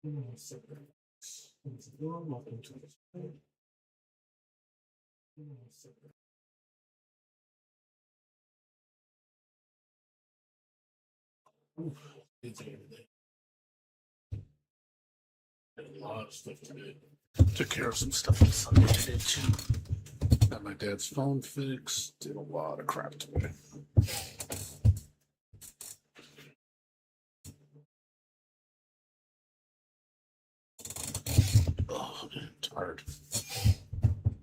Welcome to this. It's everything. Got a lot of stuff to do. Took care of some stuff on Sunday today too. Got my dad's phone fixed. Did a lot of crap today. Oh, man, tired.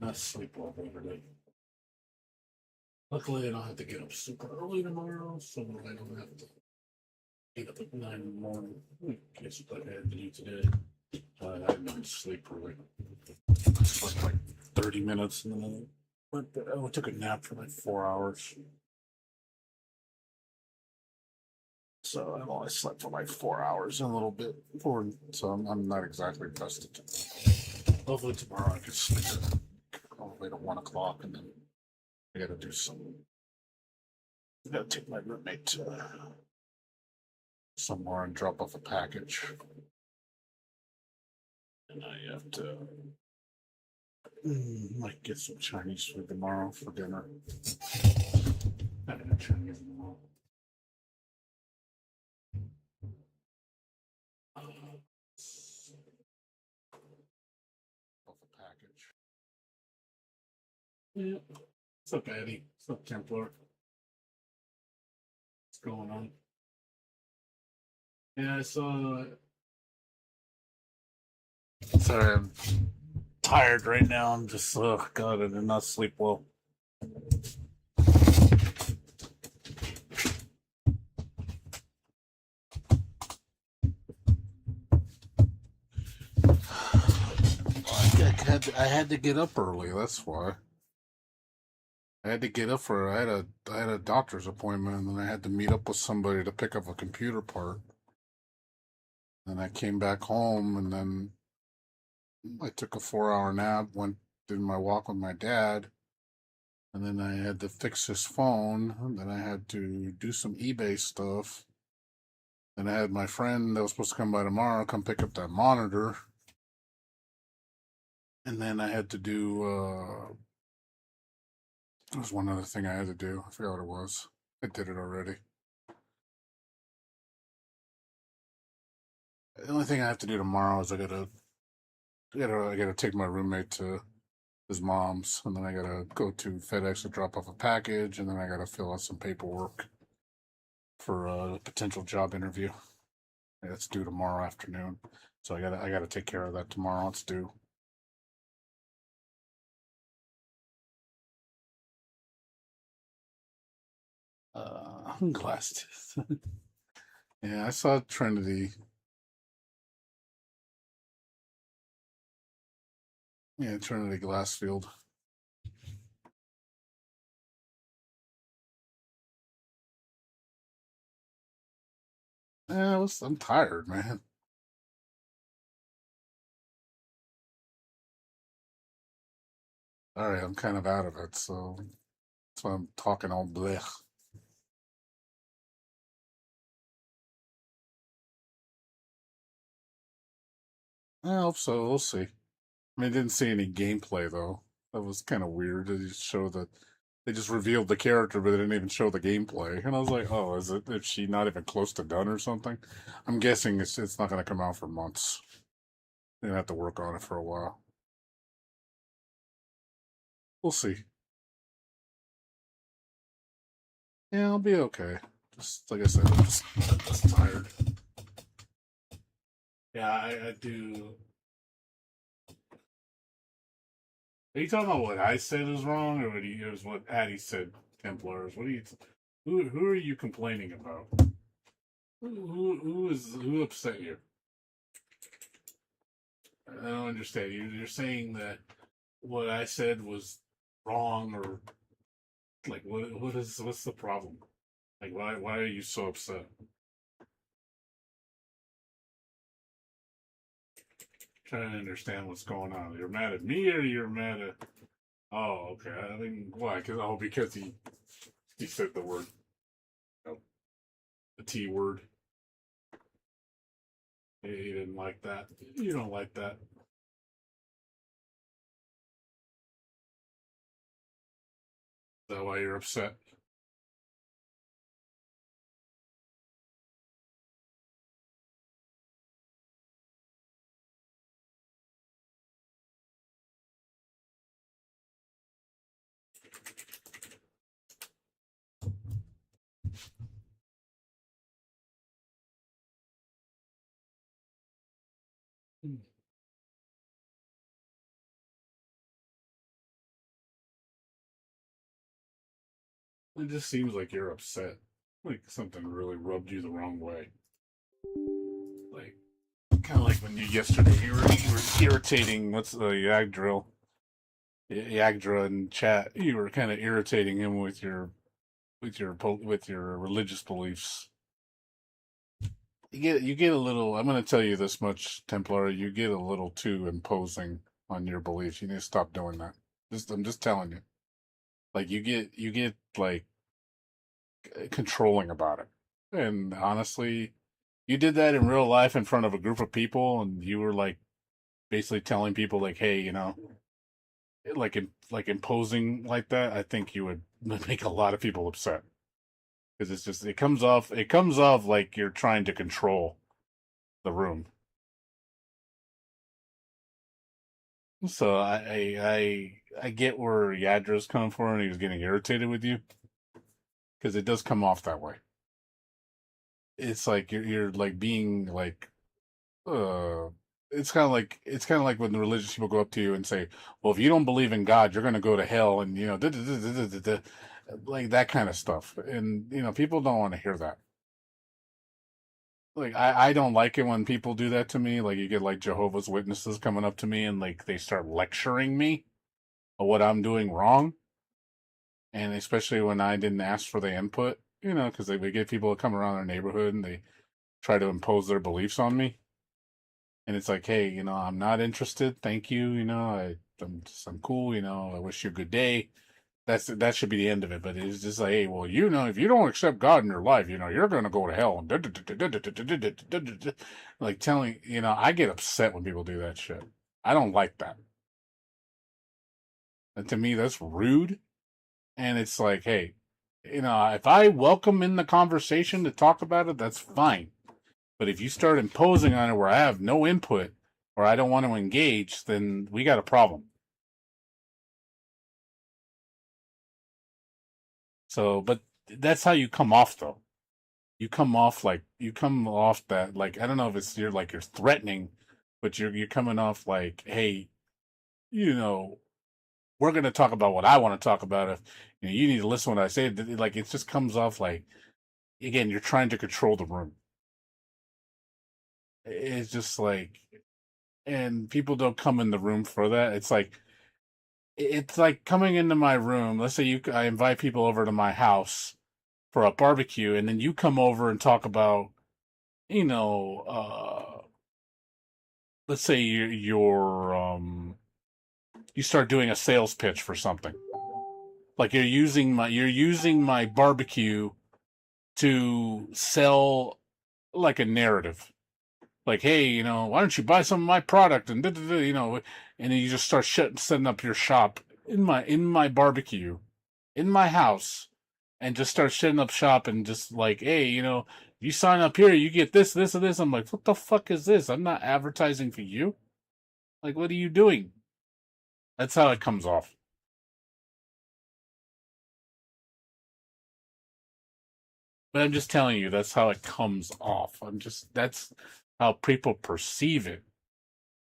Not sleep well overnight. Luckily, I don't have to get up super early tomorrow, so I don't have to get up at 9 in the morning. I guess what I had to do today. I didn't sleep really. I slept like 30 minutes and then I took a nap for like 4 hours. So I've only slept for like 4 hours and a little bit. So I'm not exactly rested. Hopefully tomorrow I can sleep all the way to 1 o'clock and then I gotta do some. I gotta take my roommate to somewhere and drop off a package. And I have to might get some Chinese food tomorrow for dinner. I haven't had Chinese in a while. Off a package. Yeah. What's up, Eddie? What's up, Templar? What's going on? Yeah, I saw. Sorry, I'm tired right now. I'm just, oh god, I did not sleep well. I had to get up early. That's why. I had to get up for. I had a doctor's appointment, and then I had to meet up with somebody to pick up a computer part. And I came back home, and then I took a 4 hour nap. Did my walk with my dad, and then I had to fix his phone. And then I had to do some eBay stuff. Then I had my friend that was supposed to come by tomorrow come pick up that monitor. And then I had to do. There was one other thing I had to do. I forgot what it was. I did it already. The only thing I have to do tomorrow is I gotta take my roommate to his mom's, and then I gotta go to FedEx to drop off a package, and then I gotta fill out some paperwork for a potential job interview. It's due tomorrow afternoon, so I gotta take care of that tomorrow. It's due. Glass tooth. Yeah, I saw Trinity. Yeah, Trinity Glassfield. Yeah, I'm tired, man. All right, I'm kind of out of it, so that's why I'm talking all blech. I hope so. We'll see. I mean, I didn't see any gameplay though. That was kind of weird. They just show that they just revealed the character, but they didn't even show the gameplay. And I was like, oh, is she not even close to done or something? I'm guessing it's not going to come out for months. They're gonna have to work on it for a while. We'll see. Yeah, I'll be okay. Just like I said, I'm just tired. Yeah, I do. Are you talking about what I said is wrong, or it was what Addie said? Templars. What are you? Who are you complaining about? Who upset you? I don't understand. You're saying that what I said was wrong, or like what's the problem? Like why are you so upset? Trying to understand what's going on. You're mad at me, or you're mad at? Oh, okay. I think why? Because he said the word, you know, the T word. You didn't like that. You don't like that. Is that why you're upset? It just seems like you're upset. Like something really rubbed you the wrong way. Like kind of like when yesterday you were irritating. What's the Yagdra in chat? You were kind of irritating him with your religious beliefs. You get a little. I'm going to tell you this much, Templar. You get a little too imposing on your beliefs. You need to stop doing that. I'm just telling you. Like you get like controlling about it. And honestly, you did that in real life in front of a group of people, and you were like basically telling people like, "Hey, like imposing like that." I think you would make a lot of people upset because it comes off like you're trying to control the room. So I get where Yadra's coming from, and he was getting irritated with you because it does come off that way. It's like you're like being like uh it's kind of like when the religious people go up to you and say, "Well, if you don't believe in God, you're going to go to hell," and like that kind of stuff. And people don't want to hear that. Like I don't like it when people do that to me. Like you get like Jehovah's Witnesses coming up to me and like they start lecturing me on what I'm doing wrong, and especially when I didn't ask for the input. Because they get people to come around our neighborhood and they try to impose their beliefs on me. And it's like, hey, I'm not interested. Thank you. I'm cool. I wish you a good day. That should be the end of it. But it's just like, hey, well, if you don't accept God in your life, you're gonna go to hell. Like telling, I get upset when people do that shit. I don't like that. And to me, that's rude. And it's like, hey, if I welcome in the conversation to talk about it, that's fine. But if you start imposing on it where I have no input or I don't want to engage, then we got a problem. So, but that's how you come off though. You come off that like I don't know if it's you're threatening, but you're coming off like, hey, you know, we're gonna talk about what I want to talk about. If you need to listen to what I say, like it just comes off like again you're trying to control the room. It's just like, and people don't come in the room for that. It's like coming into my room. Let's say I invite people over to my house for a barbecue, and then you come over and talk about, you know, let's say you start doing a sales pitch for something. Like you're using my barbecue to sell like a narrative. Like, hey, why don't you buy some of my product and and then you just start setting up your shop in my barbecue, in my house, and just start setting up shop and just like, hey, you sign up here, you get this, this, and this. I'm like, what the fuck is this? I'm not advertising for you. Like, what are you doing? That's how it comes off. But I'm just telling you, that's how it comes off. That's how people perceive it.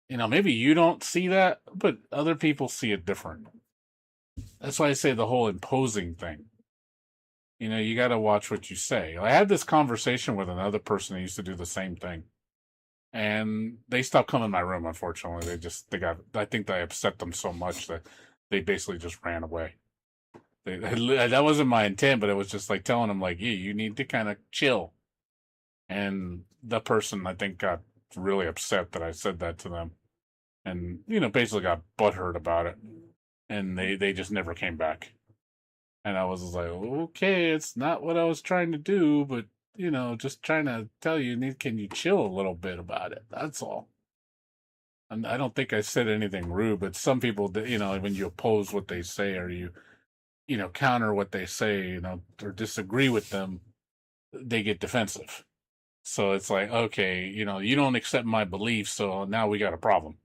Maybe you don't see that, but other people see it different. That's why I say the whole imposing thing. You got to watch what you say. I had this conversation with another person who used to do the same thing, and they stopped coming in my room. Unfortunately, they got. I think I upset them so much that they basically just ran away. That wasn't my intent, but it was just like telling them, like, yeah, you need to kind of chill. And the person I think got really upset that I said that to them, and basically got butthurt about it, and they just never came back. And I was like, okay, it's not what I was trying to do, but just trying to tell you, can you chill a little bit about it? That's all. And I don't think I said anything rude, but some people, when you oppose what they say or you counter what they say, or disagree with them, they get defensive. So it's like, okay, you don't accept my beliefs, so now we got a problem.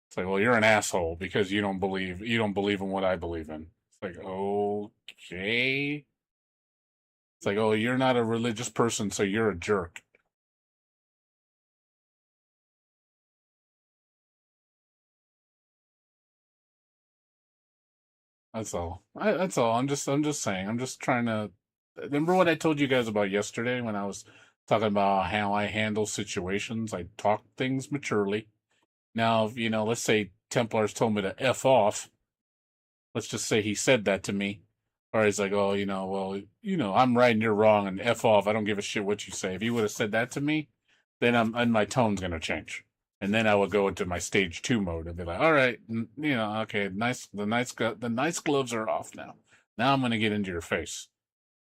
It's like, well, you're an asshole because you don't believe in what I believe in. It's like, okay. It's like, oh, you're not a religious person, so you're a jerk. That's all. That's all. I'm just saying. I'm just trying to remember what I told you guys about yesterday when I was talking about how I handle situations. I talk things maturely. Now, let's say Templars told me to F off. Let's just say he said that to me. Or he's like, oh, well, I'm right and you're wrong and F off. I don't give a shit what you say. If he would have said that to me, then and my tone's gonna change. And then I would go into my stage 2 mode and be like, all right, okay, nice. The nice gloves are off now. Now I'm gonna get into your face.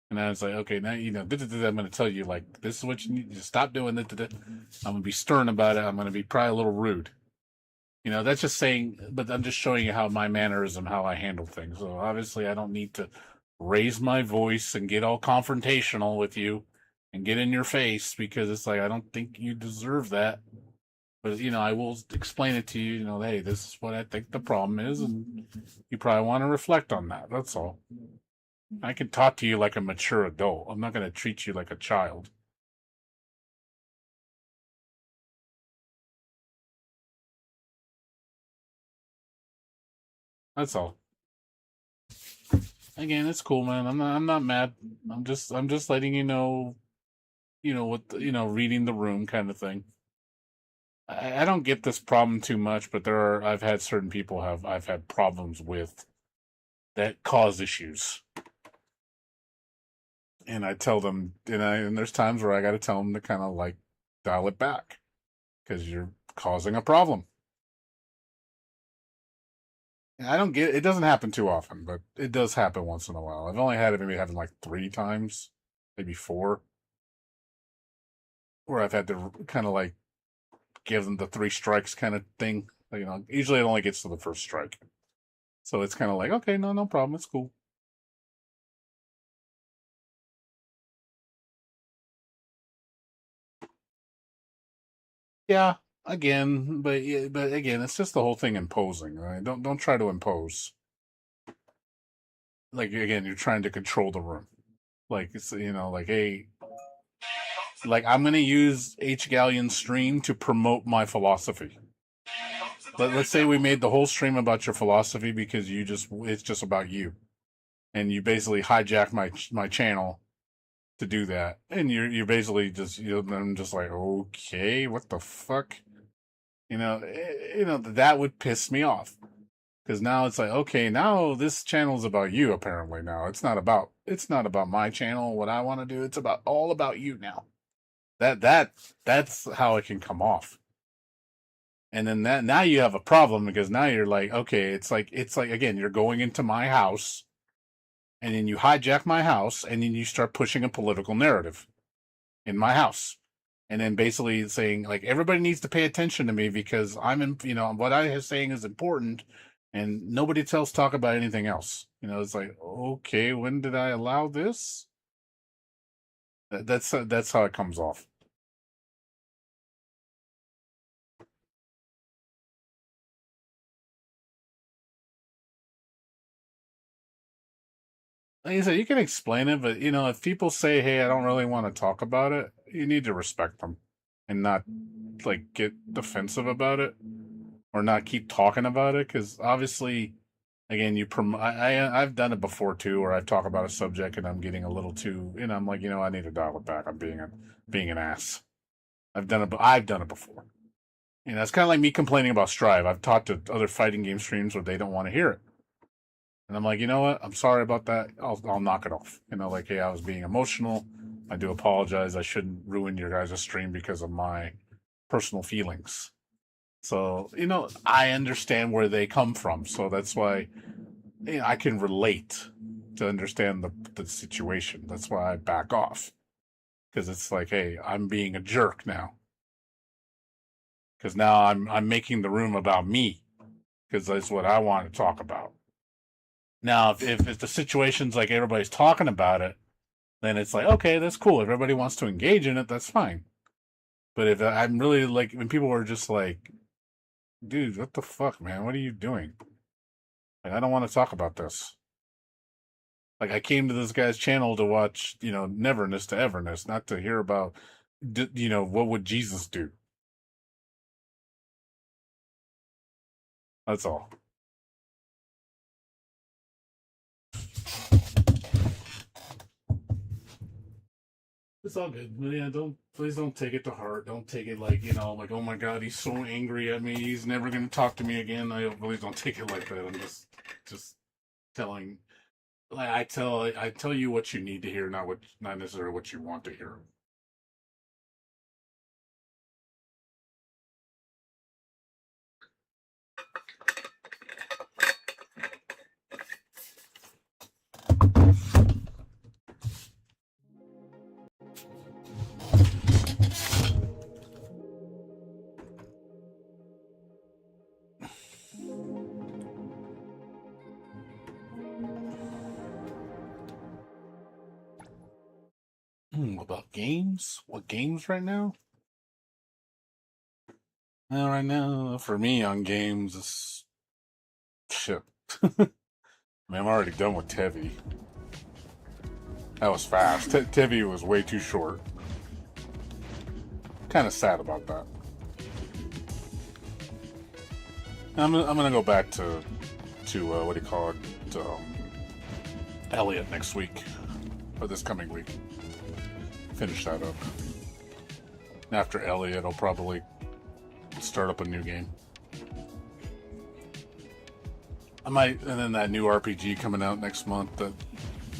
And I was like, okay, now I'm gonna tell you like this is what you need to stop doing. I'm gonna be stern about it. I'm gonna be probably a little rude. That's just saying, but I'm just showing you how my mannerism, how I handle things. So obviously, I don't need to raise my voice and get all confrontational with you and get in your face because it's like I don't think you deserve that. But I will explain it to you. Hey, this is what I think the problem is, and you probably want to reflect on that. That's all. I can talk to you like a mature adult. I'm not going to treat you like a child. That's all. Again, it's cool, man. I'm not mad. I'm just letting you know. What reading the room kind of thing. I don't get this problem too much, but I've had certain people I've had problems with that cause issues, and I tell them, and there's times where I got to tell them to kind of like dial it back because you're causing a problem. And I don't get it. It doesn't happen too often, but it does happen once in a while. I've only had it maybe happen like 3 times, maybe four, where I've had to kind of like give them the 3 strikes kind of thing. Usually it only gets to the first strike. So it's kind of like, okay, no problem. It's cool. Yeah, again, but again, it's just the whole thing imposing. Right? Don't try to impose. Like again, you're trying to control the room. Like it's like hey, like I'm gonna use H Galleon's stream to promote my philosophy. Let's say we made the whole stream about your philosophy because it's just about you, and you basically hijack my channel to do that, and you're basically just I'm just like okay, what the fuck, that would piss me off because now it's like okay, now this channel is about you. Apparently now it's not about my channel, what I want to do. It's about all about you now. That's how it can come off. And then that now you have a problem because now you're like okay, it's like again you're going into my house and then you hijack my house and then you start pushing a political narrative in my house and then basically saying like everybody needs to pay attention to me because I'm in what I am saying is important and nobody else talk about anything else. It's like okay, when did I allow this? That's how it comes off. Like I said, you can explain it, but if people say, "Hey, I don't really want to talk about it," you need to respect them and not like get defensive about it or not keep talking about it because obviously, again, I've done it before too, where I've talked about a subject and I'm getting a little too, I'm like, I need to dial it back. I'm being an ass. I've done it before. It's kind of like me complaining about Strive. I've talked to other fighting game streams where they don't want to hear it. And I'm like, you know what? I'm sorry about that. I'll knock it off. Like, hey, I was being emotional. I do apologize. I shouldn't ruin your guys' stream because of my personal feelings. So, I understand where they come from. So that's why I can relate. to understand the situation. That's why I back off. Because it's like, hey, I'm being a jerk now. Because now I'm making the room about me. Because that's what I want to talk about. Now, if the situation's like everybody's talking about it, then it's like, okay, that's cool. If everybody wants to engage in it, that's fine. But if I'm really like, when people are just like, dude, what the fuck, man? What are you doing? Like, I don't want to talk about this. Like, I came to this guy's channel to watch, Neverness to Everness, not to hear about, what would Jesus do? That's all. It's all good. Yeah, please don't take it to heart. Don't take it like, like, oh my God, he's so angry at me. He's never going to talk to me again. Please don't take it like that. I'm just telling, like, I tell you what you need to hear, not necessarily what you want to hear. About games? What games right now? Well, right now, for me on games, it's shit. I mean, I'm already done with Tevi. That was fast. Tevi was way too short. Kind of sad about that. I'm gonna go back to what do you call it? Elliot next week, or this coming week. Finish that up. After Elliot, I'll probably start up a new game. I might, and then that new RPG coming out next month,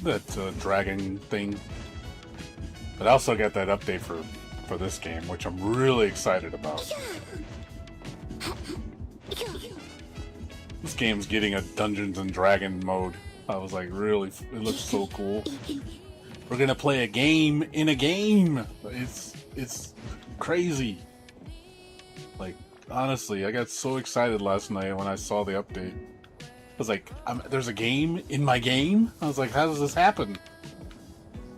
that dragon thing. But I also got that update for this game, which I'm really excited about. This game's getting a Dungeons and Dragon mode. I was like, really, it looks so cool. We're gonna play a game in a game. It's crazy. Like, honestly, I got so excited last night when I saw the update. I was like, there's a game in my game? I was like, how does this happen?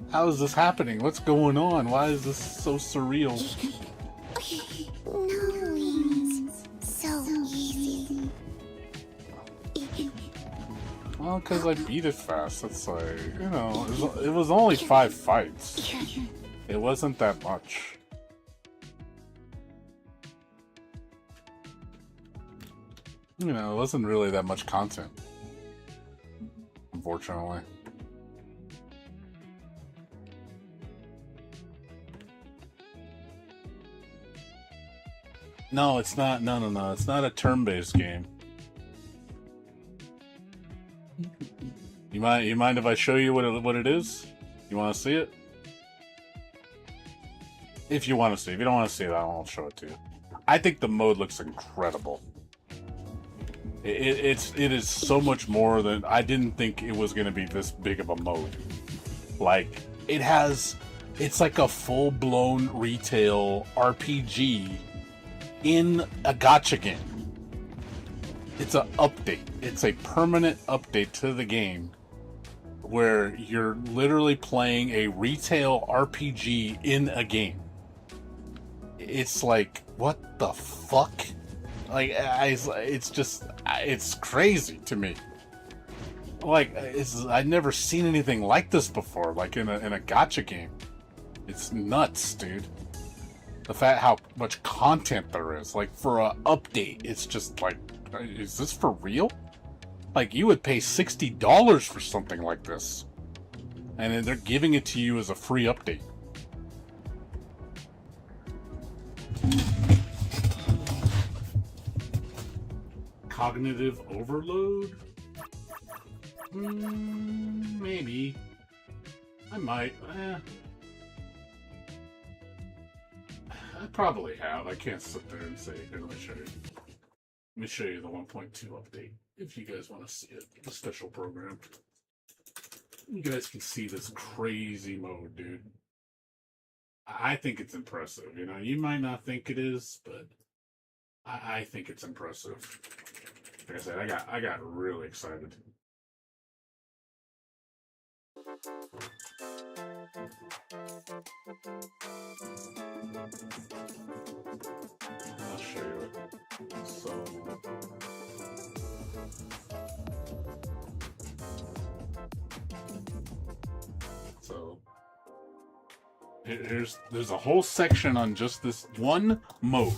How is this happening? What's going on? Why is this so surreal? No, it's so easy. Well, because I beat it fast. It's like, it was only 5 fights. It wasn't that much. It wasn't really that much content. Unfortunately. No, it's not. No. It's not a turn-based game. You mind if I show you what it is? You want to see it? If you want to see it. If you don't want to see it, I won't show it to you. I think the mode looks incredible. It is so much more than I didn't think it was going to be this big of a mode. Like, it's like a full-blown retail RPG in a gacha game. It's an update. It's a permanent update to the game where you're literally playing a retail RPG in a game. It's like, what the fuck? Like, it's crazy to me. Like, I've never seen anything like this before, like in a gacha game. It's nuts, dude. The fact how much content there is, like, for a update, it's just like, is this for real? Like, you would pay $60 for something like this, and then they're giving it to you as a free update. Cognitive overload? Maybe. I might. I probably have. I can't sit there and say, here, let me show you. Let me show you the 1.2 update, if you guys want to see it. The special program. You guys can see this crazy mode, dude. I think it's impressive. You know, you might not think it is, but I think it's impressive. Like I said, I got really excited. I'll show you it. So there's a whole section on just this one mode.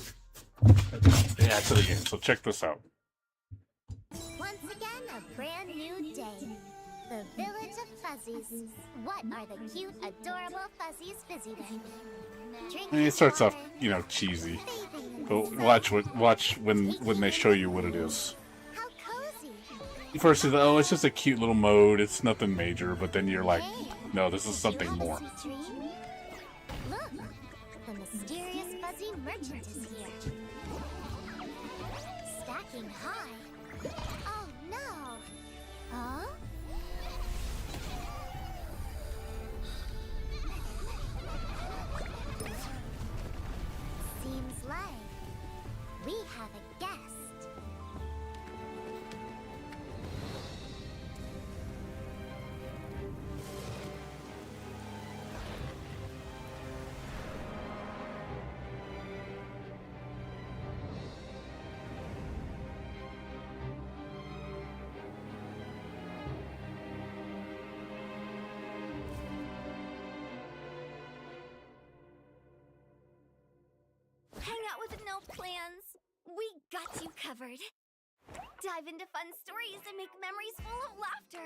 Yeah, to the game. So check this out. Once again, a brand new day. The village of fuzzies. What are the cute, adorable fuzzies busy with? And it starts off, you know, cheesy. But watch when they show you what it is. How cozy. First, it's, oh, it's just a cute little mode. It's nothing major. But then you're like, Hey, no, this is did something you have a more. sweet dream? Look, the mysterious fuzzy merchant is here. Stacking high. Oh no. Huh? Seems like we have a guest. Hang out with no plans. We got you covered. Dive into fun stories and make memories full of laughter.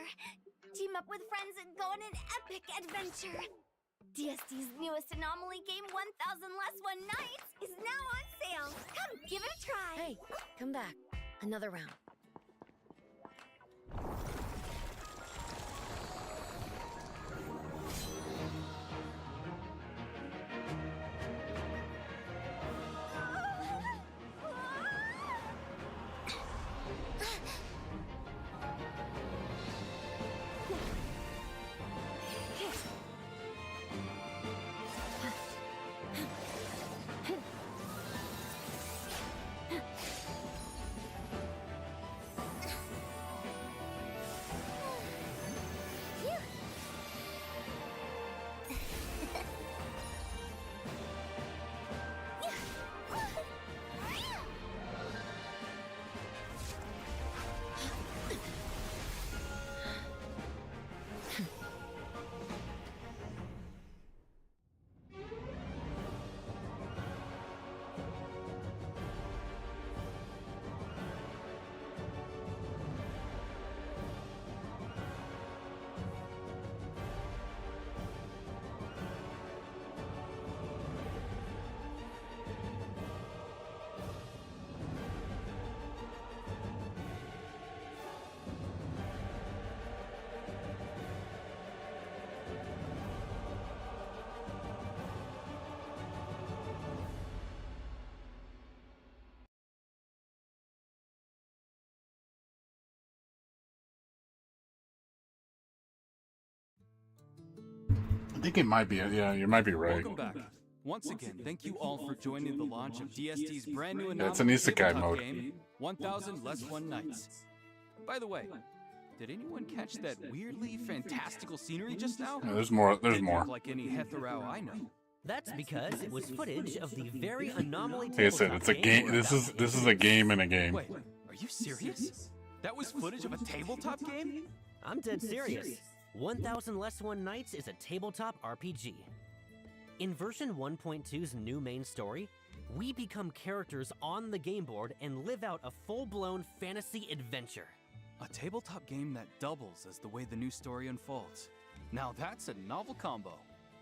Team up with friends and go on an epic adventure. DSD's newest anomaly game, 1000 Less One Nights, is now on sale. Come give it a try. Hey, come back. Another round. I think it might be. Yeah, you might be right. Welcome back. Once again, thank you all for joining the launch of DSD's brand new Yeah, it's an anomaly isekai tabletop mode. game, 1000 Less One Nights. By the way, did anyone catch that weirdly fantastical scenery just now? Yeah, there's more. There's Didn't more. look like any Hetherau I know. That's because it was footage of the very anomaly. Like I said, it's a game. This is a game in a game. Wait, are you serious? That was footage of a tabletop game? I'm dead serious. 1000 Less One Nights is a tabletop RPG. In version 1.2's new main story, we become characters on the game board and live out a full-blown fantasy adventure. A tabletop game that doubles as the way the new story unfolds. Now that's a novel combo.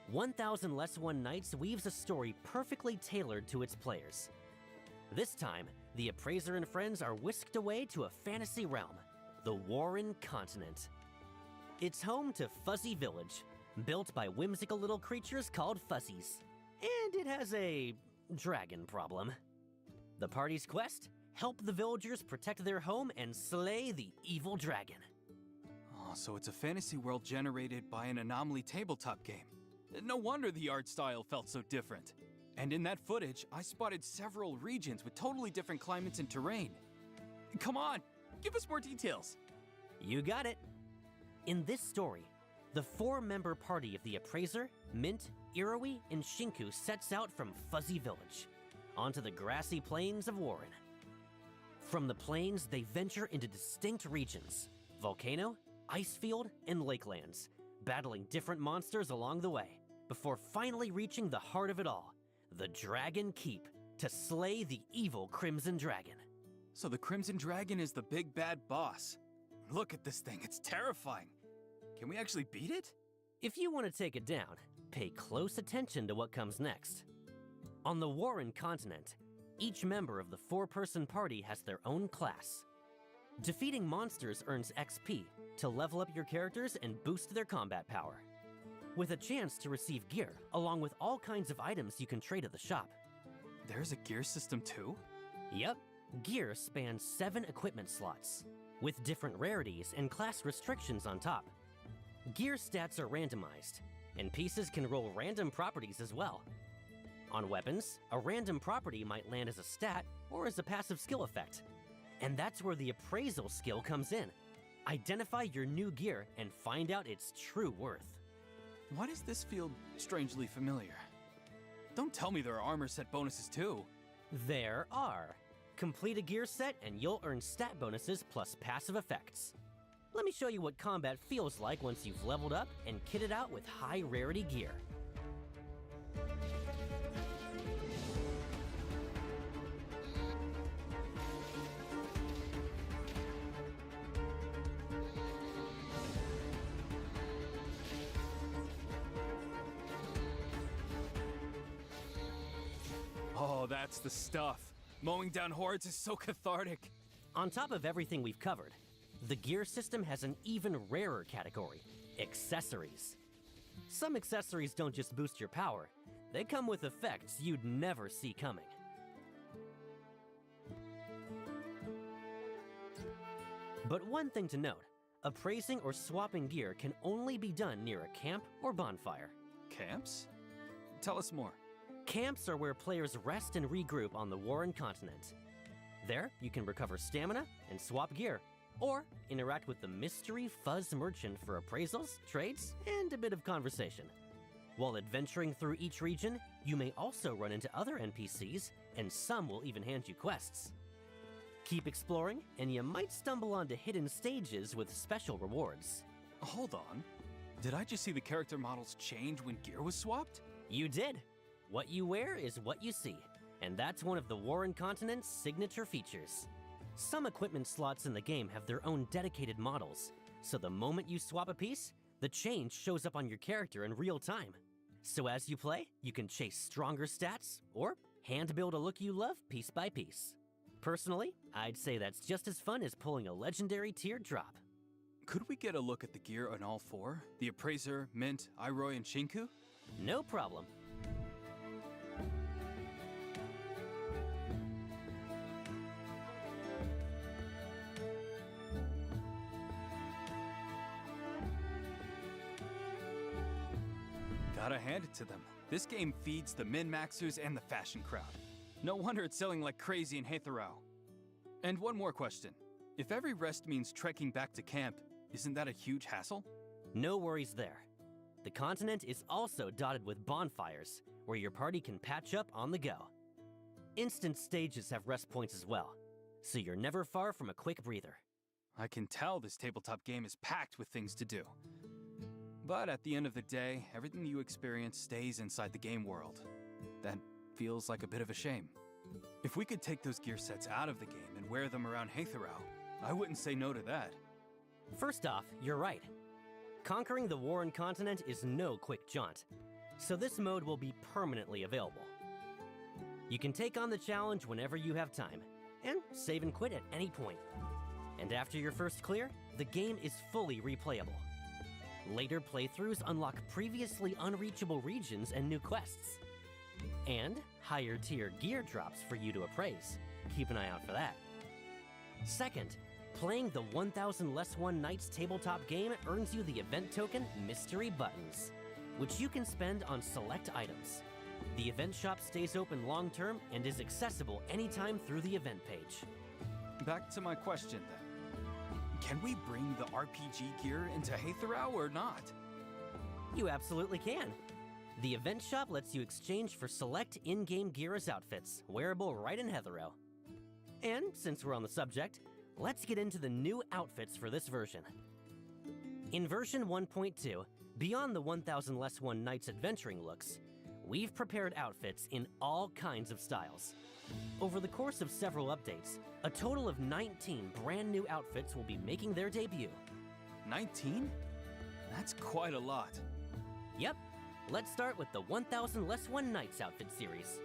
1000 Less One Nights weaves a story perfectly tailored to its players. This time, the Appraiser and friends are whisked away to a fantasy realm, the Warren Continent. It's home to Fuzzy Village, built by whimsical little creatures called Fuzzies. And it has a dragon problem. The party's quest? Help the villagers protect their home and slay the evil dragon. Oh, so it's a fantasy world generated by an anomaly tabletop game. No wonder the art style felt so different. And in that footage, I spotted several regions with totally different climates and terrain. Come on, give us more details. You got it. In this story, the 4-member party of the Appraiser, Mint, Iroi, and Shinku sets out from Fuzzy Village, onto the grassy plains of Warren. From the plains, they venture into distinct regions: Volcano, Icefield, and Lakelands, battling different monsters along the way, before finally reaching the heart of it all, the Dragon Keep, to slay the evil Crimson Dragon. So the Crimson Dragon is the big bad boss. Look at this thing, it's terrifying. Can we actually beat it? If you want to take it down, pay close attention to what comes next. On the Warren continent, each member of the 4-person party has their own class. Defeating monsters earns XP to level up your characters and boost their combat power, with a chance to receive gear, along with all kinds of items you can trade at the shop. There's a gear system too? Yep, gear spans 7 equipment slots, with different rarities and class restrictions on top. Gear stats are randomized, and pieces can roll random properties as well. On weapons, a random property might land as a stat or as a passive skill effect. And that's where the appraisal skill comes in. Identify your new gear and find out its true worth. Why does this feel strangely familiar? Don't tell me there are armor set bonuses too. There are. Complete a gear set and you'll earn stat bonuses plus passive effects. Let me show you what combat feels like once you've leveled up and kitted out with high rarity gear. Oh, that's the stuff. Mowing down hordes is so cathartic. On top of everything we've covered, the gear system has an even rarer category: accessories. Some accessories don't just boost your power, they come with effects you'd never see coming. But one thing to note, appraising or swapping gear can only be done near a camp or bonfire. Camps? Tell us more. Camps are where players rest and regroup on the Warren continent. There, you can recover stamina and swap gear, or interact with the mystery Fuzz merchant for appraisals, trades, and a bit of conversation. While adventuring through each region, you may also run into other NPCs, and some will even hand you quests. Keep exploring, and you might stumble onto hidden stages with special rewards. Hold on. Did I just see the character models change when gear was swapped? You did! What you wear is what you see, and that's one of the Warren continent's signature features. Some equipment slots in the game have their own dedicated models, so the moment you swap a piece, the change shows up on your character in real time. So as you play, you can chase stronger stats, or hand build a look you love piece by piece. Personally, I'd say that's just as fun as pulling a legendary tiered drop. Could we get a look at the gear on all 4? The Appraiser, Mint, Iroi, and Shinku? No problem. Gotta hand it to them. This game feeds the min-maxers and the fashion crowd. No wonder it's selling like crazy in Haitharau. And one more question. If every rest means trekking back to camp, isn't that a huge hassle? No worries there. The continent is also dotted with bonfires, where your party can patch up on the go. Instant stages have rest points as well, so you're never far from a quick breather. I can tell this tabletop game is packed with things to do. But at the end of the day, everything you experience stays inside the game world. That feels like a bit of a shame. If we could take those gear sets out of the game and wear them around Haitharau, I wouldn't say no to that. First off, you're right. Conquering the Warren continent is no quick jaunt, so this mode will be permanently available. You can take on the challenge whenever you have time, and save and quit at any point. And after your first clear, the game is fully replayable. Later playthroughs unlock previously unreachable regions and new quests. And higher tier gear drops for you to appraise. Keep an eye out for that. Second, Playing the 1000 Less One Nights tabletop game earns you the event token Mystery Buttons, which you can spend on select items. The event shop stays open long-term and is accessible anytime through the event page. Back to my question then. Can we bring the RPG gear into Hathorau or not? You absolutely can. The event shop lets you exchange for select in-game gear as outfits, wearable right in Hathorau. And since we're on the subject, let's get into the new outfits for this version. In version 1.2, beyond the 1000 Less One Nights adventuring looks, we've prepared outfits in all kinds of styles. Over the course of several updates, a total of 19 brand new outfits will be making their debut. 19? That's quite a lot. Yep, let's start with the 1000 Less One Nights outfit series.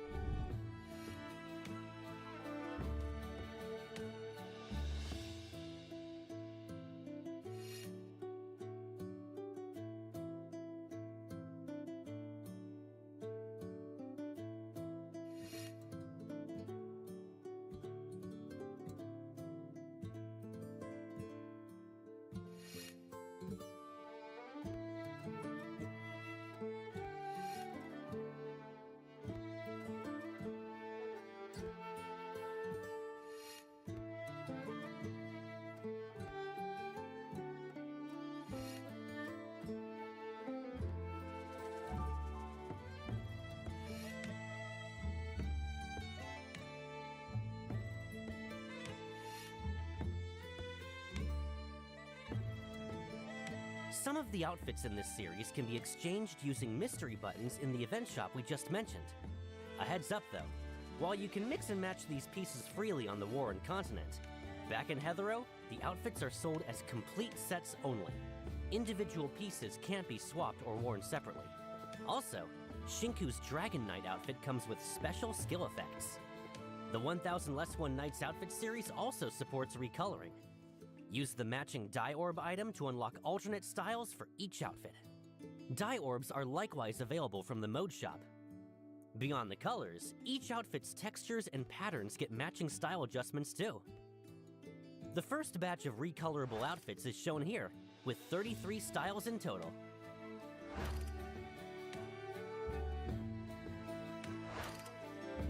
Some of the outfits in this series can be exchanged using mystery buttons in the event shop we just mentioned. A heads up though, while you can mix and match these pieces freely on the Warren continent, back in Hathorau, the outfits are sold as complete sets only. Individual pieces can't be swapped or worn separately. Also, Shinku's Dragon Knight outfit comes with special skill effects. The 1000 Less One Nights outfit series also supports recoloring. Use the matching dye orb item to unlock alternate styles for each outfit. Dye orbs are likewise available from the mode shop. Beyond the colors, each outfit's textures and patterns get matching style adjustments too. The first batch of recolorable outfits is shown here, with 33 styles in total.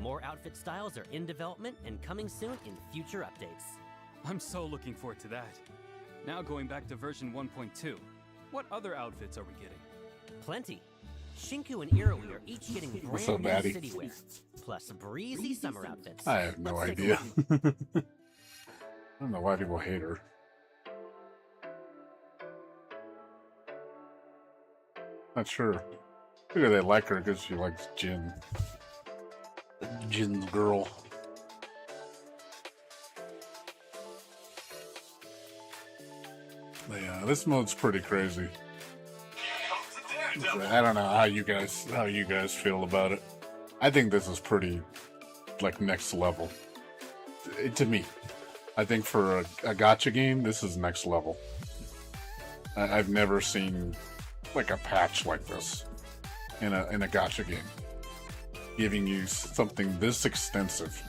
More outfit styles are in development and coming soon in future updates. I'm so looking forward to that. Now going back to version 1.2, what other outfits are we getting? Plenty. Shinku and Iroi are each getting What's brand up, new Maddie? city wear, plus breezy summer outfits. I have no Let's take a idea. look. I don't know why people hate her. Not sure. Maybe they like her because she likes Jin. Jin's girl. But yeah, this mode's pretty crazy. I don't know how you guys feel about it. I think this is pretty like next level. To me. I think for a gacha game, this is next level. I've never seen like a patch like this in a gacha game, giving you something this extensive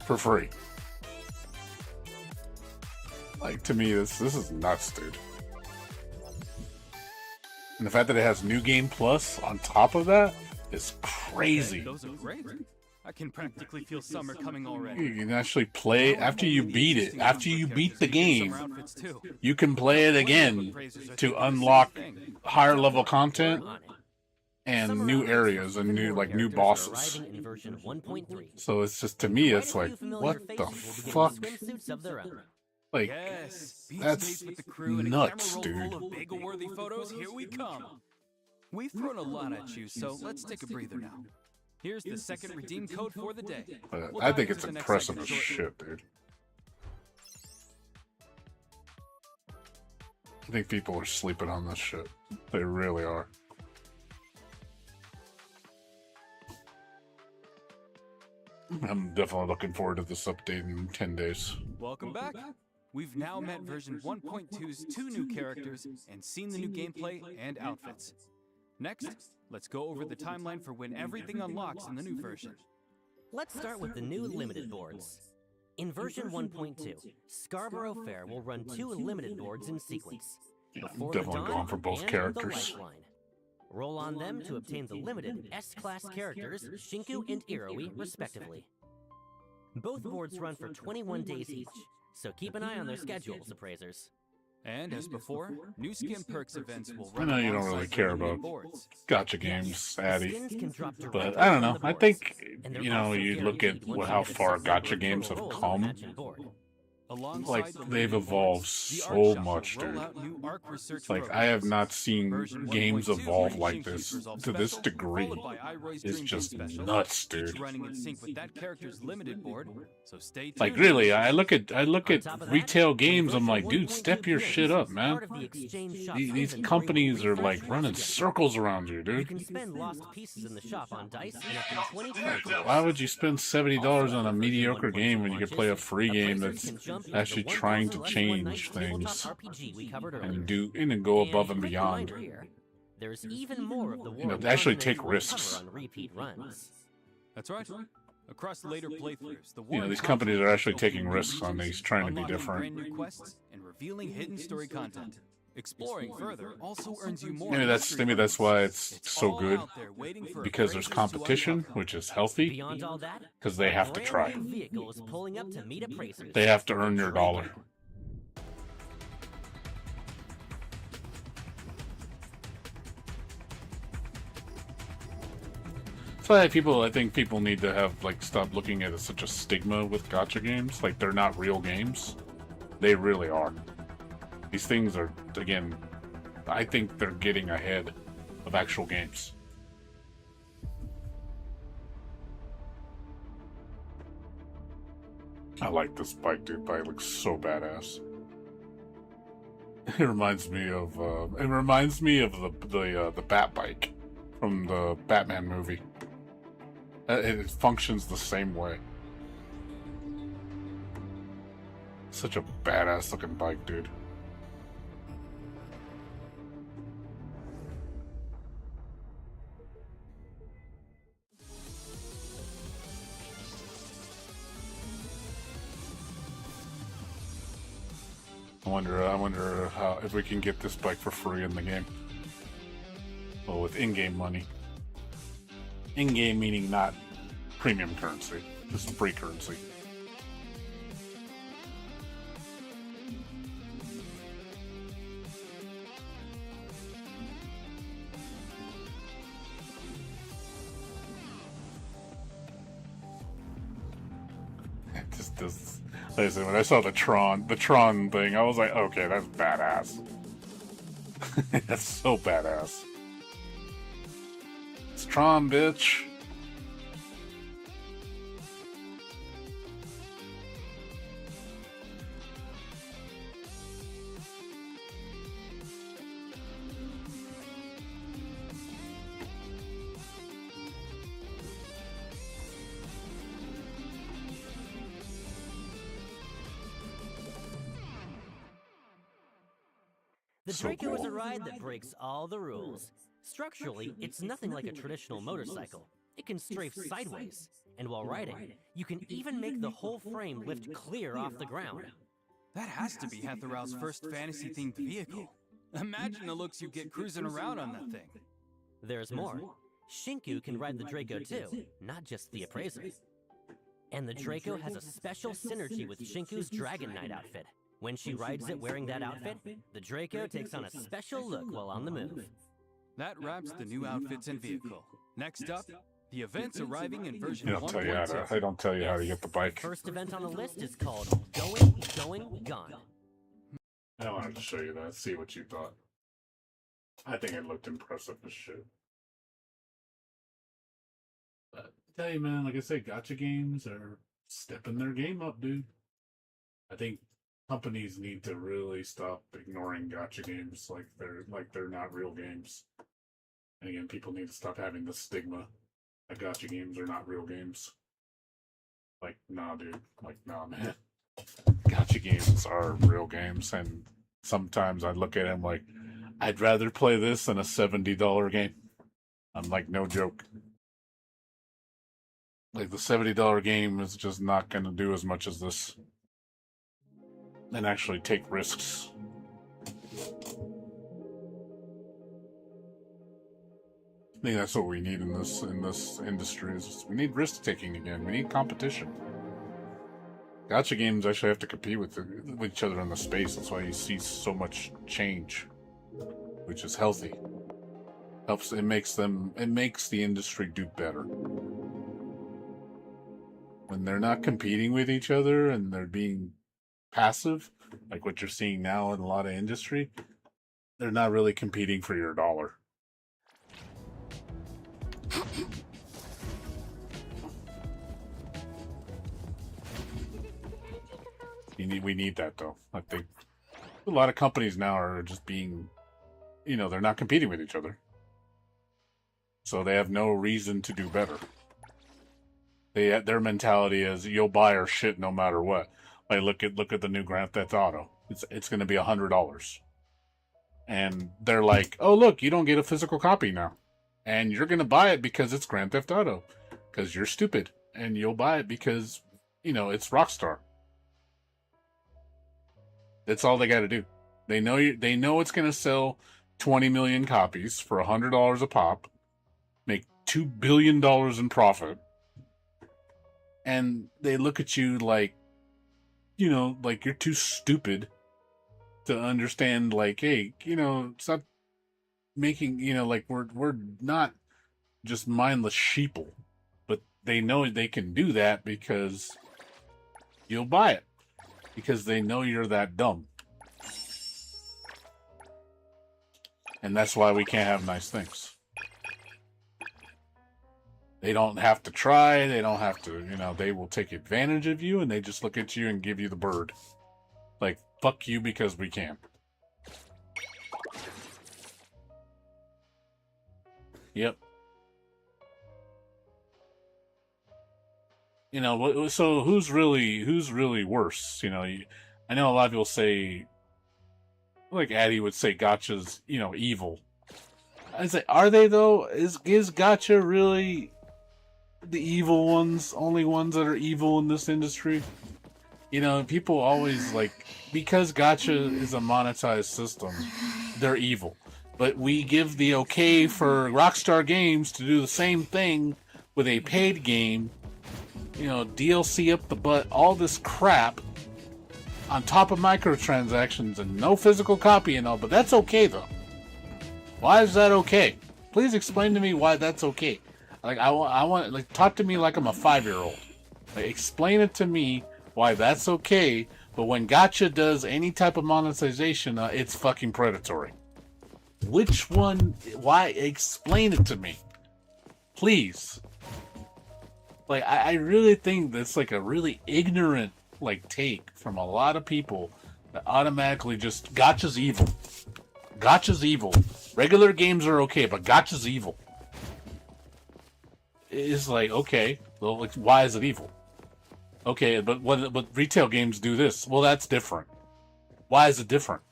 for free. Like, to me, this is nuts, dude. And the fact that it has New Game Plus on top of that is crazy. Hey, those are great. I can practically feel summer coming already. You can actually play after you beat it. After you beat the game, you can play it again to unlock higher level content and new areas and new bosses. Arriving in version 1.3. So it's just, to me, it's like, what the fuck? Swimsuits of their own. Like, Yes, beach that's dates with the crew and nuts, a camera roll dude. full of bagel-worthy photos. Here we come. We've thrown a lot at you, so let's take a breather now. Here's the second redeem code for the day. We'll I dive think into it's the next impressive segment as shortly. shit, dude. I think people are sleeping on this shit. They really are. I'm definitely looking forward to this update in 10 days. Welcome back. We've now met version 1.2's 2 new characters and seen the new gameplay and outfits. Next, let's go over the timeline for when everything unlocks in the new version. Let's start with the new limited boards. In version 1.2, Scarborough Fair will run 2 limited boards in sequence. Before the Definitely Dawn going for both and characters. The Lifeline. Roll on them to obtain the limited S-Class characters, Shinku and Iroi, respectively. Both boards run for 21 days each, so keep an eye on their schedules, appraisers. And as before, new skin perks events will I run know you don't alongside really the care limited about boards. gotcha games, Addy. Skins can drop But directly I don't from know. the I boards, think, and they're you know, also you look at guaranteed once how you get far accepted gotcha for games total have rolls on the come. matching board. Alongside Like, the they've limited evolved boards, the so Art Shop will much, roll dude. out new Arc research Like, I have programs. not seen Version games 1.2 evolve brings like Shinku's this Resolve to this Special, degree. followed by Iroy's It's Dream just Team Special, nuts, each dude. running in sync with that character's limited board. So stay tuned. Like, really, I look at On top of that, retail when games, I'm version like, dude, 1.2 step your begins, shit up, man. part of the exchange shop's These inventory companies will are like refresh running once again. circles around you, You dude. can spend lost pieces in the shop on dice and up to 20 credit points. Why would you spend $70 Also, on a version mediocre 1.2 game when you could play a launches, free game appraisers that's can jump into actually the trying 1000 to Less One change Nights tabletop things RPG we covered earlier. and go above and quick beyond? reminder here, there's even more of the You know, Warren actually content take we cover risks. on repeat runs. That's right. Across later playthroughs, the You know, Warren these companies are actually content taking will risks on open these, trying to be unlocking different. brand new quests and revealing hidden story content. Exploring further also earns you more. Maybe mystery that's points. why it's It's so all good, out there waiting for because there's appraisers to competition, uncover. which is healthy, Beyond all that, because they have to brand try. new vehicle is pulling up to meet appraisers. They have to earn The their Draco. dollar. So I think people need to have, like, stop looking at it as such a stigma with gacha games. Like, they're not real games. They really are. These things are, again, I think they're getting ahead of actual games. I like this bike, dude. Bike looks so badass. It reminds me of the Bat bike from the Batman movie. It functions the same way. Such a badass looking bike, dude. I wonder how if we can get this bike for free in the game. Well, with in-game money. In-game meaning not premium currency, just free currency. It just does. Like I said, when I saw the Tron thing, I was like, okay, that's badass. That's so badass. It's Tron, bitch. The So Draco is cool. a ride that breaks all the rules. Structurally, it's nothing like a traditional motorcycle. It can strafe sideways, and while riding, you can even make the whole frame lift clear off the ground. That has to be Hetheral's first fantasy-themed vehicle. Imagine the looks you get cruising around on that thing. There's more. Shinku can ride the Draco too, not just the Appraiser. And the Draco has a special synergy with Shinku's Dragon Knight outfit. When she rides it wearing that outfit, the Draco takes on a special look while on the move. That wraps the new outfits and vehicle. Next up, the events arriving in version I don't tell you how 1.2. to. I don't tell you how to get the bike. First event on the list is called Going, Gone. I wanted to show you that. See what you thought. I think it looked impressive as shit. But I tell you, man, like I said, gacha games are stepping their game up, dude. I think companies need to really stop ignoring gacha games like they're not real games. And again, people need to stop having the stigma that gacha games are not real games. Like, nah, dude. Like, nah, man. Gacha games are real games, and sometimes I look at them like, I'd rather play this than a $70 game. I'm like, no joke. Like the $70 game is just not going to do as much as this, and actually take risks. I think that's what we need in this industry. Is we need risk taking again. We need competition. Gacha games actually have to compete with each other in the space. That's why you see so much change, which is healthy. It makes the industry do better. When they're not competing with each other and they're being passive, like what you're seeing now in a lot of industry, they're not really competing for your dollar. We need that though. I think a lot of companies now are just being, they're not competing with each other, so they have no reason to do better. Their mentality is you'll buy our shit no matter what. Like look at the new Grand Theft Auto. It's going to be $100, and they're like, oh look, you don't get a physical copy now, and you're going to buy it because it's Grand Theft Auto, because you're stupid, and you'll buy it because it's Rockstar. That's all they got to do. They know it's going to sell 20 million copies for $100 a pop, make $2 billion in profit, and they look at you like, like you're too stupid to understand. Like, hey, stop making, like we're not just mindless sheeple, but they know they can do that because you'll buy it. Because they know you're that dumb. And that's why we can't have nice things. They don't have to try, they don't have to, they will take advantage of you, and they just look at you and give you the bird. Like, fuck you because we can. Yep. So who's really worse? I know a lot of people say, like Addy would say, Gacha's, evil. I say, are they though? Is Gacha really the evil ones? Only ones that are evil in this industry? People always because Gacha is a monetized system, they're evil. But we give the okay for Rockstar Games to do the same thing with a paid game. DLC up the butt, all this crap on top of microtransactions and no physical copy and all, but that's okay though. Why is that okay? Please explain to me why that's okay. I want talk to me like I'm a 5-year-old. Explain it to me why that's okay, but when Gacha does any type of monetization, it's fucking predatory. Which one? Why? Explain it to me. Please. I really think that's a really ignorant take from a lot of people that automatically just Gacha's evil. Gacha's evil. Regular games are okay, but Gacha's evil. It's okay, well, why is it evil? Okay, but what retail games do this? Well, that's different. Why is it different?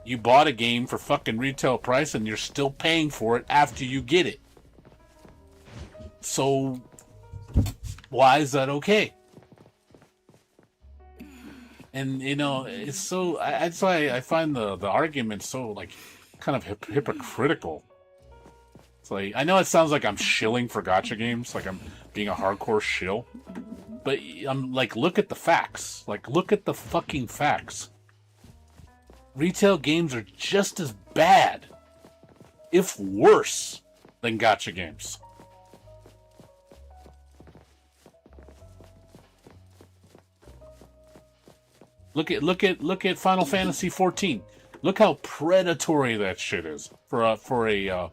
You bought a game for fucking retail price and you're still paying for it after you get it. So, why is that okay? And, it's so... That's why I find the argument so, kind of hypocritical. It's I know it sounds like I'm shilling for gacha games, like I'm being a hardcore shill. But I'm look at the facts. Look at the fucking facts. Retail games are just as bad, if worse, than gacha games. Look at Final Fantasy 14. Look how predatory that shit is for a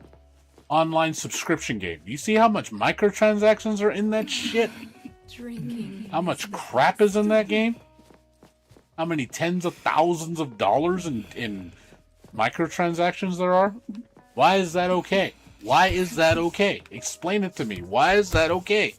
online subscription game. You see how much microtransactions are in that shit? How much crap is in that game? How many tens of thousands of dollars in microtransactions there are? Why is that okay? Why is that okay? Explain it to me. Why is that okay?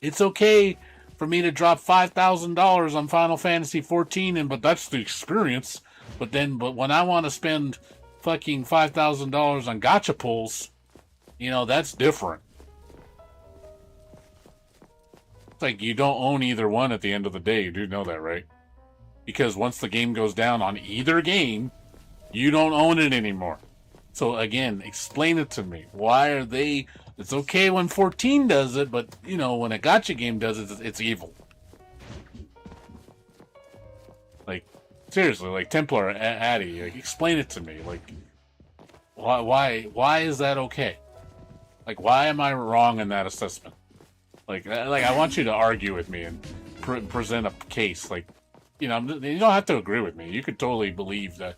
It's okay for me to drop $5,000 on Final Fantasy 14, but that's the experience. But when I want to spend fucking $5,000 on gacha pulls, That's different. It's like you don't own either one at the end of the day. You do know that, right? Because once the game goes down on either game, you don't own it anymore. So again, explain it to me. Why are they... It's okay when 14 does it, but, when a gacha game does it, it's evil. Like, seriously, like, Templar, Addy, like, explain it to me. Like, why is that okay? Like, why am I wrong in that assessment? Like I want you to argue with me and present a case. Like, you don't have to agree with me. You could totally believe that,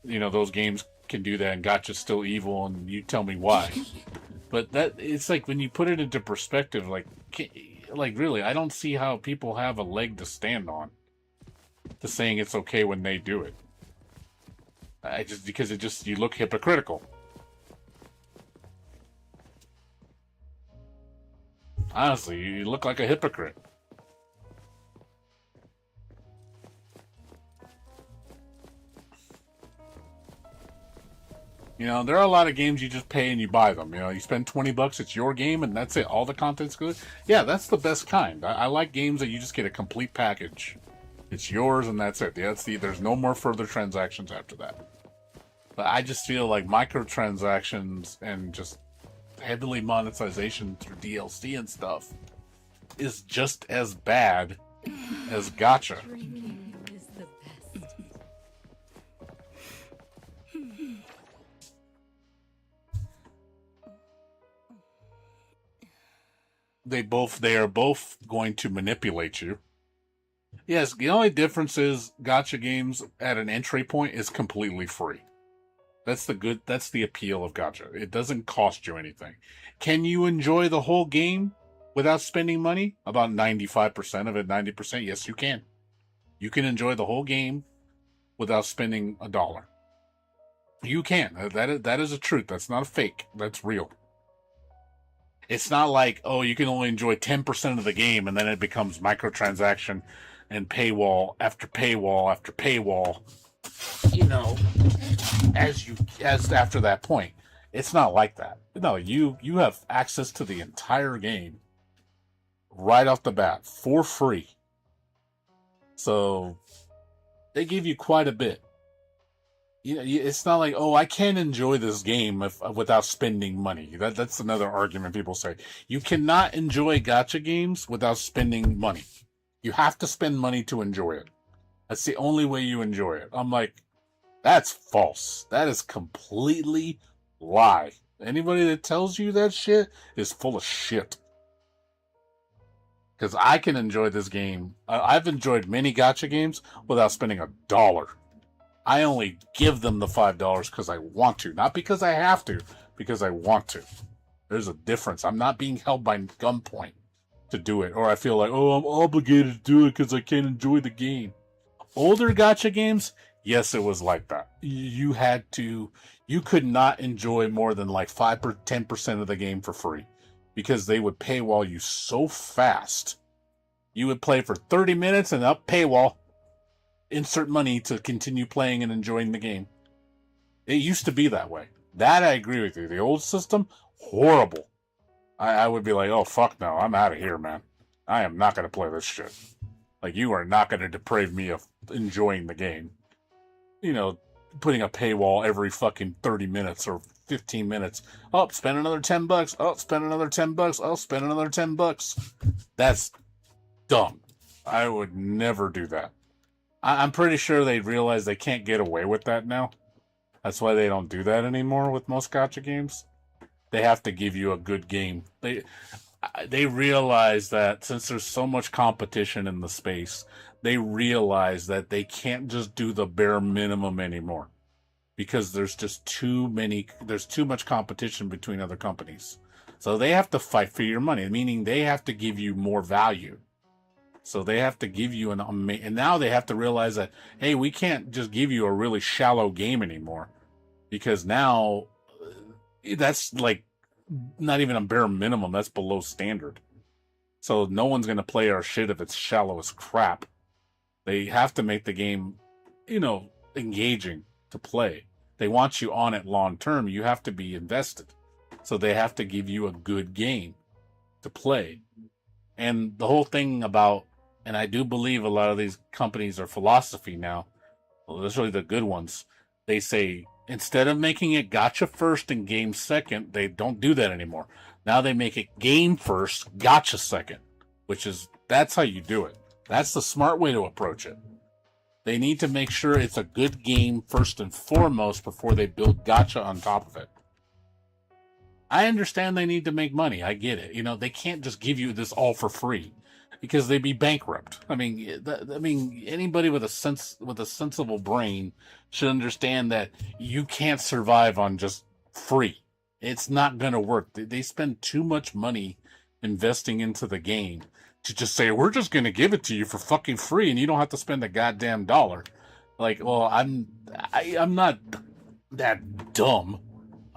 those games can do that and gacha's still evil, and you tell me why. But it's like when you put it into perspective, like really, I don't see how people have a leg to stand on to saying it's okay when they do it. Because you look hypocritical. Honestly, you look like a hypocrite. There are a lot of games you just pay and you buy them. You spend $20, it's your game, and that's it. All the content's good. Yeah, that's the best kind. I like games that you just get a complete package. It's yours, and that's it. There's no more further transactions after that. But I just feel like microtransactions and just heavily monetization through DLC and stuff is just as bad as gacha. Drinking is the best. They are both going to manipulate you. Yes, the only difference is gacha games at an entry point is completely free. That's the appeal of gacha. It doesn't cost you anything. Can you enjoy the whole game without spending money? About 95% of it, 90%, yes, you can. You can enjoy the whole game without spending $1. You can. That is a truth. That's not a fake. That's real. It's not like, you can only enjoy 10% of the game and then it becomes microtransaction and paywall after paywall after paywall. As after that point. It's not like that. No, you have access to the entire game right off the bat for free. So they give you quite a bit. It's not like, I can't enjoy this game without spending money. That's another argument people say. You cannot enjoy gacha games without spending money. You have to spend money to enjoy it. That's the only way you enjoy it. I'm like, that's false. That is completely lie. Anybody that tells you that shit is full of shit. Because I can enjoy this game. I've enjoyed many gacha games without spending $1. I only give them the $5 because I want to. Not because I have to, because I want to. There's a difference. I'm not being held by gunpoint to do it. Or I feel like, I'm obligated to do it because I can't enjoy the game. Older gacha games, yes, it was like that. You could not enjoy more than like 5 or 10% of the game for free because they would paywall you so fast. You would play for 30 minutes and up paywall. Insert money to continue playing and enjoying the game. It used to be that way. That I agree with you. The old system, horrible. I would be like, fuck no, I'm out of here, man. I am not going to play this shit. Like, you are not going to deprave me of enjoying the game. Putting a paywall every fucking 30 minutes or 15 minutes. Spend another $10. Spend another $10. Spend another $10. That's dumb. I would never do that. I'm pretty sure they realize they can't get away with that now. That's why they don't do that anymore with most gacha games. They have to give you a good game. They realize that since there's so much competition in the space, they realize that they can't just do the bare minimum anymore. Because there's too much competition between other companies. So they have to fight for your money, meaning they have to give you more value. So they have to give you and now they have to realize that, hey, we can't just give you a really shallow game anymore. Because now, that's like, not even a bare minimum, that's below standard. So no one's going to play our shit if it's shallow as crap. They have to make the game, engaging to play. They want you on it long term. You have to be invested. So they have to give you a good game to play. And the whole thing about, and I do believe a lot of these companies are philosophy now, well, especially the good ones, they say instead of making it gotcha first and game second, they don't do that anymore. Now they make it game first, gotcha second, that's how you do it. That's the smart way to approach it. They need to make sure it's a good game first and foremost before they build gotcha on top of it. I understand they need to make money. I get it. They can't just give you this all for free because they'd be bankrupt. I mean, anybody with a sensible brain should understand that you can't survive on just free. It's not going to work. They spend too much money investing into the game to just say, we're just going to give it to you for fucking free and you don't have to spend a goddamn dollar. Like, well, I'm not that dumb.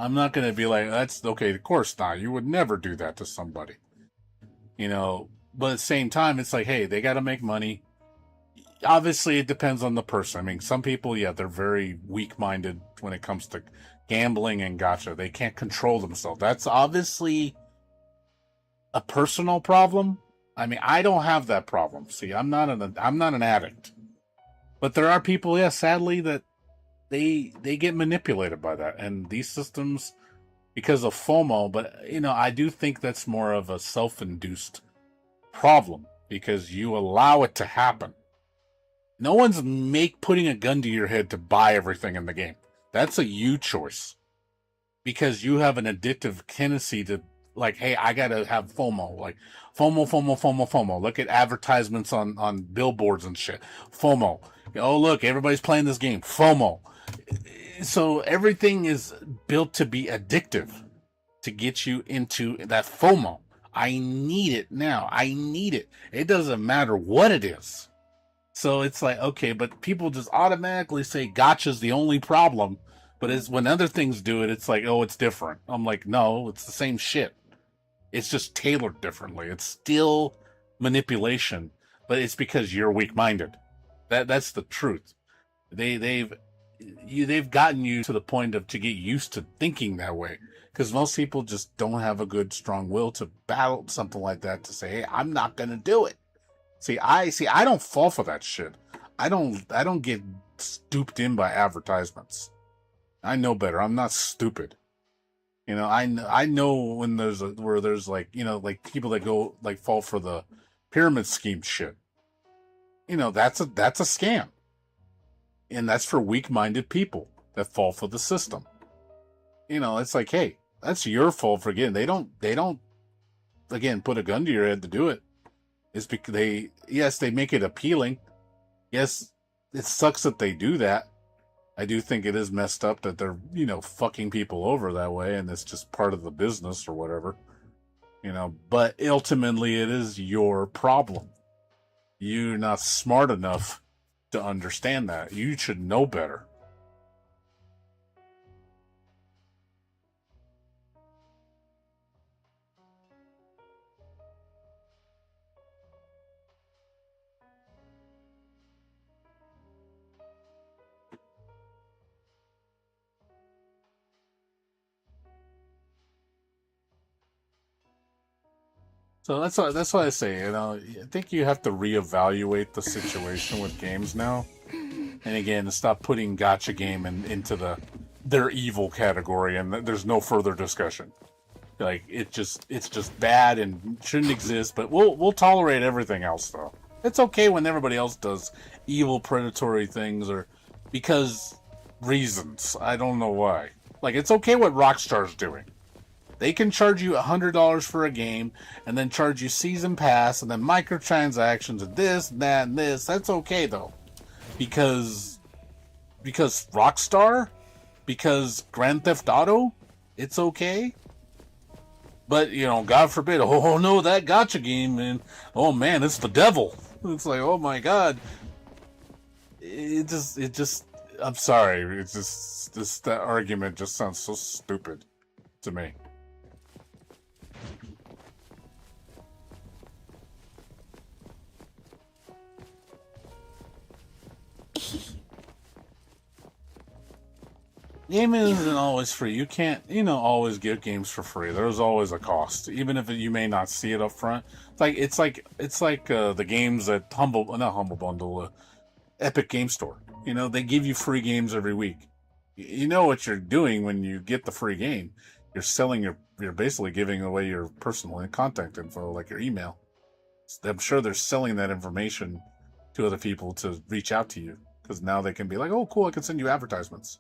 I'm not going to be like, that's okay, of course not. You would never do that to somebody. But at the same time, it's like, hey, they got to make money. Obviously, it depends on the person. I mean, some people, yeah, they're very weak-minded when it comes to gambling and gotcha. They can't control themselves. That's obviously a personal problem. I mean, I don't have that problem. See, I'm not an addict. But there are people, yeah, sadly, that they get manipulated by that. And these systems, because of FOMO, but, I do think that's more of a self-induced problem because you allow it to happen. No one's putting a gun to your head to buy everything in the game. That's a you choice. Because you have an addictive tendency to, like, hey, I gotta have FOMO. Like, FOMO. Look at advertisements on billboards and shit. FOMO. Oh, look, everybody's playing this game. FOMO. So everything is built to be addictive, to get you into that FOMO. I need it now. I need it. It doesn't matter what it is. So it's like, okay, but people just automatically say gotcha's the only problem. But it's when other things do it, it's like, oh, it's different. I'm like, no, it's the same shit. It's just tailored differently. It's still manipulation, but it's because you're weak-minded. That's the truth. They've gotten you to the point of to get used to thinking that way. Because most people just don't have a good, strong will to battle something like that to say, hey, I'm not going to do it. I don't fall for that shit. I don't get stooped in by advertisements. I know better. I'm not stupid. I know when there's like people that go like fall for the pyramid scheme shit. That's a scam. And that's for weak-minded people that fall for the system. It's like, hey, that's your fault for getting. They don't again put a gun to your head to do it. It's because they make it appealing. Yes, it sucks that they do that. I do think it is messed up that they're, fucking people over that way, and it's just part of the business or whatever. But ultimately it is your problem. You're not smart enough to understand that. You should know better. So that's why I say, I think you have to reevaluate the situation with games now. And again, stop putting gotcha game into their evil category, and there's no further discussion. Like it's just bad and shouldn't exist. But we'll tolerate everything else though. It's okay when everybody else does evil, predatory things, or because reasons. I don't know why. Like it's okay what Rockstar's doing. They can charge you $100 for a game, and then charge you season pass, and then microtransactions, and this, and that, and this. That's okay though, because Rockstar, because Grand Theft Auto, it's okay. But God forbid, oh no, that gotcha game, man. Oh man, it's the devil. It's like, oh my god. It just. I'm sorry. It's just that argument just sounds so stupid to me. Gaming isn't always free. You can't, always get games for free. There's always a cost, even if you may not see it up front. It's like the games that not Humble Bundle, Epic Game Store. They give you free games every week. You know what you're doing when you get the free game. You're basically giving away your personal contact info, like your email. I'm sure they're selling that information to other people to reach out to you, because now they can be like, oh, cool, I can send you advertisements.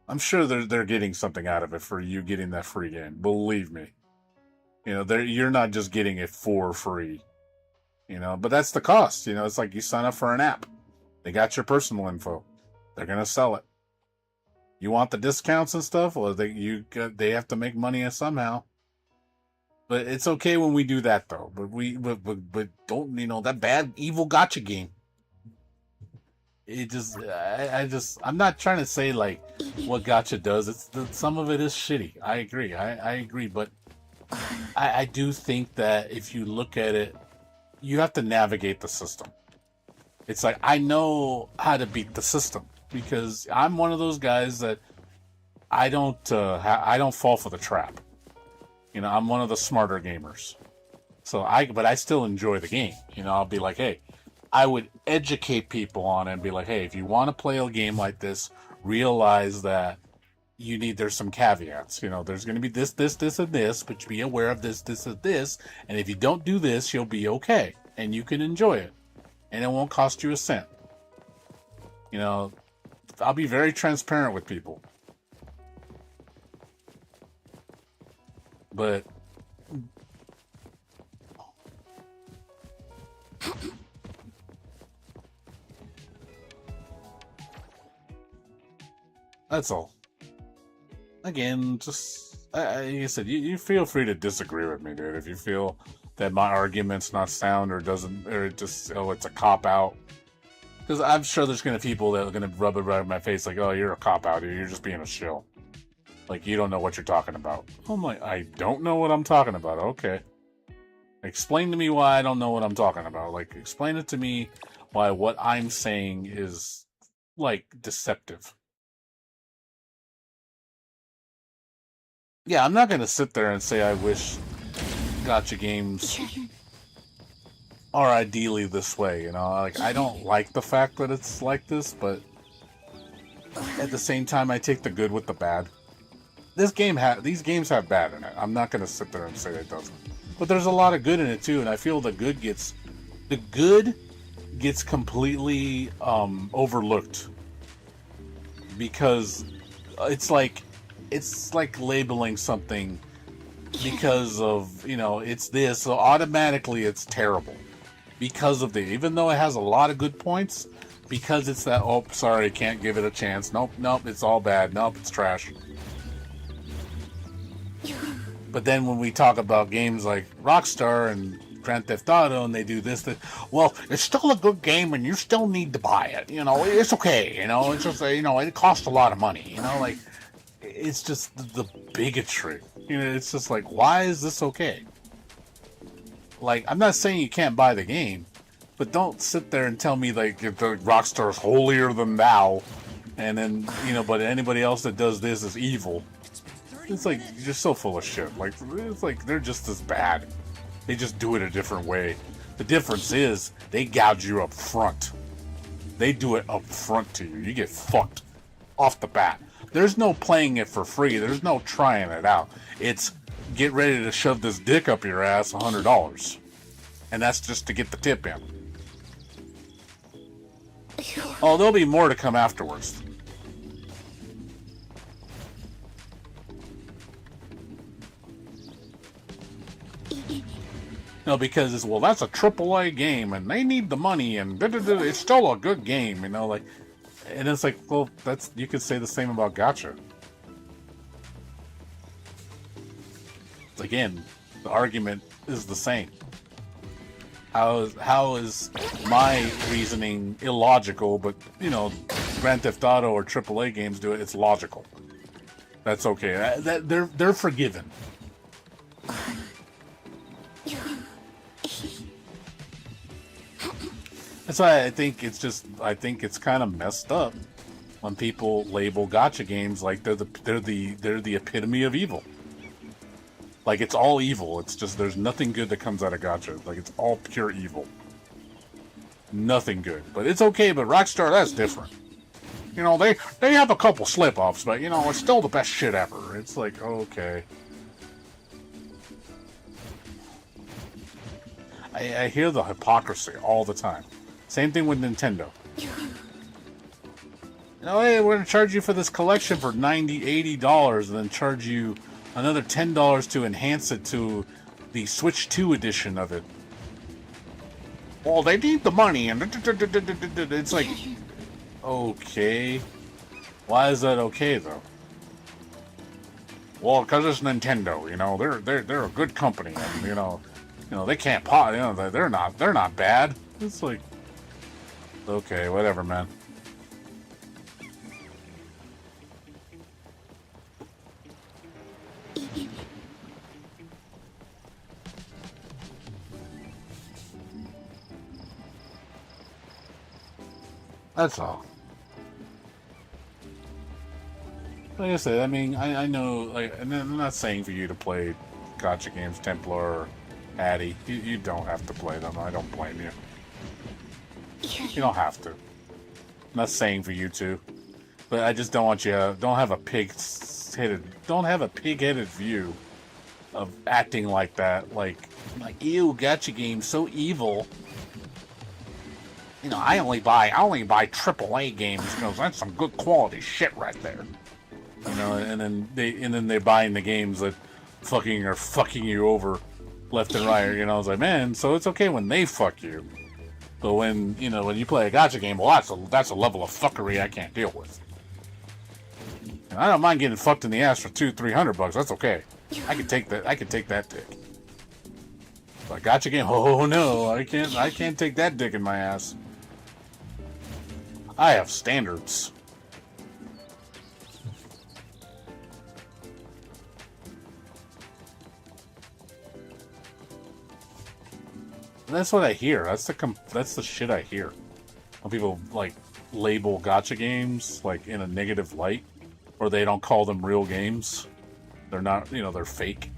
I'm sure they're getting something out of it for you getting that free game. Believe me. You're not just getting it for free. But that's the cost. It's like you sign up for an app. They got your personal info. They're gonna sell it. You want the discounts and stuff? Well, they have to make money somehow. But it's okay when we do that, though. But don't, that bad evil gotcha game. It just, I'm not trying to say like what gotcha does. Some of it is shitty. I agree. I agree. But I do think that if you look at it, you have to navigate the system. It's like, I know how to beat the system because I'm one of those guys that I don't fall for the trap. I'm one of the smarter gamers. But I still enjoy the game. I'll be like, hey, I would educate people on it and be like, hey, if you want to play a game like this, realize that there's some caveats. There's going to be this, and this, but be aware of this, and this. And if you don't do this, you'll be okay. And you can enjoy it. And it won't cost you a cent. I'll be very transparent with people. But that's all. Again, just like I said, you feel free to disagree with me, dude. If you feel that my argument's not sound or it's a cop out, because I'm sure there's gonna be people that are gonna rub it right in my face, like, oh, you're a cop out, dude. You're just being a shill. Like, you don't know what you're talking about. I'm like, I don't know what I'm talking about. Okay. Explain to me why I don't know what I'm talking about. Like, explain it to me why what I'm saying is, like, deceptive. Yeah, I'm not going to sit there and say I wish gacha games are ideally this way, Like, I don't like the fact that it's like this, but at the same time, I take the good with the bad. These games have bad in it. I'm not going to sit there and say it doesn't. But there's a lot of good in it too, and I feel the good gets completely overlooked because it's like labeling something because of, it's this, so automatically it's terrible because of even though it has a lot of good points, because it's that, oh, sorry, can't give it a chance. Nope, it's all bad. Nope, it's trash. But then when we talk about games like Rockstar and Grand Theft Auto and they do this, well, it's still a good game and you still need to buy it. It's okay. It's just, it costs a lot of money. Like, it's just the bigotry. It's just like, why is this okay? Like, I'm not saying you can't buy the game, but don't sit there and tell me, like, if the Rockstar's holier than thou, and then, but anybody else that does this is evil. It's like, you're so full of shit. Like, it's like they're just as bad. They just do it a different way. The difference is they gouge you up front. They do it up front to you. You get fucked off the bat. There's no playing it for free. There's no trying it out. It's get ready to shove this dick up your ass $100. And that's just to get the tip in. Oh, there'll be more to come afterwards. Because that's a AAA game and they need the money and it's still a good game, like, and it's like, well, you could say the same about gacha. Again, the argument is the same. How is my reasoning illogical, but Grand Theft Auto or AAA games do it, it's logical. That's okay. They're forgiven. That's why I think it's kind of messed up when people label gacha games like they're the epitome of evil. Like, it's all evil. It's just there's nothing good that comes out of gacha. Like, it's all pure evil. Nothing good. But it's okay, but Rockstar, that's different. You know, they have a couple slip-ups, but, you know, it's still the best shit ever. It's like, okay. I hear the hypocrisy all the time. Same thing with Nintendo. You know, hey, we're going to charge you for this collection for $90, $80, and then charge you another $10 to enhance it to the Switch 2 edition of it. Well, they need the money, and it's like, okay. Why is that okay, though? Well, because it's Nintendo, you know, they're a good company, and you know, they can't pot, you know, they're not bad. It's like, okay, whatever, man. That's all. Like I said, I mean, I know, like, and I'm not saying for you to play gacha games, Templar or Addy. You don't have to play them. I don't blame you. You don't have to. I'm not saying for you to, but I just don't want you. Don't have a pig-headed view of acting like that. Like, ew, gacha games so evil. You know, I only buy AAA games because that's some good quality shit right there. You know, and then they're buying the games that are fucking you over left and right. You know, it's like, man, so it's okay when they fuck you, but when you play a gacha game, well, that's a level of fuckery I can't deal with. And I don't mind getting fucked in the ass for $200-300. That's okay. I can take that. I can take that dick. But gacha game, oh no, I can't take that dick in my ass. I have standards. And that's what I hear. That's the shit I hear. When people like label gacha games like in a negative light, or they don't call them real games. They're not, they're fake.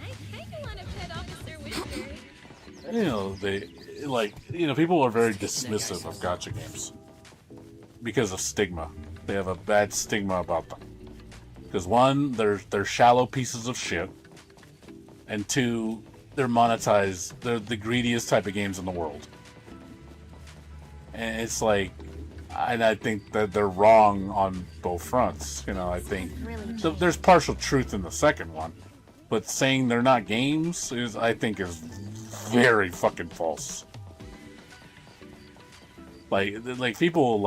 I kind of want to pet Officer Whisper. People are very dismissive of gacha games because of stigma. They have a bad stigma about them. Because one, they're shallow pieces of shit, and two, they're monetized. They're the greediest type of games in the world. And it's like, and I think that they're wrong on both fronts. I think there's partial truth in the second one, but saying they're not games is very fucking false. Like people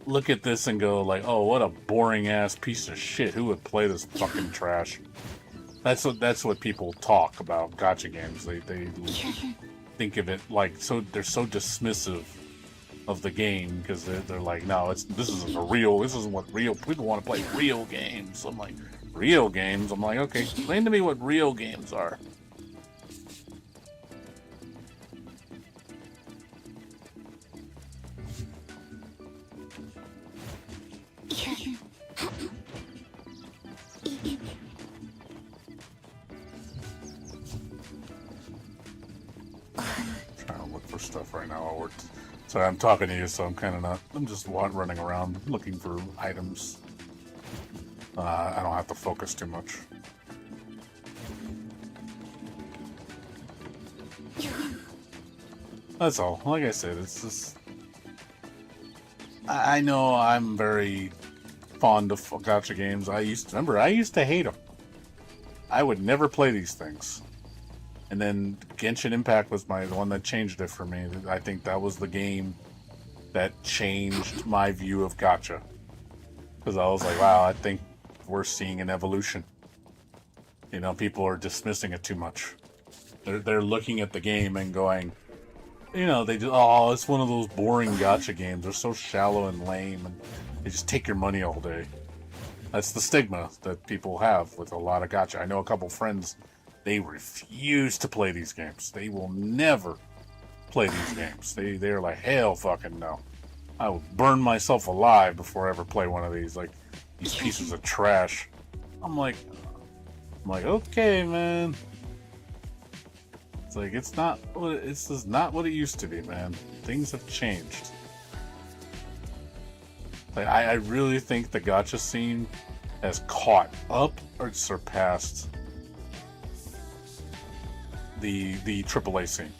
look at this and go like, oh, what a boring ass piece of shit. Who would play this fucking trash? That's what people talk about gacha games. They think of it like, so they're so dismissive of the game because they're like, no, this isn't what real people want to play. Real games. I'm like, real games? I'm like, okay, explain to me what real games are. Trying to look for stuff right now. Sorry, I'm talking to you, so I'm just running around looking for items. I don't have to focus too much. That's all. Like I said, it's just... I know I'm very fond of gacha games. I used to hate them. I would never play these things. And then Genshin Impact was the one that changed it for me. I think that was the game that changed my view of gacha. Because I was like, wow, I think we're seeing an evolution. People are dismissing it too much. They're looking at the game and going, it's one of those boring gacha games. They're so shallow and lame, and they just take your money all day. That's the stigma that people have with a lot of gacha. I know a couple friends, they refuse to play these games. They will never play these games. They're like, hell fucking no. I will burn myself alive before I ever play one of these. Like, these pieces of trash. I'm like, okay, man. It's like, it's this is not what it used to be, man. Things have changed. Like, I really think the gacha scene has caught up or surpassed the AAA scene.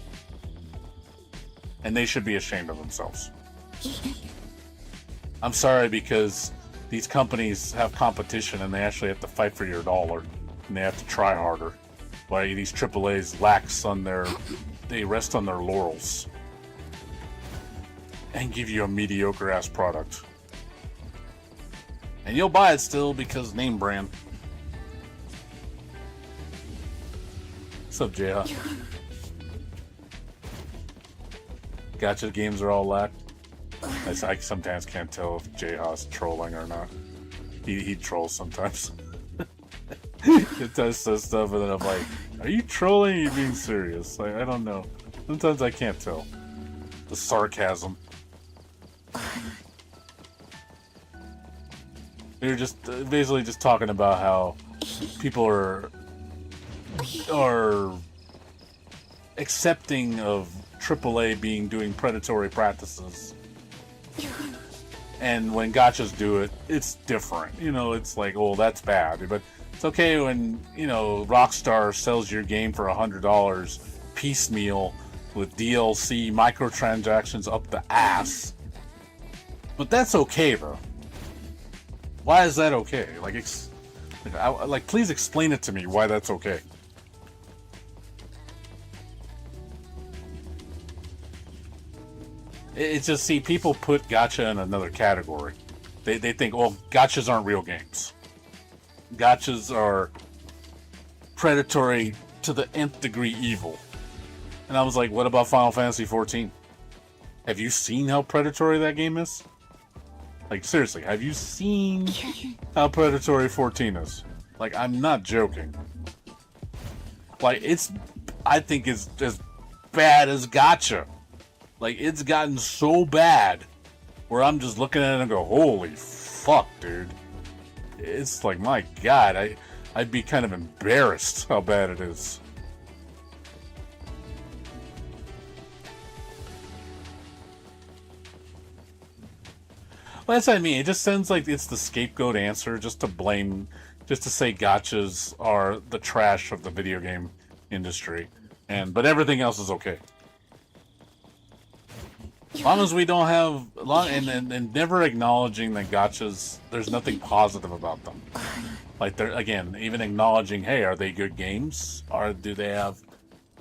And they should be ashamed of themselves. I'm sorry, because these companies have competition and they actually have to fight for your dollar and they have to try harder. While these AAAs they rest on their laurels and give you a mediocre ass product. And you'll buy it still because name brand. What's up, Jayha? Gacha games are all lack. I sometimes can't tell if Jayha's trolling or not. He trolls sometimes. It does stuff and then I'm like, are you trolling or are you being serious? Like, I don't know. Sometimes I can't tell. The sarcasm. We were just basically just talking about how people are accepting of AAA doing predatory practices. And when gachas do it, it's different. You know, it's like, oh, that's bad. But it's okay when, you know, Rockstar sells your game for $100 piecemeal with DLC, microtransactions up the ass. But that's okay, though. Why is that okay? Like, please explain it to me why that's okay. It's just, see, people put gacha in another category. They think, well, gachas aren't real games. Gachas are predatory to the nth degree evil. And I was like, what about Final Fantasy XIV? Have you seen how predatory that game is? Like, seriously, have you seen how predatory 14 is? Like, I'm not joking. Like, I think it's as bad as gacha. Like, it's gotten so bad where I'm just looking at it and go, holy fuck, dude. It's like, my God, I'd be kind of embarrassed how bad it is. Well, that's what I mean. It just sounds like it's the scapegoat answer just to say gachas are the trash of the video game industry. But everything else is okay. As long as we don't have, and never acknowledging that gachas, there's nothing positive about them. Like, they're, again, even acknowledging, hey, are they good games? Do they have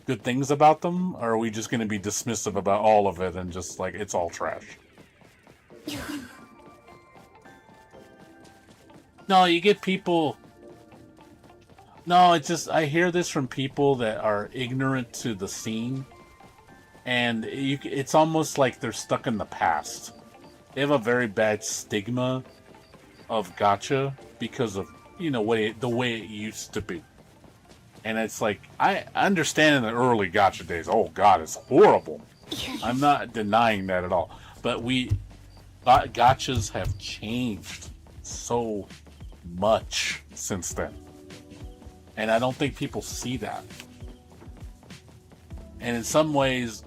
good things about them? Or are we just going to be dismissive about all of it and just like, it's all trash? No, you get people... No, it's just, I hear this from people that are ignorant to the scene. And it's almost like they're stuck in the past. They have a very bad stigma of gacha because of, you know, the way it used to be. And it's like, I understand in the early gacha days, oh God, it's horrible. I'm not denying that at all. But gachas have changed so much since then. And I don't think people see that. And in some ways,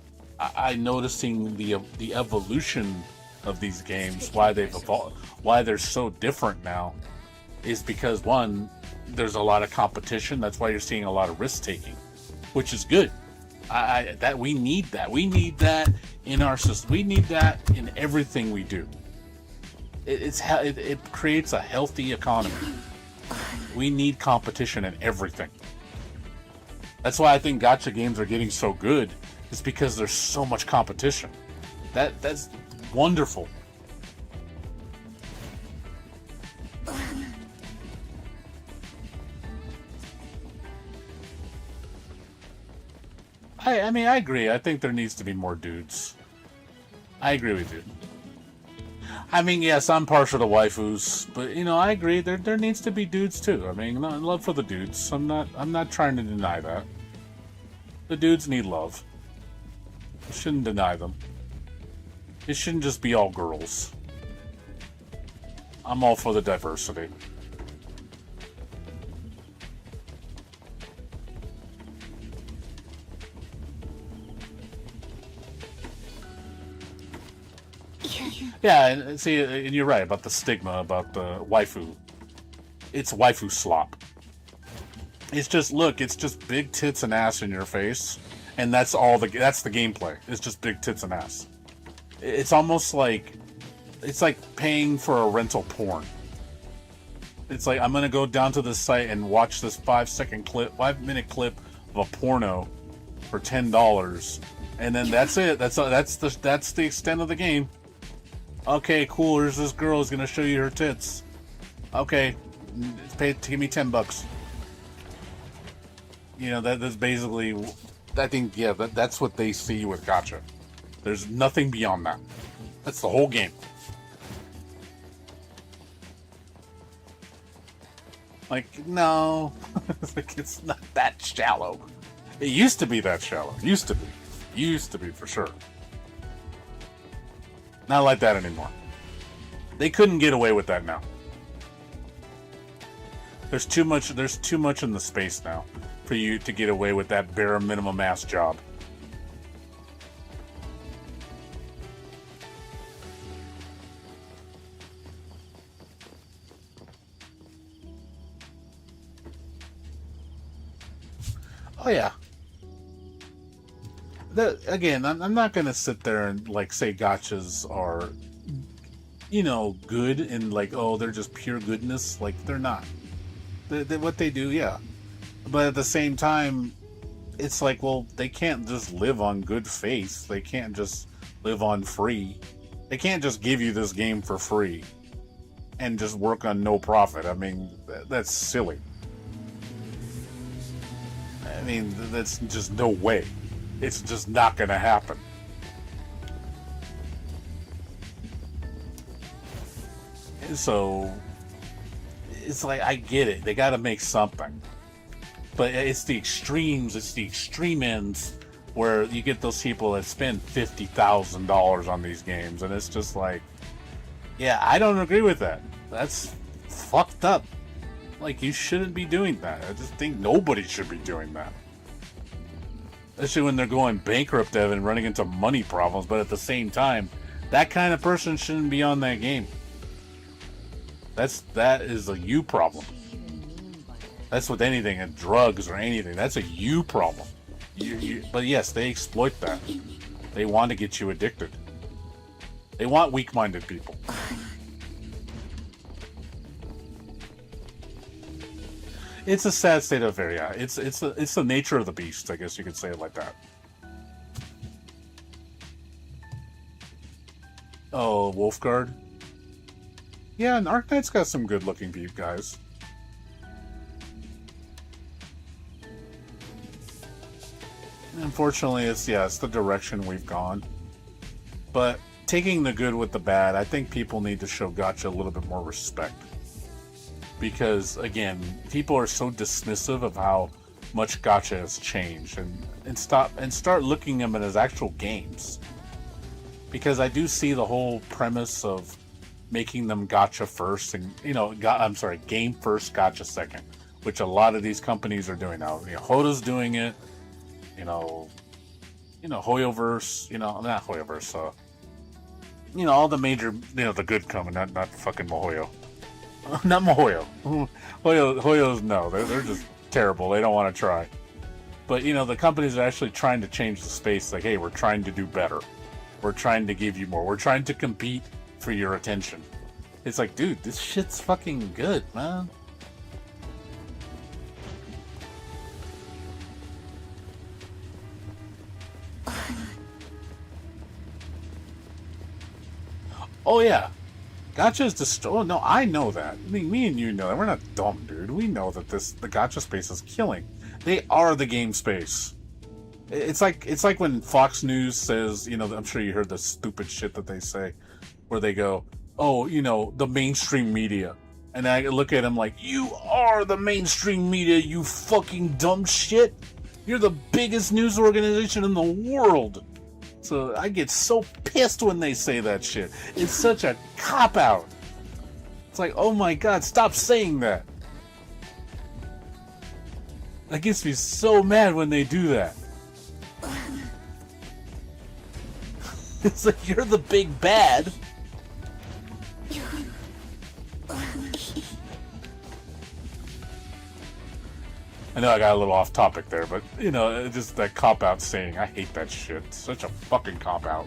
I'm noticing the evolution of these games, why they've evolved, why they're so different now, is because, one, there's a lot of competition. That's why you're seeing a lot of risk taking, which is good. That we need that. We need that in our system. We need that in everything we do. It creates a healthy economy. We need competition in everything. That's why I think gacha games are getting so good. It's because there's so much competition. That's wonderful. I mean, I agree. I think there needs to be more dudes. I agree with you. I mean, yes, I'm partial to waifus, but you know, I agree. There needs to be dudes too. I mean, love for the dudes. I'm not trying to deny that. The dudes need love. Shouldn't deny them. It shouldn't just be all girls. I'm all for the diversity. Yeah, and see, and you're right about the stigma about the waifu. It's waifu slop. It's just, look, it's just big tits and ass in your face, and that's the gameplay. It's just big tits and ass. It's almost like, it's like paying for a rental porn. It's like, I'm gonna go down to this site and watch this 5-minute clip of a porno for $10, and then that's it. That's the extent of the game. Okay, cool. Here's this girl who's gonna show you her tits. Okay, give me $10. You know, that's basically. I think, yeah, that's what they see with gacha. There's nothing beyond that. That's the whole game. Like, no, like, it's not that shallow. It used to be that shallow. Used to be for sure. Not like that anymore. They couldn't get away with that now. There's too much in the space now for you to get away with that bare minimum ass job. Oh yeah. Again, I'm not gonna sit there and like say gachas are, you know, good and like, oh, they're just pure goodness. Like, they're not. What they do, yeah. But at the same time, it's like, well, they can't just live on good faith. They can't just live on free. They can't just give you this game for free and just work on no profit. I mean, that's silly. I mean, that's just no way. It's just not going to happen. And so, it's like, I get it. They got to make something. But it's the extremes, it's the extreme ends where you get those people that spend $50,000 on these games. And it's just like, yeah, I don't agree with that. That's fucked up. Like, you shouldn't be doing that. I just think nobody should be doing that. Especially when they're going bankrupt, and running into money problems. But at the same time, that kind of person shouldn't be on that game. That is a you problem. That's with anything, and drugs or anything. That's a you problem. But yes, they exploit that. They want to get you addicted. They want weak-minded people. It's a sad state of affairs. Yeah, it's the nature of the beast. I guess you could say it like that. Oh, Wolfguard. Yeah, and Arknights got some good-looking guys. Unfortunately, it's the direction we've gone. But taking the good with the bad, I think people need to show gacha a little bit more respect. Because, again, people are so dismissive of how much gacha has changed, and start looking at them as actual games. Because I do see the whole premise of making them gacha first, and game first, gacha second, which a lot of these companies are doing now. Hoda's doing it. Hoyoverse. Not Hoyoverse. All the major, the good coming, not fucking Mihoyo. Not Mihoyo. Hoyo's, no, they're just terrible. They don't want to try. But, the companies are actually trying to change the space. Like, hey, we're trying to do better. We're trying to give you more. We're trying to compete for your attention. It's like, dude, this shit's fucking good, man. Oh, yeah. Gacha is destroyed. Oh, no, I know that. Me and you know that. We're not dumb, dude. We know that the gacha space is killing. They are the game space. It's like when Fox News says, I'm sure you heard the stupid shit that they say, where they go, oh, the mainstream media. And I look at them like, you are the mainstream media, you fucking dumb shit. You're the biggest news organization in the world. So I get so pissed when they say that shit. It's such a cop-out. It's like, oh my god, stop saying that. That gets me so mad when they do that. It's like, you're the big bad. I know I got a little off topic there, but, you know, just that cop-out saying, I hate that shit. It's such a fucking cop-out.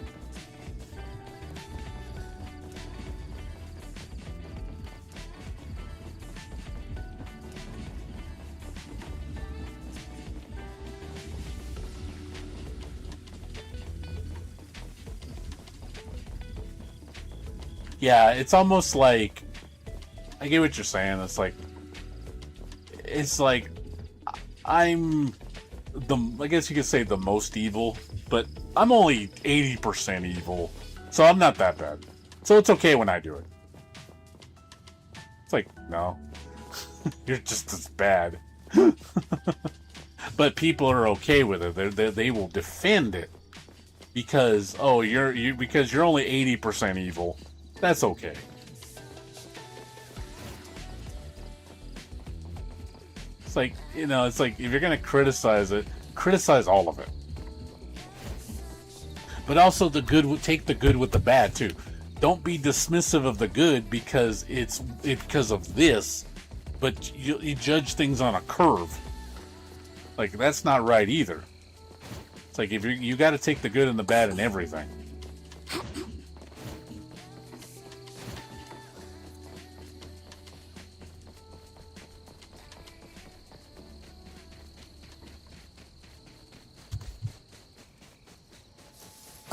Yeah, it's almost like, I get what you're saying. It's like I'm I guess you could say the most evil, but I'm only 80% evil, so I'm not that bad. So it's okay when I do it. It's like, no, you're just as bad. But people are okay with it. They will defend it because because you're only 80% evil. That's okay. It's like, you know, it's like if you're gonna criticize it, criticize all of it. But also take the good with the bad too. Don't be dismissive of the good because it's because of this, but you judge things on a curve. Like, that's not right either. It's like, if you got to take the good and the bad in everything.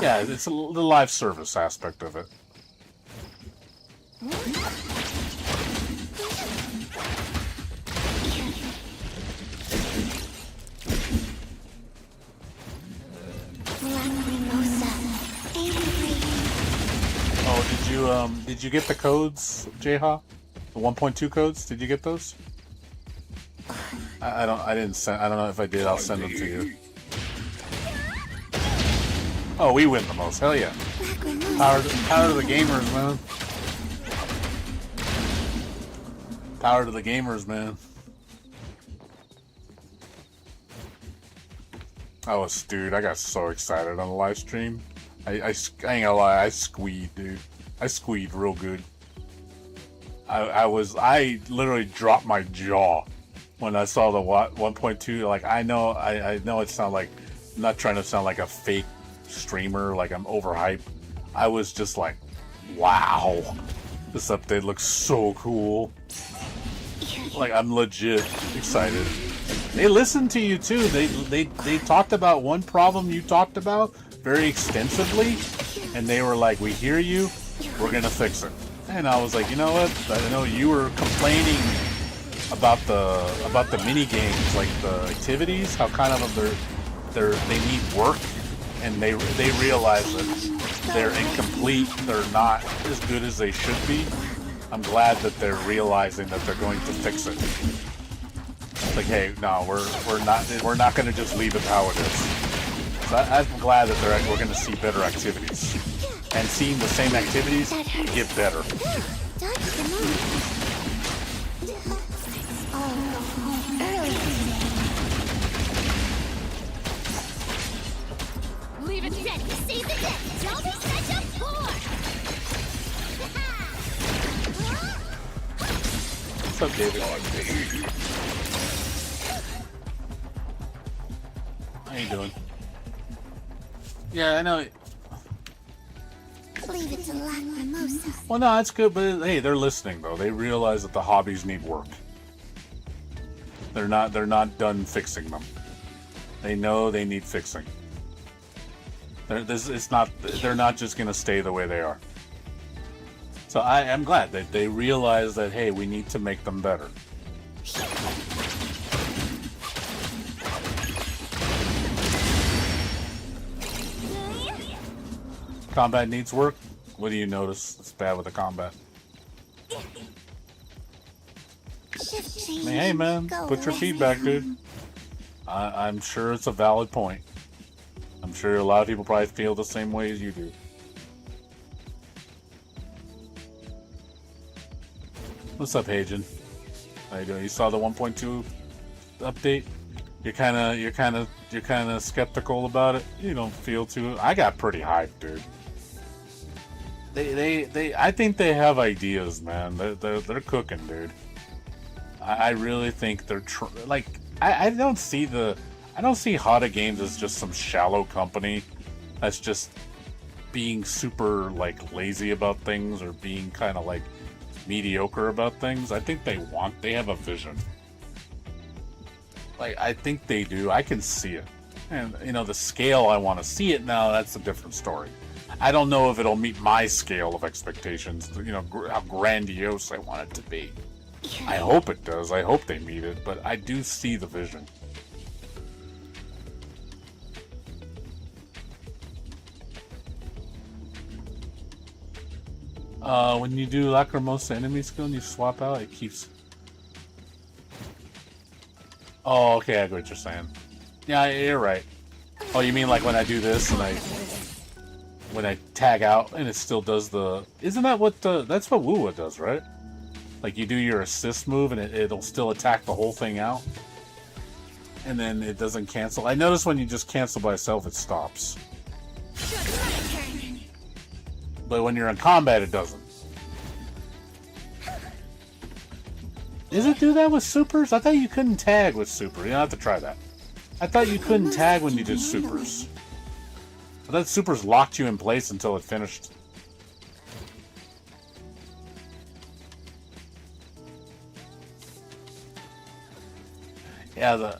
Yeah, it's the live service aspect of it. Oh, did you get the codes, Jayha? The 1.2 codes? Did you get those? I don't know if I did. I'll send them to you. Oh, we win the most. Hell yeah. Power to the gamers, man. Power to the gamers, man. Dude, I got so excited on the live stream. I ain't gonna lie, I squeed, dude. I squeed real good. I literally dropped my jaw when I saw the 1.2. Like, I know it sounds like, I'm not trying to sound like a fake streamer, like I'm overhyped. I was just like, wow, this update looks so cool. Like, I'm legit excited. They listened to you too. They talked about one problem you talked about very extensively, and they were like, we hear you, we're gonna fix it. And I was like, you know what, I know you were complaining about the mini games, like the activities, how kind of they need work, and they realize that they're incomplete, they're not as good as they should be. I'm glad that they're realizing that they're going to fix it. Like, hey, no, we're not going to just leave it how it is. So I'm glad that we're going to see better activities, and seeing the same activities get better. Leave it dead. Save the dead. Don't be such a whore. What's up, David? How you doing? Yeah, I know. Leave it to Lacrimosa. Well, no, that's good, but hey, they're listening though. They realize that the hobbies need work. They're not done fixing them. They know they need fixing. They're not just gonna stay the way they are. So I am glad that they realize that, hey, we need to make them better. Combat needs work? What do you notice that's bad with the combat? Shift change. Hey man, put your feet back, dude. I'm sure it's a valid point. I'm I'm sure a lot of people probably feel the same way as you do. What's up, Hagen? How you doing? You saw the 1.2 update? You're kind of skeptical about it. You don't feel too. I got pretty hyped, dude. I think they have ideas, man. They're cooking, dude. I really think they're I don't see Hada Games as just some shallow company that's just being super like lazy about things or being kind of like mediocre about things. I think they have a vision. Like, I think they do. I can see it. And, you know, the scale I want to see it now, that's a different story. I don't know if it'll meet my scale of expectations, you know, how grandiose I want it to be. I hope it does. I hope they meet it, but I do see the vision. When you do Lacrimosa enemy skill and you swap out, it keeps... Oh, okay, I get what you're saying. Yeah, you're right. Oh, you mean like when I do this and when I tag out and it still does the... Isn't that what that's what Wuwa does, right? Like you do your assist move and it'll still attack the whole thing out? And then it doesn't cancel. I notice when you just cancel by itself, it stops. But when you're in combat, it doesn't. Does it do that with supers? I thought you couldn't tag with super. You don't have to try that. I thought you couldn't tag when you did supers. I thought supers locked you in place until it finished. Yeah,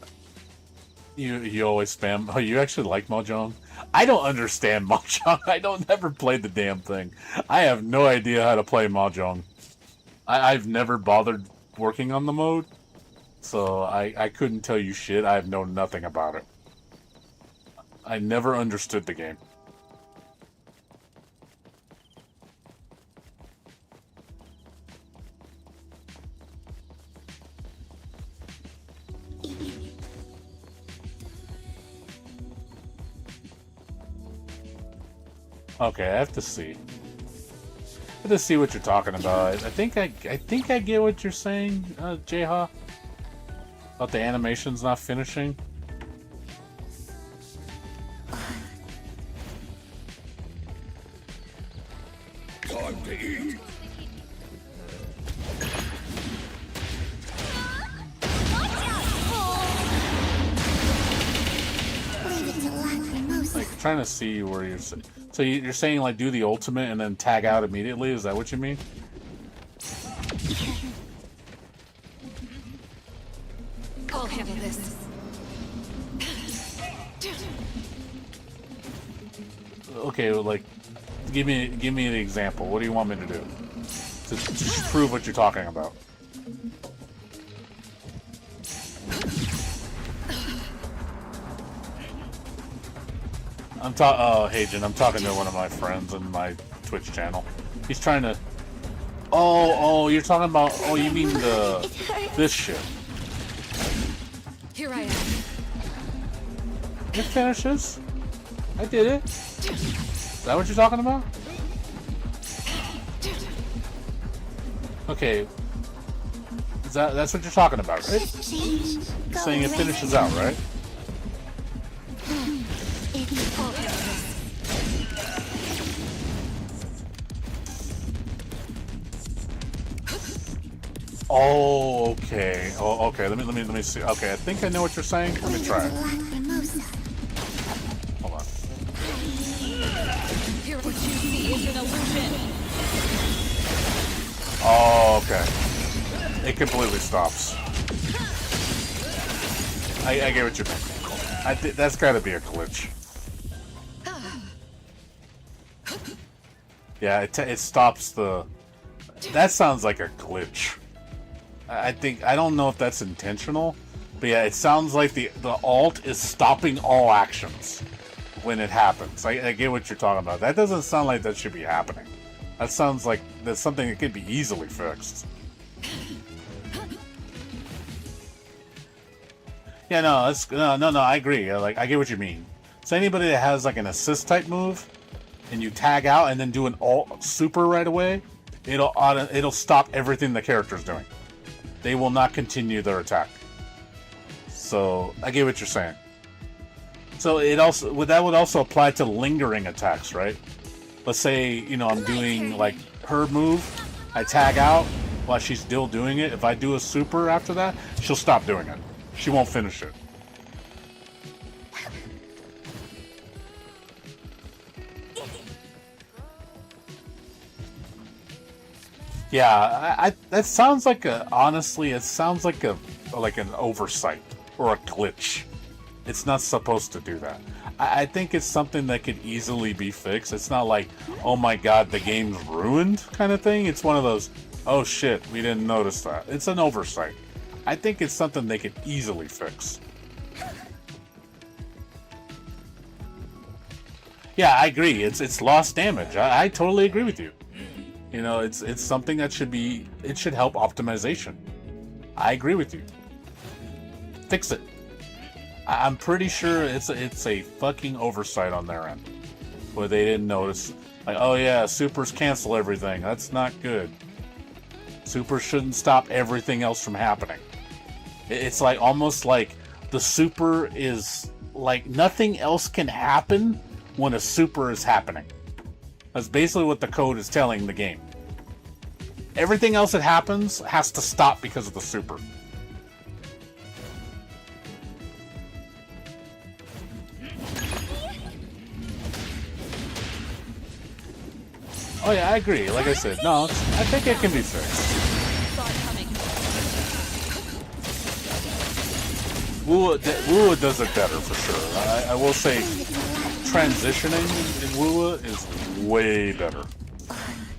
you always spam. Oh, you actually like Mahjong? I don't understand Mahjong. I never played the damn thing. I have no idea how to play Mahjong. I've never bothered working on the mode, so I couldn't tell you shit. I have known nothing about it. I never understood the game. Okay, I have to see. I have to see what you're talking about. I think I get what you're saying, Jayha. About the animations not finishing. Time to eat. Like, trying to see where you're... So you're saying, like, do the ultimate and then tag out immediately? Is that what you mean? I'll handle this. Okay, well, like, give me an example. What do you want me to do? To prove what you're talking about. Hagen, I'm talking to one of my friends in my Twitch channel. He's trying to... Oh, you're talking about... Oh, you mean this shit. Here I am. It finishes. I did it. Is that what you're talking about? Okay. That's what you're talking about, right? You're saying it finishes out, right? Oh, okay. Oh, okay. Let me see. Okay, I think I know what you're saying. Let me try it. Hold on. Here, what you see is an illusion. Oh, okay. It completely stops. I get what you mean. That's got to be a glitch. Yeah, it stops the... That sounds like a glitch. I don't know if that's intentional, but yeah, it sounds like the alt is stopping all actions when it happens. I get what you're talking about. That doesn't sound like that should be happening. That sounds like that's something that could be easily fixed. Yeah, no, I agree. Like, I get what you mean. So anybody that has like an assist type move, and you tag out and then do an alt super right away, it'll stop everything the character's doing. They will not continue their attack. So I get what you're saying. So that would also apply to lingering attacks, right? Let's say, you know, I'm doing like her move, I tag out while she's still doing it. If I do a super after that, she'll stop doing it. She won't finish it. Yeah, that sounds like honestly, it sounds like an oversight or a glitch. It's not supposed to do that. I think it's something that could easily be fixed. It's not like, oh my god, the game's ruined kind of thing. It's one of those, oh shit, we didn't notice that. It's an oversight. I think it's something they could easily fix. Yeah, I agree. It's lost damage. I totally agree with you. You know, it's something that it should help optimization. I agree with you. Fix it. I'm pretty sure it's a fucking oversight on their end, where they didn't notice. Like, oh yeah, supers cancel everything. That's not good. Supers shouldn't stop everything else from happening. It's like almost like the super is like nothing else can happen when a super is happening. That's basically what the code is telling the game. Everything else that happens has to stop because of the super. Oh yeah, I agree. Like I said, no, I think it can be fixed. Wua does it better for sure. I will say transitioning in Wua is way better.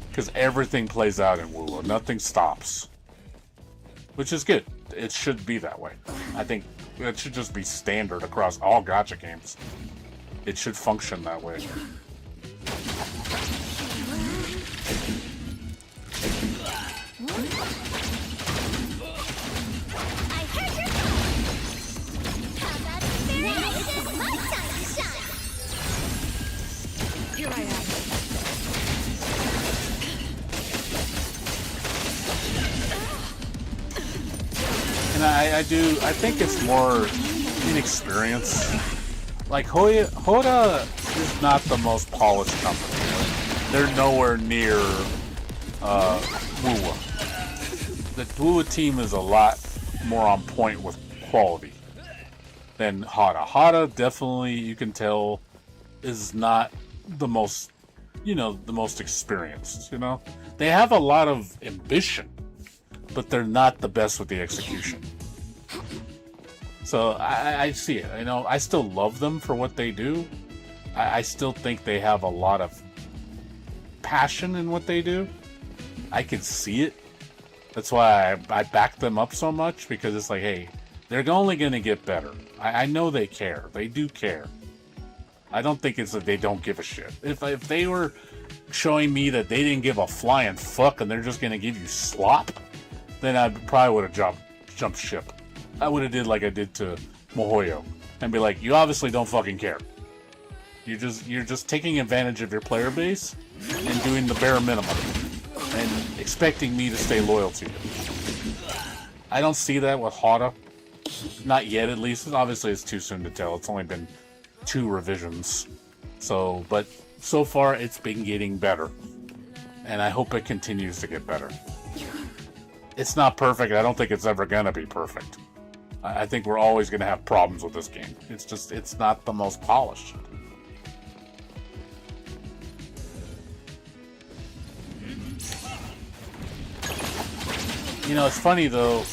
Because everything plays out in Wua. Nothing stops. Which is good. It should be that way. I think it should just be standard across all gacha games. It should function that way. Here I am. And I think it's more inexperience. Like Hoda is not the most polished company. They're nowhere near Wua. The Wua team is a lot more on point with quality than Hada. Hada definitely, you can tell, is not the most, the most experienced, They have a lot of ambition, but they're not the best with the execution. So I see it. I still love them for what they do. I still think they have a lot of passion in what they do. I can see it. That's why I back them up so much, because it's like, hey, they're only going to get better. I know they care. They do care. I don't think it's that they don't give a shit. If they were showing me that they didn't give a flying fuck and they're just going to give you slop, then I probably would have jumped ship. I would have did like I did to Mohoyo and be like, you obviously don't fucking care. You're just taking advantage of your player base and doing the bare minimum and expecting me to stay loyal to you. I don't see that with Hada. Not yet, at least. Obviously, it's too soon to tell. It's only been 2 revisions. But so far, it's been getting better. And I hope it continues to get better. It's not perfect. I don't think it's ever going to be perfect. I think we're always going to have problems with this game. It's not the most polished. It's funny though.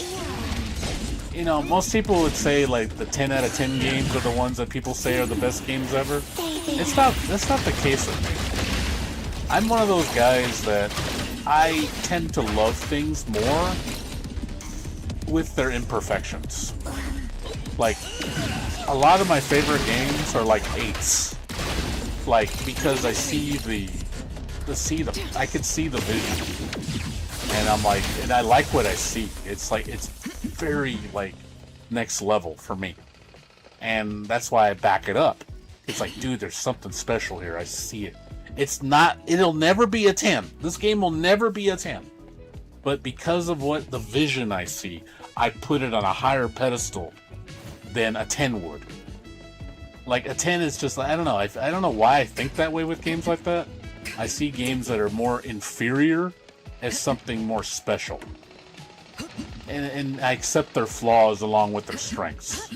Most people would say like the 10 out of 10 games are the ones that people say are the best games ever. That's not the case with me. I'm one of those guys that I tend to love things more with their imperfections. Like, a lot of my favorite games are like 8s. Like, because I see I can see the vision. And I'm like, and I like what I see. It's like, it's very like next level for me. And that's why I back it up. It's like, dude, there's something special here. I see it. It's not, it'll never be a 10. This game will never be a 10. But because of what the vision I see, I put it on a higher pedestal than a 10 would. Like, a 10 is just, I don't know. I don't know why I think that way with games like that. I see games that are more inferior as something more special. And I accept their flaws along with their strengths.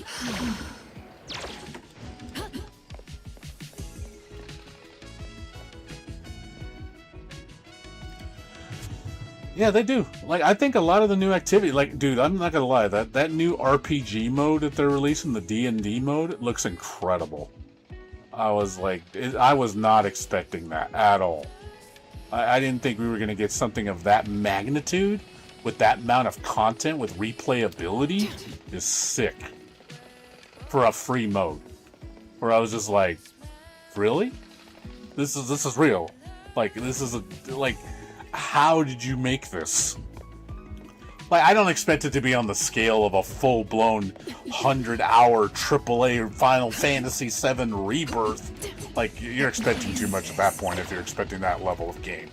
Yeah, they do. Like, I think a lot of the new activity, like, dude, I'm not gonna lie, that new RPG mode that they're releasing, the D&D mode, it looks incredible. I was like, I was not expecting that at all. I didn't think we were gonna get something of that magnitude with that amount of content with replayability. Is sick for a free mode. Where I was just like, really? This is real. Like, this is like. How did you make this? Like, I don't expect it to be on the scale of a full-blown 100-hour AAA Final Fantasy VII Rebirth. Like, you're expecting too much at that point if you're expecting that level of game.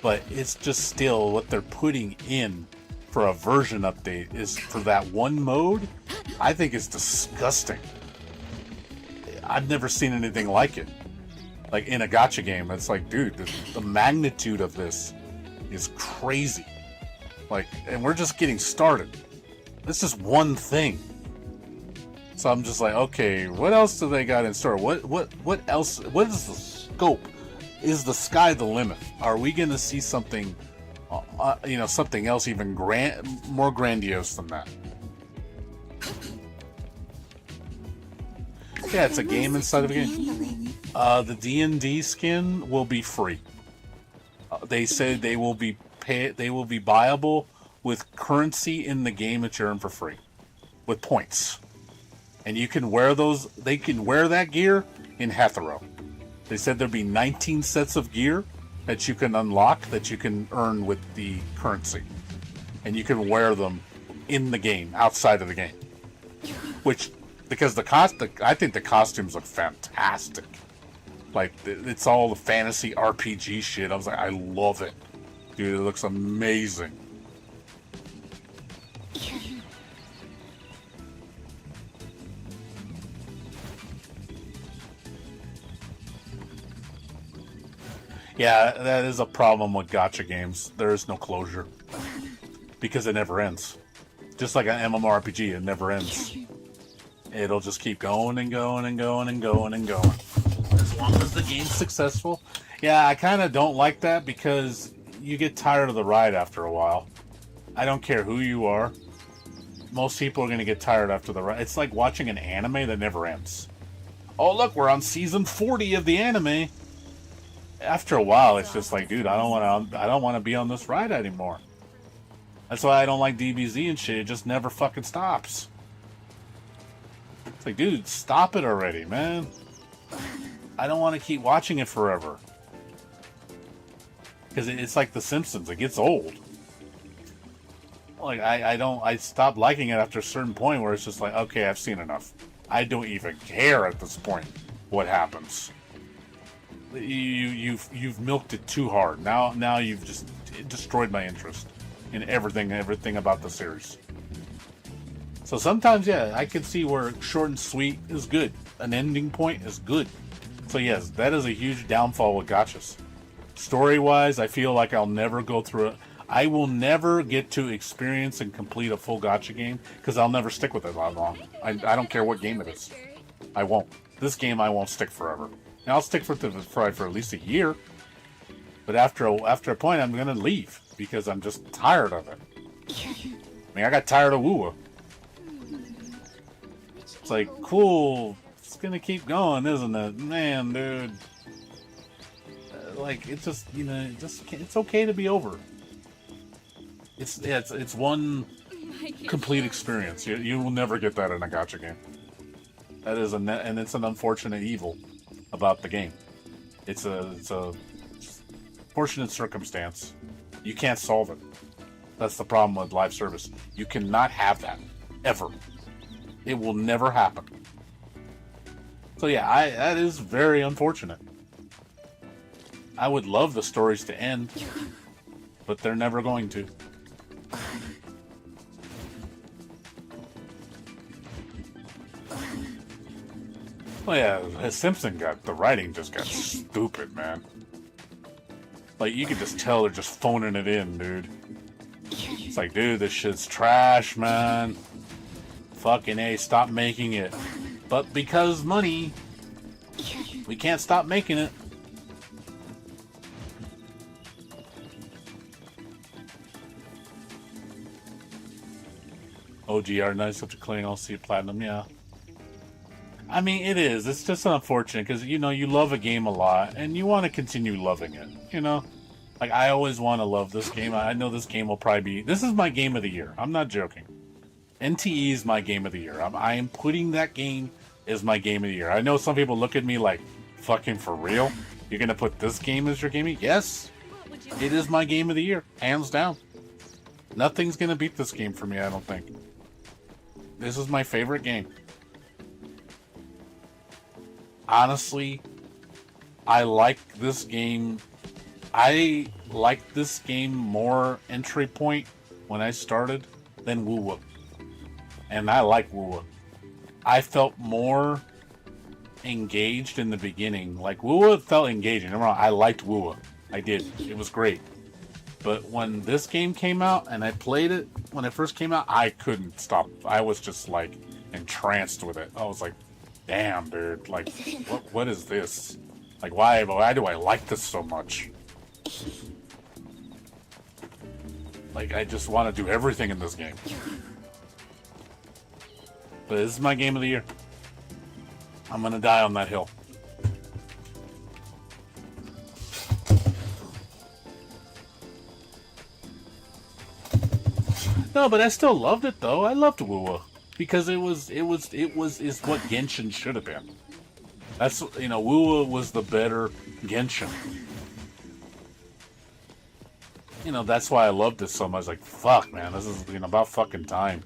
But it's just still what they're putting in for a version update is for that one mode, I think is disgusting. I've never seen anything like it. Like, in a gacha game, it's like, dude, the magnitude of this is crazy. Like, and we're just getting started. This is one thing. So I'm just like, okay, what else do they got in store? What else? What is the scope? Is the sky the limit? Are we going to see something, something else even more grandiose than that? Yeah, it's a game inside of a game. The D&D skin will be free. They said they will be buyable with currency in the game that you earn for free, with points, and you can wear those. They can wear that gear in Hetero. They said there'll be 19 sets of gear that you can unlock that you can earn with the currency, and you can wear them in the game, outside of the game. Which, because I think the costumes look fantastic. Like, it's all the fantasy RPG shit. I was like, I love it. Dude, it looks amazing. Yeah, that is a problem with gacha games. There is no closure. Because it never ends. Just like an MMORPG, it never ends. It'll just keep going and going and going and going and going. As long as the game's successful. Yeah, I kind of don't like that because you get tired of the ride after a while. I don't care who you are. Most people are going to get tired after the ride. It's like watching an anime that never ends. Oh, look, we're on season 40 of the anime. After a while, it's just like, dude, I don't want to be on this ride anymore. That's why I don't like DBZ and shit. It just never fucking stops. It's like, dude, stop it already, man. I don't want to keep watching it forever. Because it's like The Simpsons. It gets old. Like, I stopped liking it after a certain point where it's just like, okay, I've seen enough. I don't even care at this point what happens. You've milked it too hard. Now you've just destroyed my interest in everything about the series. So sometimes, yeah, I can see where short and sweet is good. An ending point is good. So yes, that is a huge downfall with gachas. Story-wise, I feel like I'll never go through it. I will never get to experience and complete a full gacha game because I'll never stick with it that long. I don't care what game it is. I won't. This game I won't stick forever. Now I'll stick for at least a year. But after a point, I'm gonna leave because I'm just tired of it. I mean, I got tired of Wua. It's like, cool. It's gonna keep going, isn't it? Man, dude. Like, it's just, it's okay to be over. It's one complete experience. You will never get that in a gacha game. That is and it's an unfortunate evil about the game. It's a fortunate circumstance. You can't solve it. That's the problem with live service. You cannot have that ever. It will never happen. So yeah, that is very unfortunate. I would love the stories to end, but they're never going to. Well, yeah, Simpson the writing just got stupid, man. Like, you could just tell they're just phoning it in, dude. It's like, dude, this shit's trash, man. Fucking A, stop making it. But because money, we can't stop making it. OGR, nice up to clean, I'll see platinum, yeah. I mean, it is. It's just unfortunate because, you know, you love a game a lot and you want to continue loving it, you know? Like, I always want to love this game. I know this game will probably be... This is my game of the year. I'm not joking. NTE is my game of the year. I am putting that game as my game of the year. I know some people look at me like, fucking for real? You're going to put this game as your game? Yes. It is my game of the year. Hands down. Nothing's going to beat this game for me, I don't think. This is my favorite game. Honestly, I like this game. I liked this game more entry point when I started than Woo Whoop. And I like Woo Whoop. I felt more engaged in the beginning. Like, Woo Whoop felt engaging. Remember, I liked Woo Whoop. I did. It was great. But when this game came out and I played it, when it first came out, I couldn't stop. I was just, like, entranced with it. I was like, damn, dude. Like, what is this? Like, why do I like this so much? Like, I just want to do everything in this game. But this is my game of the year. I'm gonna die on that hill. No, but I still loved it though. I loved Woo-Woo because it is what Genshin should have been. That's, you know, Woo-Woo was the better Genshin. You know, that's why I loved it so much. Like, fuck, man, this is, you know, about fucking time.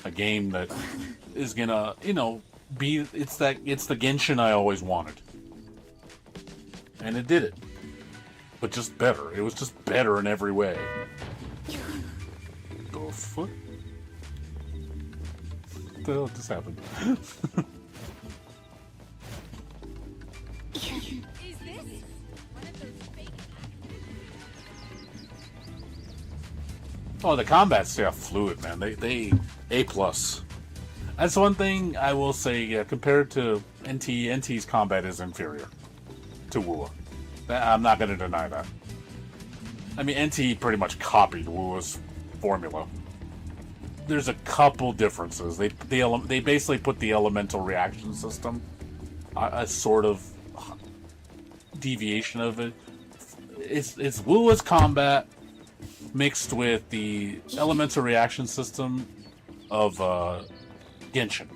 A game that is gonna, you know, be, it's the Genshin I always wanted. And it did it. But just better. It was just better in every way. The fuck? What the hell just happened? Is this one of those fake? Oh, the combat's, yeah, fluid, man. They A+. That's one thing I will say, yeah, compared to NT's combat is inferior to Woo. I'm not going to deny that. I mean, NT pretty much copied Woo's formula. There's a couple differences. They basically put the elemental reaction system, a sort of deviation of it. It's Woo's combat mixed with the elemental reaction system of Genshin.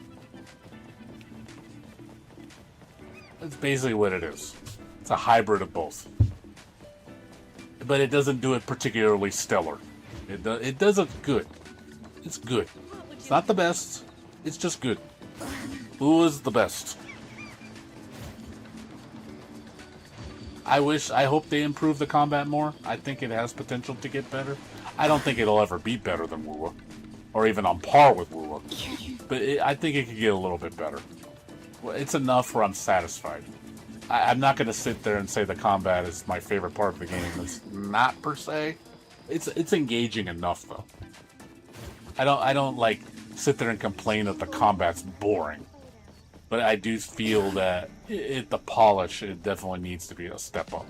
That's basically what it is. It's a hybrid of both. But it doesn't do it particularly stellar. It does it good. It's good. It's not the best. It's just good. Who is the best? I hope they improve the combat more. I think it has potential to get better. I don't think it'll ever be better than Woo, or even on par with Woo. But I think it could get a little bit better. It's enough where I'm satisfied. I'm not going to sit there and say the combat is my favorite part of the game. It's not per se. It's engaging enough though. I don't like sit there and complain that the combat's boring. But I do feel that the polish, it definitely needs to be a step up.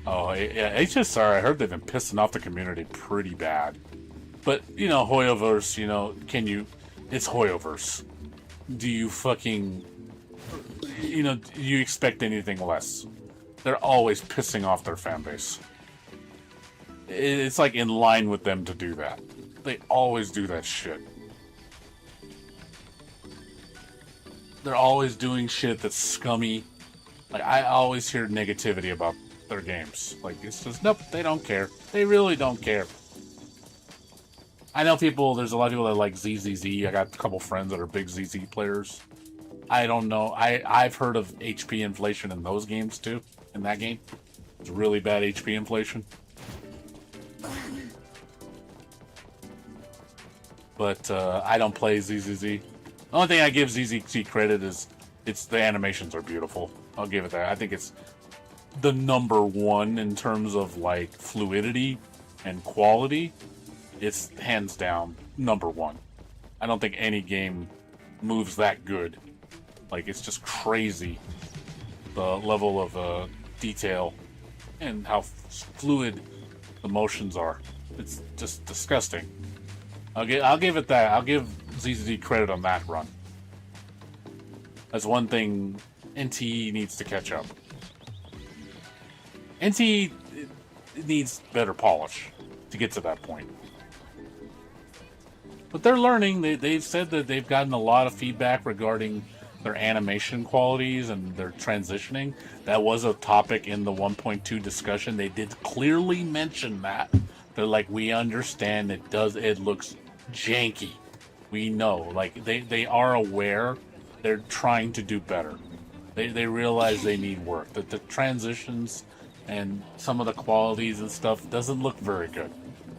Oh, yeah, HSR, I heard they've been pissing off the community pretty bad. But, you know, Hoyoverse, you know, it's Hoyoverse. Do you fucking, you know, do you expect anything less? They're always pissing off their fan base. It's like in line with them to do that. They always do that shit. they're always doing shit that's scummy. Like, I always hear negativity about their games. Like, it's just, nope, they don't care. They really don't care. I know there's a lot of people that like ZZZ. I got a couple friends that are big ZZ players. I don't know. I've heard of HP inflation in those games, too. In that game. It's really bad HP inflation. But I don't play ZZZ. The only thing I give ZZZ credit is the animations are beautiful. I'll give it that. I think it's the number one in terms of like fluidity and quality. It's hands down number one. I don't think any game moves that good. Like, it's just crazy the level of detail and how fluid the motions are. It's just disgusting. I'll give it that. I'll give ZZZ credit on that run. That's one thing NTE needs to catch up. NTE needs better polish to get to that point. But they're learning. They've said that they've gotten a lot of feedback regarding their animation qualities and their transitioning. That was a topic in the 1.2 discussion. They did clearly mention that. They're like, we understand it looks janky. We know. Like, they are aware. They're trying to do better. They realize they need work. That the transitions and some of the qualities and stuff doesn't look very good.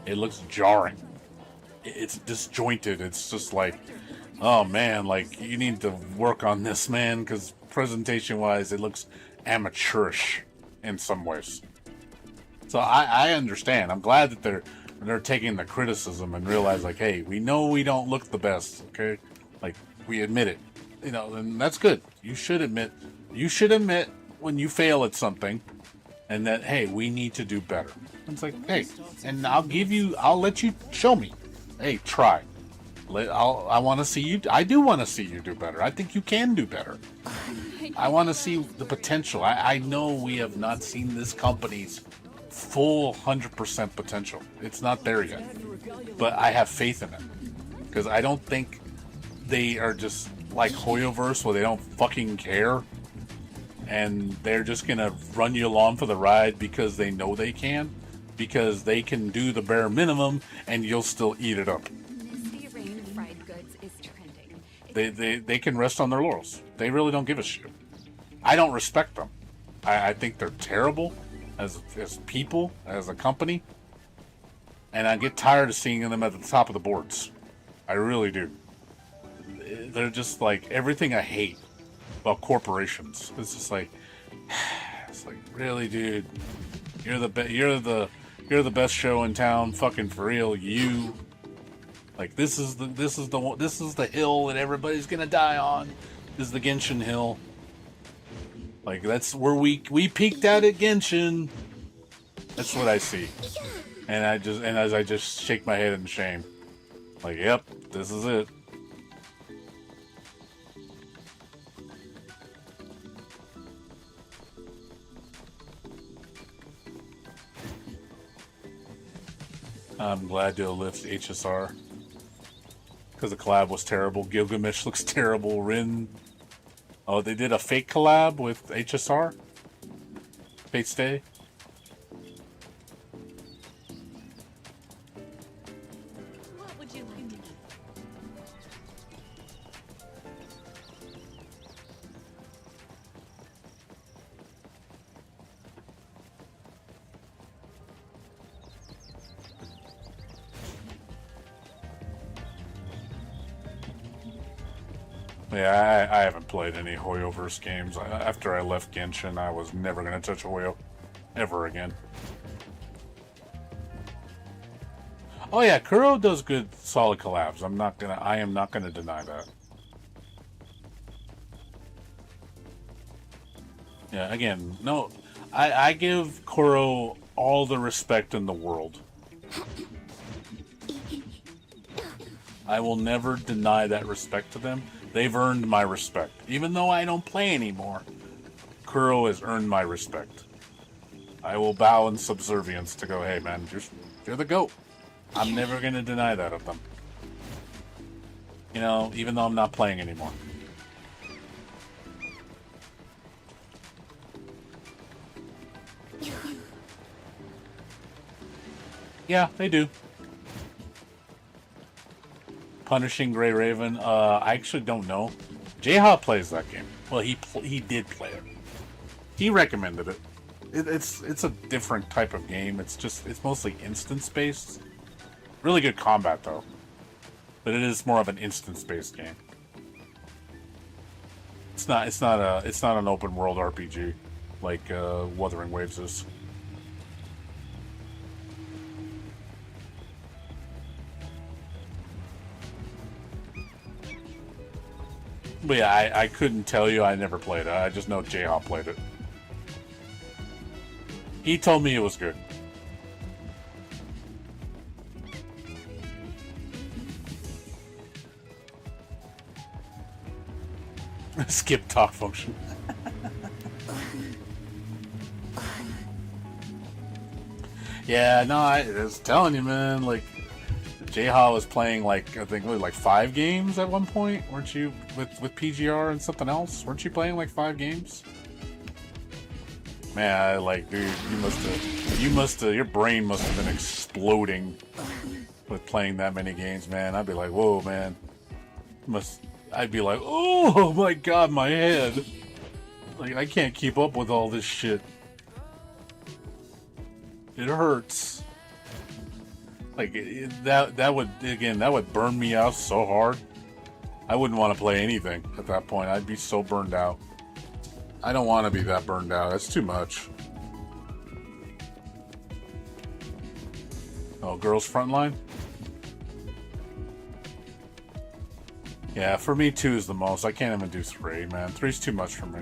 It looks jarring. It's disjointed. It's just like, oh man, like, you need to work on this, man, because presentation-wise, it looks amateurish in some ways. So I understand. I'm glad that they're taking the criticism and realize, like, hey, we know we don't look the best, okay? Like, we admit it. You know, and that's good. You should admit when you fail at something, and that, hey, we need to do better. It's like, hey, and I'll let you show me. Hey, try. I want to see you. I do want to see you do better. I think you can do better. I want to see the potential. I know we have not seen this company's full 100% potential. It's not there yet. But I have faith in it. Because I don't think they are just like Hoyoverse where they don't fucking care. And they're just going to run you along for the ride because they know they can. Because they can do the bare minimum and you'll still eat it up. They can rest on their laurels. They really don't give a shit. I don't respect them. I think they're terrible as people, as a company. And I get tired of seeing them at the top of the boards. I really do. They're just like everything I hate about corporations. It's just like, it's like, really, dude, you're the best show in town, fucking for real. You, like, this is the hill that everybody's gonna die on. This is the Genshin hill. Like, that's where we peaked out at Genshin. That's what I see, and as I just shake my head in shame, like, yep, this is it. I'm glad they'll lift HSR. Because the collab was terrible. Gilgamesh looks terrible. Rin. Oh, they did a fake collab with HSR? Fate Stay? What would you like to eat? Yeah, I haven't played any Hoyoverse games. After I left Genshin, I was never going to touch Hoyo ever again. Oh yeah, Kuro does good, solid collabs. I am not gonna deny that. Yeah, again, no, I give Kuro all the respect in the world. I will never deny that respect to them. They've earned my respect. Even though I don't play anymore, Kuro has earned my respect. I will bow in subservience to go, hey man, you're the GOAT. I'm never going to deny that of them. You know, even though I'm not playing anymore. Yeah, they do. Punishing Grey Raven. I actually don't know. J-Hop plays that game. Well, he did play it. He recommended it. It's a different type of game. It's mostly instance based. Really good combat though, but it is more of an instance based game. It's not an open world RPG like Wuthering Waves is. But yeah, I couldn't tell you. I never played it. I just know J-Hop played it. He told me it was good. Skip talk function. Yeah, no, I was telling you, man. Like, J-Ha was playing like I think like 5 games at one point, weren't you? With PGR and something else, weren't you playing like 5 games? Man, dude, your brain must have been exploding with playing that many games, man. I'd be like, whoa, man. I'd be like, oh my god, my head. Like, I can't keep up with all this shit. It hurts. Like, that would burn me out so hard. I wouldn't want to play anything at that point. I'd be so burned out. I don't want to be that burned out. That's too much. Oh, Girls Frontline? Yeah, for me 2 is the most. I can't even do 3, man. 3's too much for me.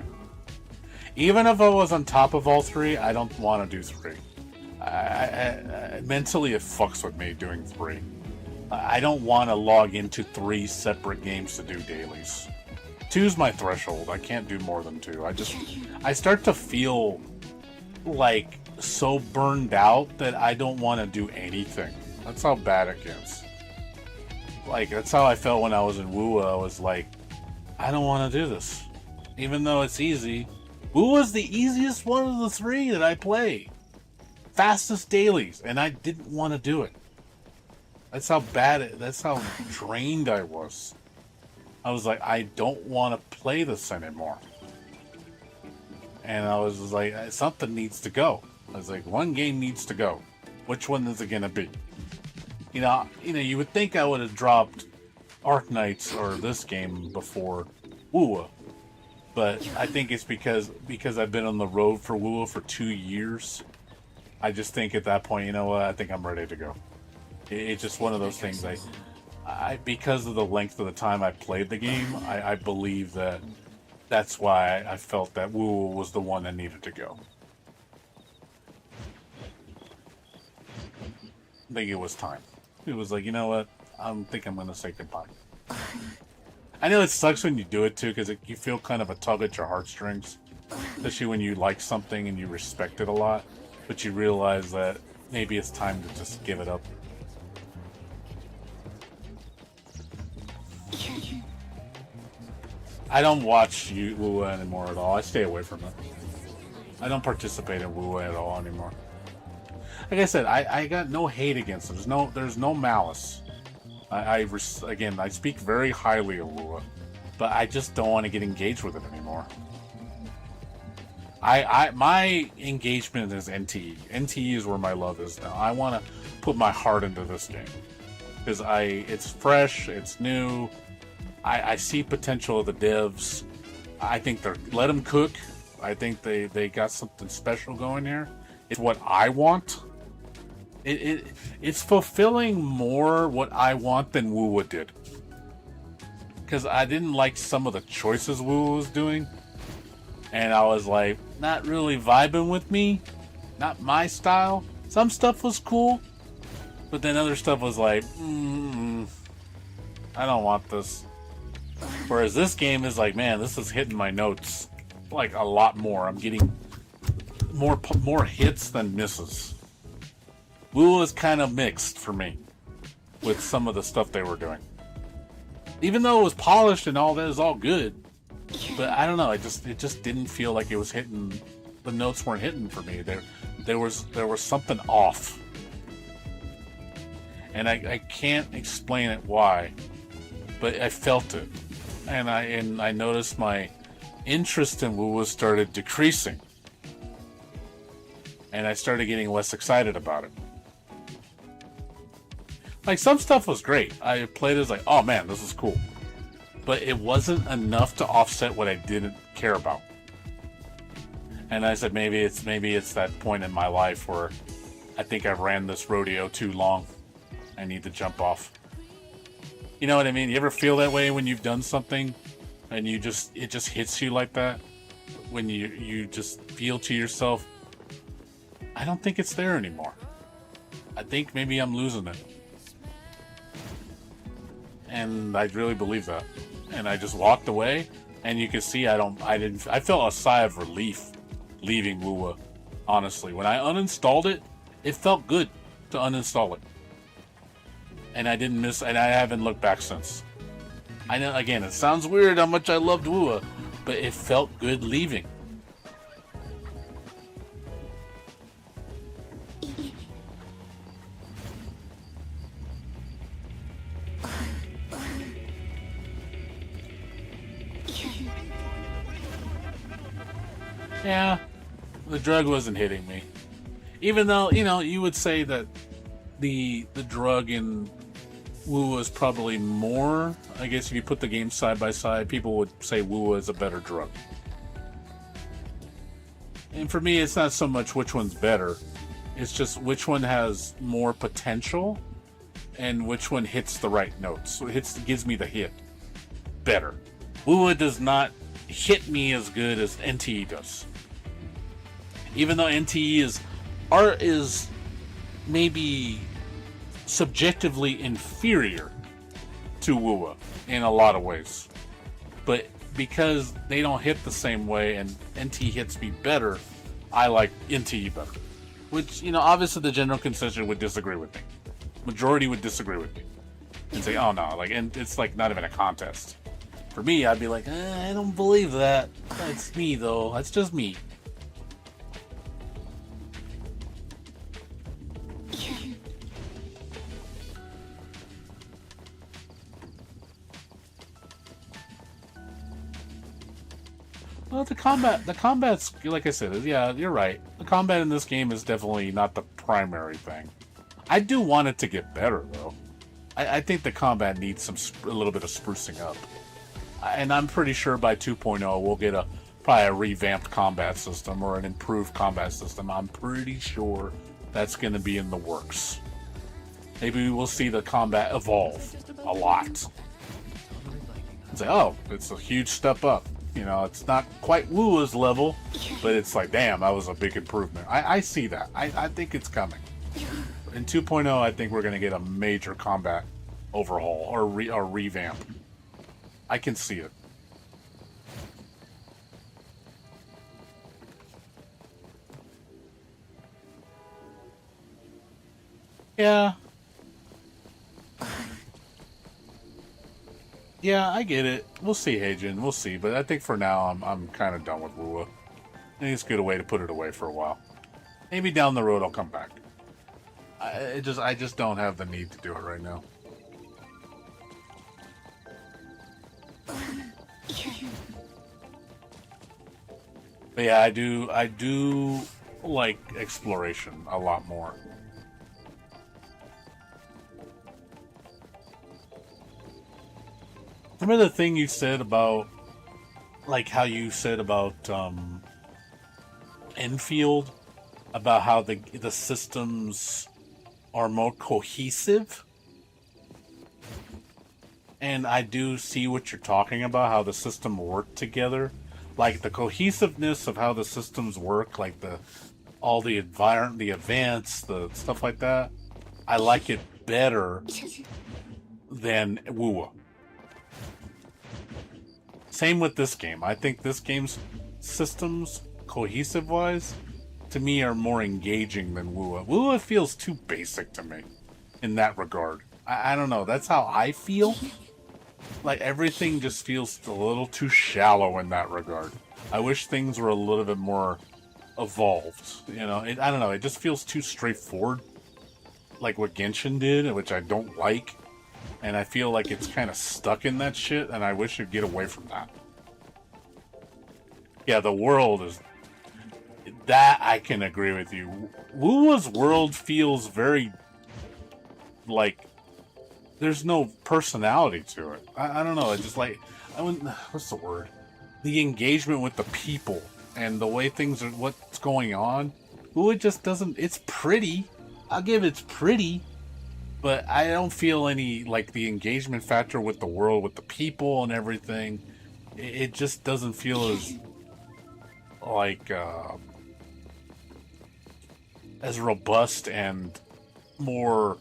Even if I was on top of all 3, I don't want to do 3. Mentally, it fucks with me doing 3. I don't want to log into 3 separate games to do dailies. 2's my threshold. I can't do more than 2. I start to feel like so burned out that I don't want to do anything. That's how bad it gets. Like, that's how I felt when I was in WUA. I was like, I don't want to do this. Even though it's easy. WUA's the easiest one of the 3 that I play. Fastest dailies, and I didn't want to do it. That's how that's how drained I was. I was like, I don't want to play this anymore. And I was like, something needs to go. I was like, one game needs to go. Which one is it going to be? You know, you would think I would have dropped Arknights or this game before WUA. But I think it's because I've been on the road for WUA for 2 years. I just think at that point, you know what, I think I'm ready to go. It's just one of those things. I because of the length of the time I played the game, I believe that's why I felt that WUA was the one that needed to go. I think it was time. It was like, you know what, I think I'm going to say goodbye. I know it sucks when you do it too, because you feel kind of a tug at your heartstrings. Especially when you like something and you respect it a lot. But you realize that maybe it's time to just give it up. I don't watch WUA anymore at all. I stay away from it. I don't participate in WUA at all anymore. Like I said, I got no hate against it. There's no malice. Again, I speak very highly of WUA, but I just don't want to get engaged with it anymore. My engagement is NTE. NTE is where my love is now. I want to put my heart into this game because it's fresh, it's new. I see potential of the devs. I think let them cook. I think they got something special going here. It's what I want. It's fulfilling more what I want than WUA did. Because I didn't like some of the choices WUA was doing. And I was like, not really vibing with me. Not my style. Some stuff was cool. But then other stuff was like, I don't want this. Whereas this game is like, man, this is hitting my notes like a lot more. I'm getting more hits than misses. WUA is kind of mixed for me with some of the stuff they were doing. Even though it was polished and all that is all good, but I don't know. It just didn't feel like it was hitting. The notes weren't hitting for me. There was something off. and I can't explain it why, but I felt it, and I noticed my interest in WoW started decreasing, and I started getting less excited about it. Like, some stuff was great. I played it as like, oh man, this is cool, but it wasn't enough to offset what I didn't care about. And I said, maybe it's that point in my life where I think I ran this rodeo too long. I need to jump off. You know what I mean? You ever feel that way when you've done something and it just hits you like that? When you just feel to yourself, I don't think it's there anymore. I think maybe I'm losing it. And I really believe that. And I just walked away, and you can see I felt a sigh of relief leaving WoW. Honestly, when I uninstalled it, it felt good to uninstall it. And I haven't looked back since. I know, again, it sounds weird how much I loved WoW, but it felt good leaving. Yeah, the drug wasn't hitting me. Even though, you would say that the drug in WoW is probably more. I guess if you put the games side by side, people would say WoW is a better drug. And for me, it's not so much which one's better. It's just which one has more potential and which one hits the right notes. So gives me the hit better. WoW does not hit me as good as NTE does. Even though NTE is maybe subjectively inferior to WoW in a lot of ways, but because they don't hit the same way and NTE hits me better, I like NTE better. Which, obviously the general consensus would disagree with me. Majority would disagree with me and say, oh no, and it's like not even a contest. For me, I'd be like, I don't believe that. That's me though. That's just me. Well, the combat's, like I said, yeah, you're right. The combat in this game is definitely not the primary thing. I do want it to get better, though. I think the combat needs a little bit of sprucing up. And I'm pretty sure by 2.0 we'll get probably a revamped combat system or an improved combat system. I'm pretty sure that's going to be in the works. Maybe we will see the combat evolve a lot. And say, oh, it's a huge step up. It's not quite WoW's level, but it's like, damn, that was a big improvement. I see that. I think it's coming. In 2.0, I think we're going to get a major combat overhaul or revamp. I can see it. Yeah. Yeah, I get it. We'll see, Heijin. We'll see. But I think for now, I'm kind of done with WoW. I think it's a good way to put it away for a while. Maybe down the road I'll come back. I just don't have the need to do it right now. But yeah, I do like exploration a lot more. Remember the thing you said about, like how you said about Endfield, about how the systems are more cohesive? And I do see what you're talking about, how the system work together. Like the cohesiveness of how the systems work, like all the environment, the events, the stuff like that. I like it better than WoW. Same with this game. I think this game's systems, cohesive-wise, to me are more engaging than WoW. WoW feels too basic to me in that regard. I don't know. That's how I feel. Like, everything just feels a little too shallow in that regard. I wish things were a little bit more evolved. I don't know. It just feels too straightforward. like what Genshin did, which I don't like. And I feel like it's kind of stuck in that shit, and I wish it'd get away from that. Yeah, the world is... That I can agree with you. Wuwa's world feels very... like... There's no personality to it. I don't know, it's just like... what's the word? The engagement with the people, and the way things are... what's going on. Wuwa just doesn't... It's pretty. I'll give it's pretty. But I don't feel any, like, the engagement factor with the world, with the people and everything. It just doesn't feel as, like, as robust and more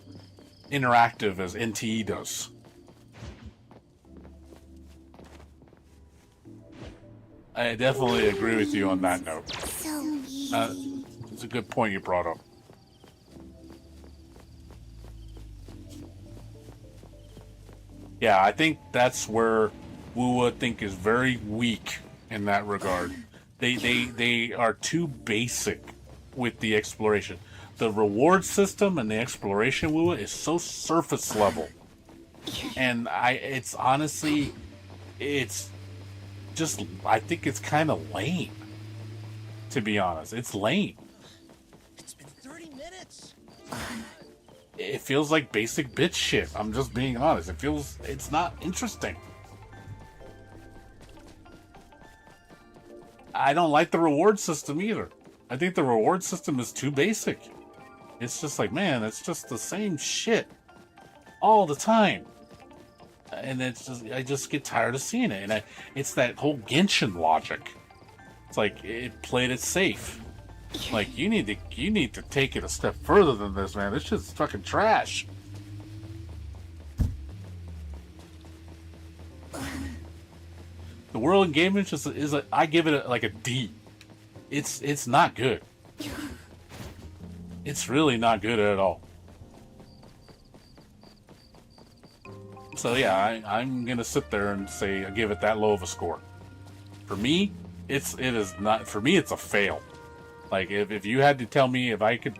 interactive as NTE does. I definitely agree with you on that note. It's a good point you brought up. Yeah, I think that's where Wuwa think is very weak in that regard. They are too basic with the exploration. The reward system and the exploration Wuwa is so surface level. And it's honestly, it's just, I think it's kind of lame. To be honest, it's lame. It's been 30 minutes. It feels like basic bitch shit. I'm just being honest. It's not interesting. I don't like the reward system either. I think the reward system is too basic. It's just like, man, it's just the same shit all the time. And it's just, I just get tired of seeing it. And it's that whole Genshin logic. It's like, it played it safe. Like, you need to take it a step further than this, man. This shit's fucking trash. The world engagement is I give it like a D. It's not good. It's really not good at all. So yeah, I'm gonna sit there and say I give it that low of a score. For me, it is not. For me, it's a fail. Like, if you had to tell me if I could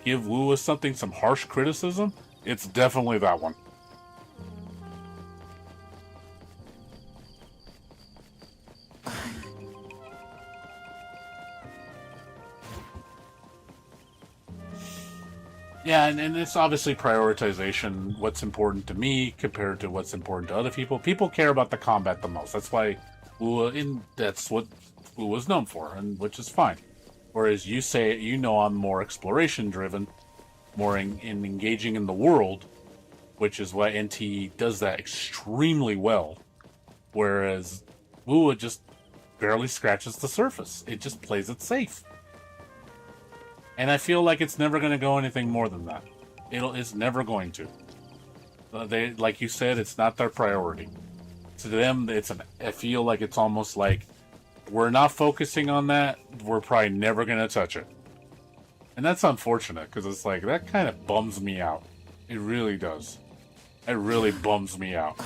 give Wuwa some harsh criticism, it's definitely that one. Yeah, and it's obviously prioritization, what's important to me compared to what's important to other people. People care about the combat the most. That's why that's what Wuwa's known for, and which is fine. Whereas you say, I'm more exploration driven, more in engaging in the world, which is why NT does that extremely well. Whereas Wuwa just barely scratches the surface. It just plays it safe. And I feel like it's never going to go anything more than that. It's never going to. They, like you said, it's not their priority. To them, I feel like it's almost like, we're not focusing on that, we're probably never going to touch it. And that's unfortunate, because it's like, that kind of bums me out. It really does. It really bums me out.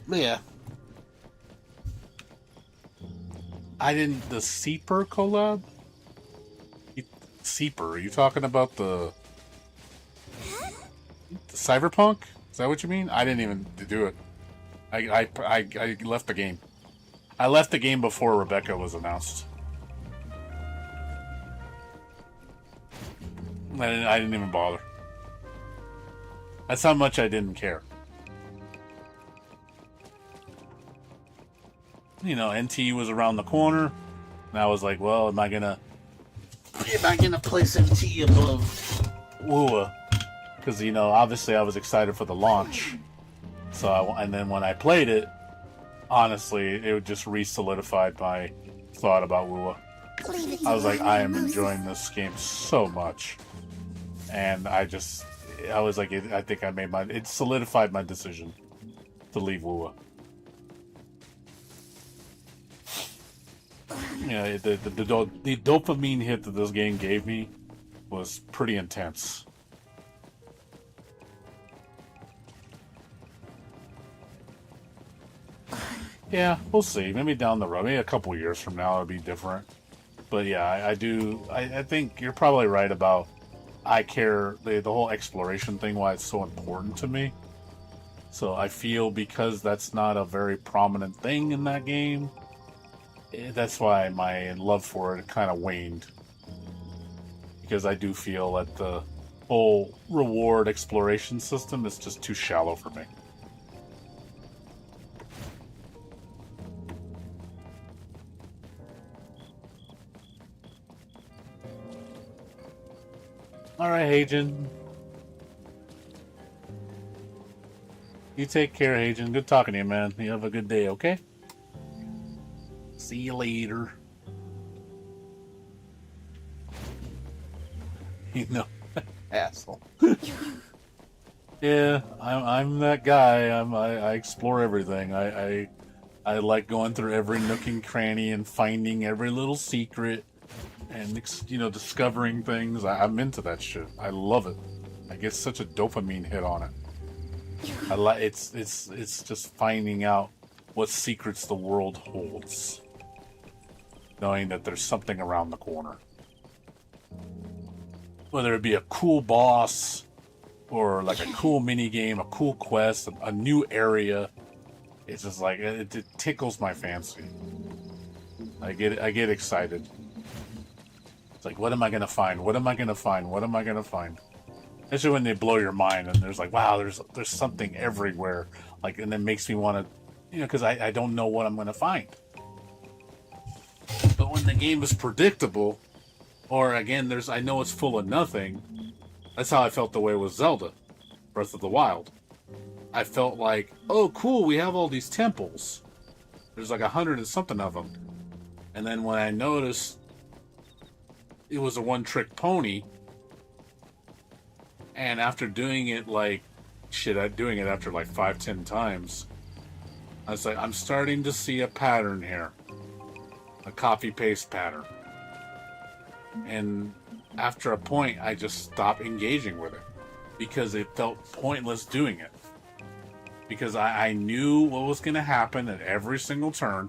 Yeah. The Seeper collab? Seeper, are you talking about the Cyberpunk? Is that what you mean? I didn't even do it. I left the game. I left the game before Rebecca was announced. I didn't even bother. That's how much I didn't care. NT was around the corner, and I was like, well, am I gonna place NT above Wuwa? Because, obviously I was excited for the launch. And then when I played it, honestly, it just re-solidified my thought about Wuwa. I was like, I am enjoying this game so much. And I just I was like, I think I made it solidified my decision to leave Wua. Yeah, the dopamine hit that this game gave me was pretty intense. Yeah, we'll see. Maybe down the road, maybe a couple years from now, it'll be different. But yeah, I think you're probably right about I care the whole exploration thing, why it's so important to me. So I feel because that's not a very prominent thing in that game, that's why my love for it kind of waned. Because I do feel that the whole reward exploration system is just too shallow for me. Alright, Hagen. You take care, Hagen. Good talking to you, man. You have a good day, okay? See you later. You know, asshole. Yeah, I'm that guy. I explore everything. I like going through every nook and cranny and finding every little secret and discovering things. I'm into that shit. I love it. I get such a dopamine hit on it. It's just finding out what secrets the world holds, knowing that there's something around the corner. Whether it be a cool boss, or like a cool mini game, a cool quest, a new area, it's just like it tickles my fancy. I get excited. It's like, what am I gonna find? What am I gonna find? What am I gonna find? Especially when they blow your mind and there's like, wow, there's something everywhere. Like, and it makes me want to, because I don't know what I'm gonna find. But when the game is predictable, or again, I know it's full of nothing. That's how I felt the way with Zelda, Breath of the Wild. I felt like, oh, cool, we have all these temples. There's like 100 and something of them. And then when I noticed it was a one-trick pony, and after doing it doing it after like 5-10 times, I was like, I'm starting to see a pattern here. A copy-paste pattern. And after a point, I just stopped engaging with it because it felt pointless doing it. Because I knew what was going to happen at every single turn.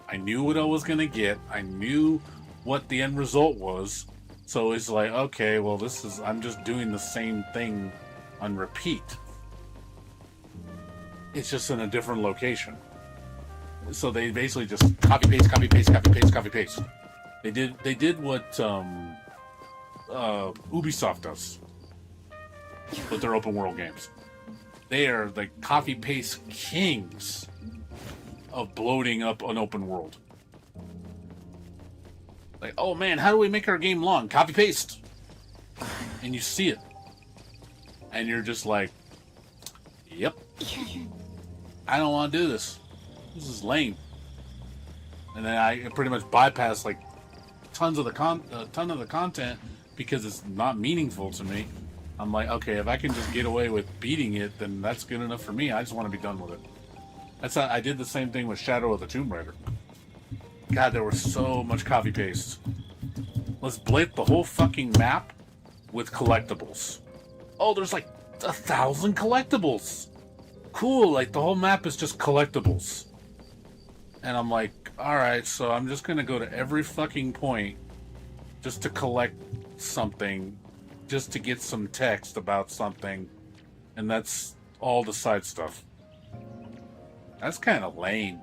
I knew what I was going to get. I knew what the end result was. So it's like, okay, well, I'm just doing the same thing on repeat. It's just in a different location. So they basically just copy paste, copy paste, copy paste, copy paste. They did what Ubisoft does with their open world games. They are the copy paste kings of bloating up an open world. Like, oh man, how do we make our game long? Copy paste, and you see it, and you're just like, yep, I don't want to do this. This is lame. And then I pretty much bypass like ton of the content because it's not meaningful to me. I'm like, okay, if I can just get away with beating it, then that's good enough for me. I just want to be done with it. That's how I did the same thing with Shadow of the Tomb Raider. God, there was so much copy paste. Let's blip the whole fucking map with collectibles. Oh, there's like 1,000 collectibles. Cool, like the whole map is just collectibles. And I'm like, alright, so I'm just gonna go to every fucking point just to collect something, just to get some text about something, and that's all the side stuff. That's kind of lame.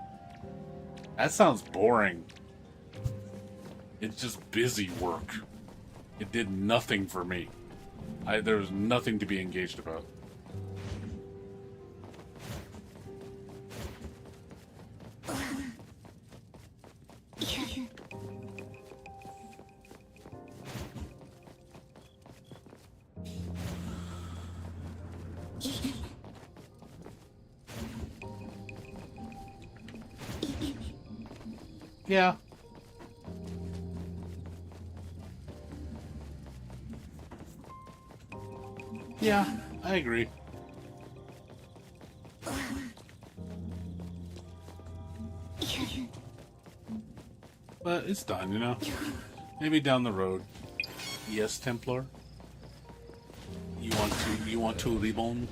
That sounds boring. It's just busy work. It did nothing for me. There was nothing to be engaged about. Yeah. Yeah, I agree. But it's done, you know? Maybe down the road. Yes, Templar? You want to ribbon?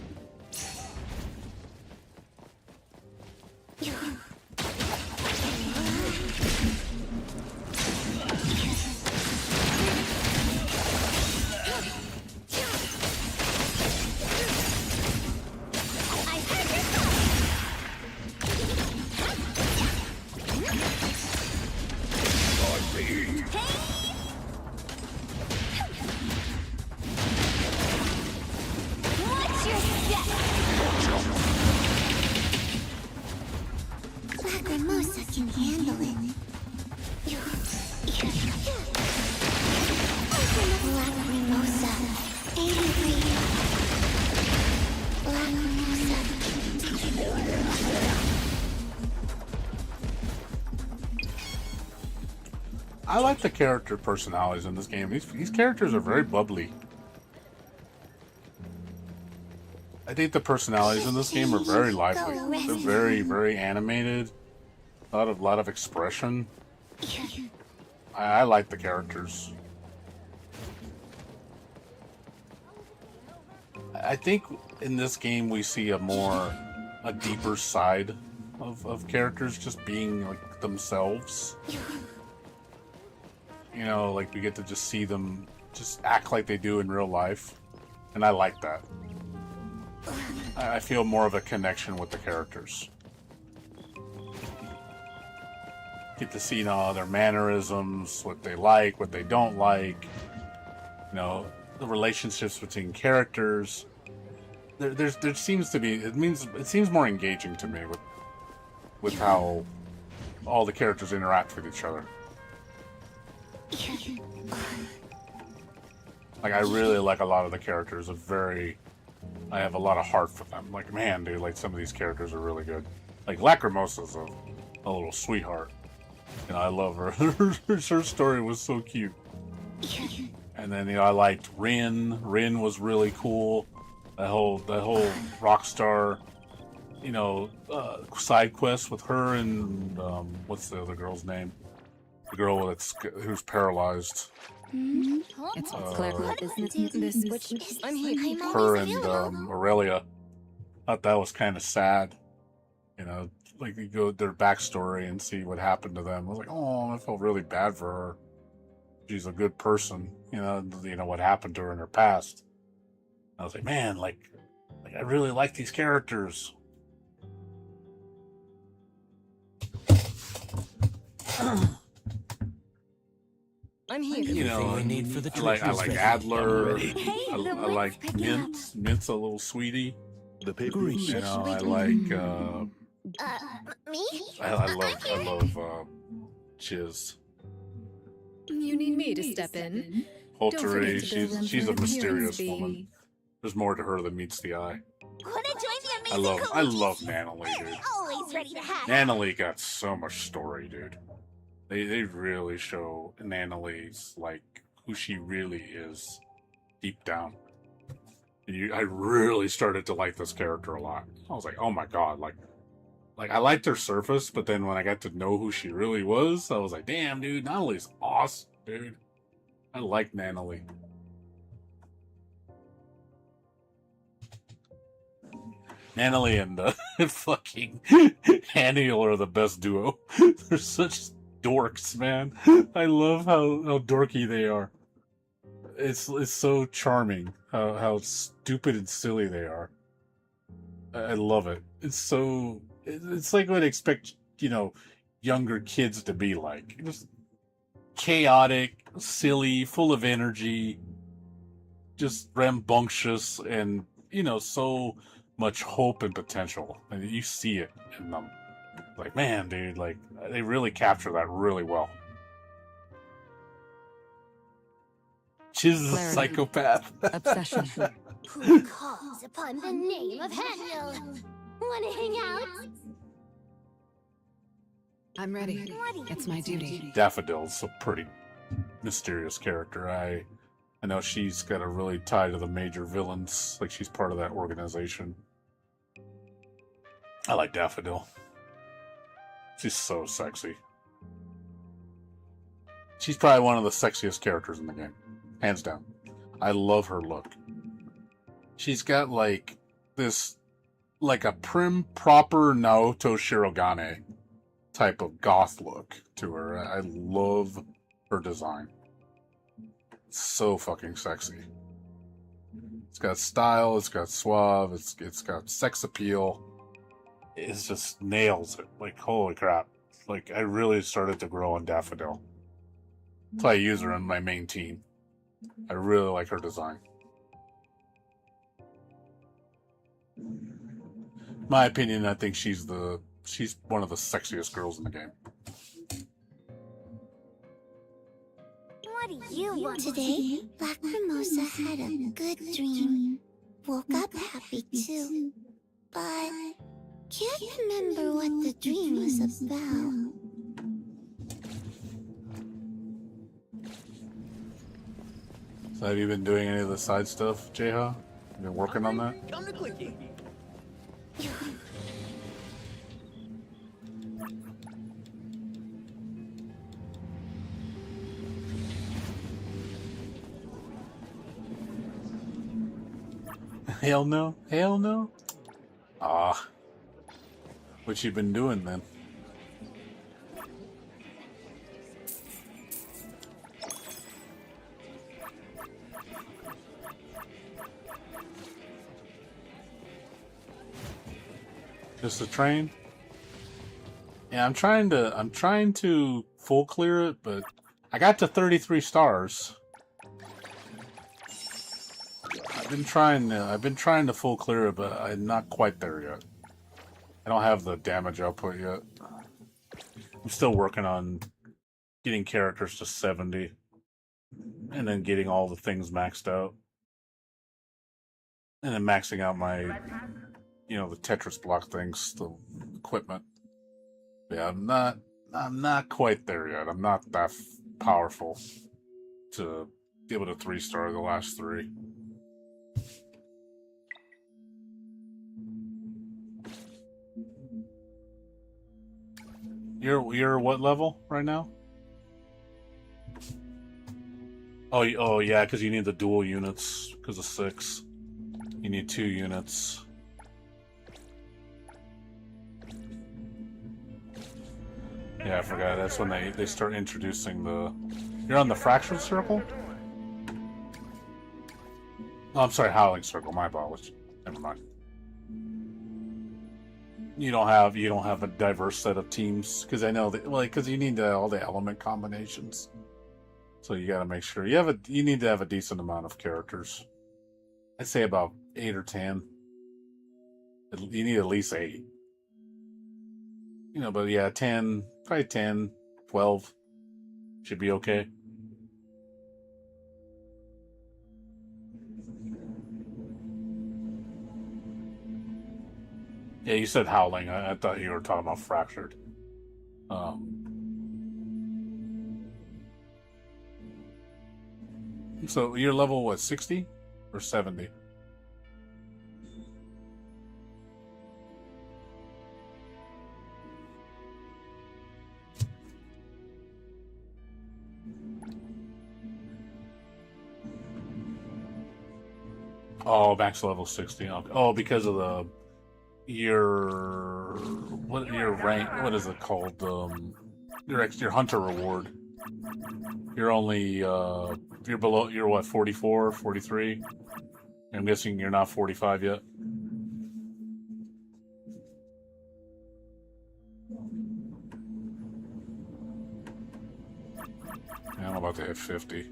What's your step? Lacrimosa can handle it. Lacrimosa, angry. Lacrimosa. I like the character personalities in this game. These characters are very bubbly. I think the personalities in this game are very lively. They're very, very animated. A lot of expression. I like the characters. I think in this game we see a deeper side of characters just being like themselves. You know, like we get to just see them just act like they do in real life. And I like that. I feel more of a connection with the characters. Get to see, you know, their mannerisms, what they like, what they don't like. You know, the relationships between characters. There seems to be, it seems more engaging to me with how all the characters interact with each other. Like, I really like a lot of the characters. I have a lot of heart for them. Like, man, dude, like, some of these characters are really good. Like, Lacrimosa's a little sweetheart. You know, I love her. Her story was so cute. And then, you know, I liked Rin. Rin was really cool. That whole Rockstar, you know, side quest with her and, what's the other girl's name? The girl who's paralyzed. It's clever, isn't it? I'm here. Her and Aurelia. Thought that was kind of sad. You know, like you go their backstory and see what happened to them. I was like, oh, I felt really bad for her. She's a good person. You know what happened to her in her past. I was like, man, like I really like these characters. I'm here. You know, I need for the I like Adler. Hey, I the like light's picking up. Mint. Mint's a little sweetie. The paper Grease. You know, I like Me? I love Chiz. You need me to step in. Holtery, forget to build them she's for a the mysterious appearance woman. fee. There's more to her than meets the eye. Wanna join the I amazing love Nanalie, dude. Always ready to have. Nanalie got so much story, dude. They really show Nanalie's like who she really is deep down. And I really started to like this character a lot. I was like, oh my god, like I liked her surface, but then when I got to know who she really was, I was like, damn, dude, Nanalie's awesome, dude. I like Nanalie. Nanalie and fucking Haniel are the best duo. They're such dorks, man. I love how dorky they are. It's so charming how stupid and silly they are. I love it. It's like what I expect, you know, younger kids to be like. Just chaotic, silly, full of energy, just rambunctious, and, you know, so much hope and potential. And you see it in them. Like, man, dude, like, they really capture that really well. Chiz is a psychopath. Obsession. Who calls upon the name of Haniel? Wanna hang out? I'm ready. It's my duty. Daffodil's a pretty mysterious character. I know she's got a really tie to the major villains, like she's part of that organization. I like Daffodil. She's so sexy. She's probably one of the sexiest characters in the game. Hands down. I love her look. She's got like this, like a prim, proper Naoto Shirogane type of goth look to her. I love her design. It's so fucking sexy. It's got style, it's got suave, it's got sex appeal. It just nails it. Like, holy crap. Like, I really started to grow on Daffodil. That's why I use her in my main team. I really like her design. My opinion, I think she's one of the sexiest girls in the game. What do you want? Today, Black Mimosa had a good dream. Woke up happy too. But can't remember what the dream was about. So have you been doing any of the side stuff, Jeha? You been working on that? Come to Quickie. Hell no. Hell no. Ah. What you been doing then? Just the train? Yeah, I'm trying to full clear it, but I got to 33 stars. I've been trying to full clear it, but I'm not quite there yet. I don't have the damage output yet. I'm still working on getting characters to 70 and then getting all the things maxed out. And then maxing out my, the Tetris block things, the equipment. Yeah, I'm not quite there yet. I'm not that powerful to be able to 3-star the last 3. You're what level right now? Oh yeah, because you need the dual units because of 6. You need 2 units. Yeah, I forgot. That's when they start introducing the... You're on the Fractured Circle? Oh, I'm sorry, Howling Circle. My apologies. Never mind. You don't have a diverse set of teams because I know that because you need all the element combinations. So you got to make sure you need to have a decent amount of characters. I'd say about 8 or 10. You need at least 8. But yeah, 10, probably 10, 12 should be okay. Yeah, you said Howling. I thought you were talking about Fractured. So you're level, what, 60 or 70? Oh, max level 60. Oh, because of your rank, what is it called? Your hunter reward. You're only you're below, you're what, 44, 43? I'm guessing you're not 45 yet. Yeah, I'm about to hit 50.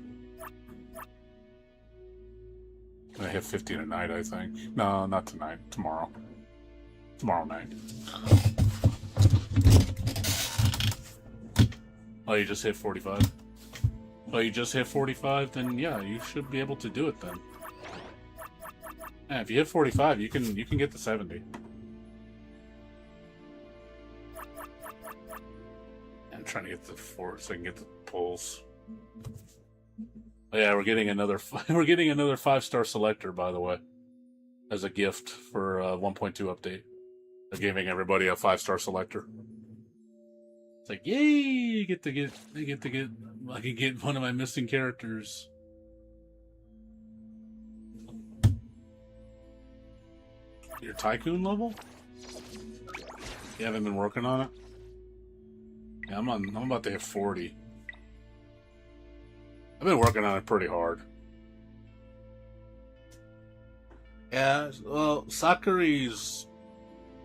I hit 50 tonight, I think. No, not tonight. Tomorrow. Tomorrow night. Oh, you just hit 45? Oh, you just hit 45? Then yeah, you should be able to do it then. Yeah, if you hit 45, you can get to 70. I'm trying to get the 4 so I can get the pulls. Oh, yeah, we're getting another 5-star selector, by the way, as a gift for 1.2 update. They're giving everybody a 5-star selector. It's like, yay! I can get one of my missing characters. Your tycoon level? You haven't been working on it? Yeah, I'm about to hit 40. I've been working on it pretty hard. Yeah, well, Sakuri's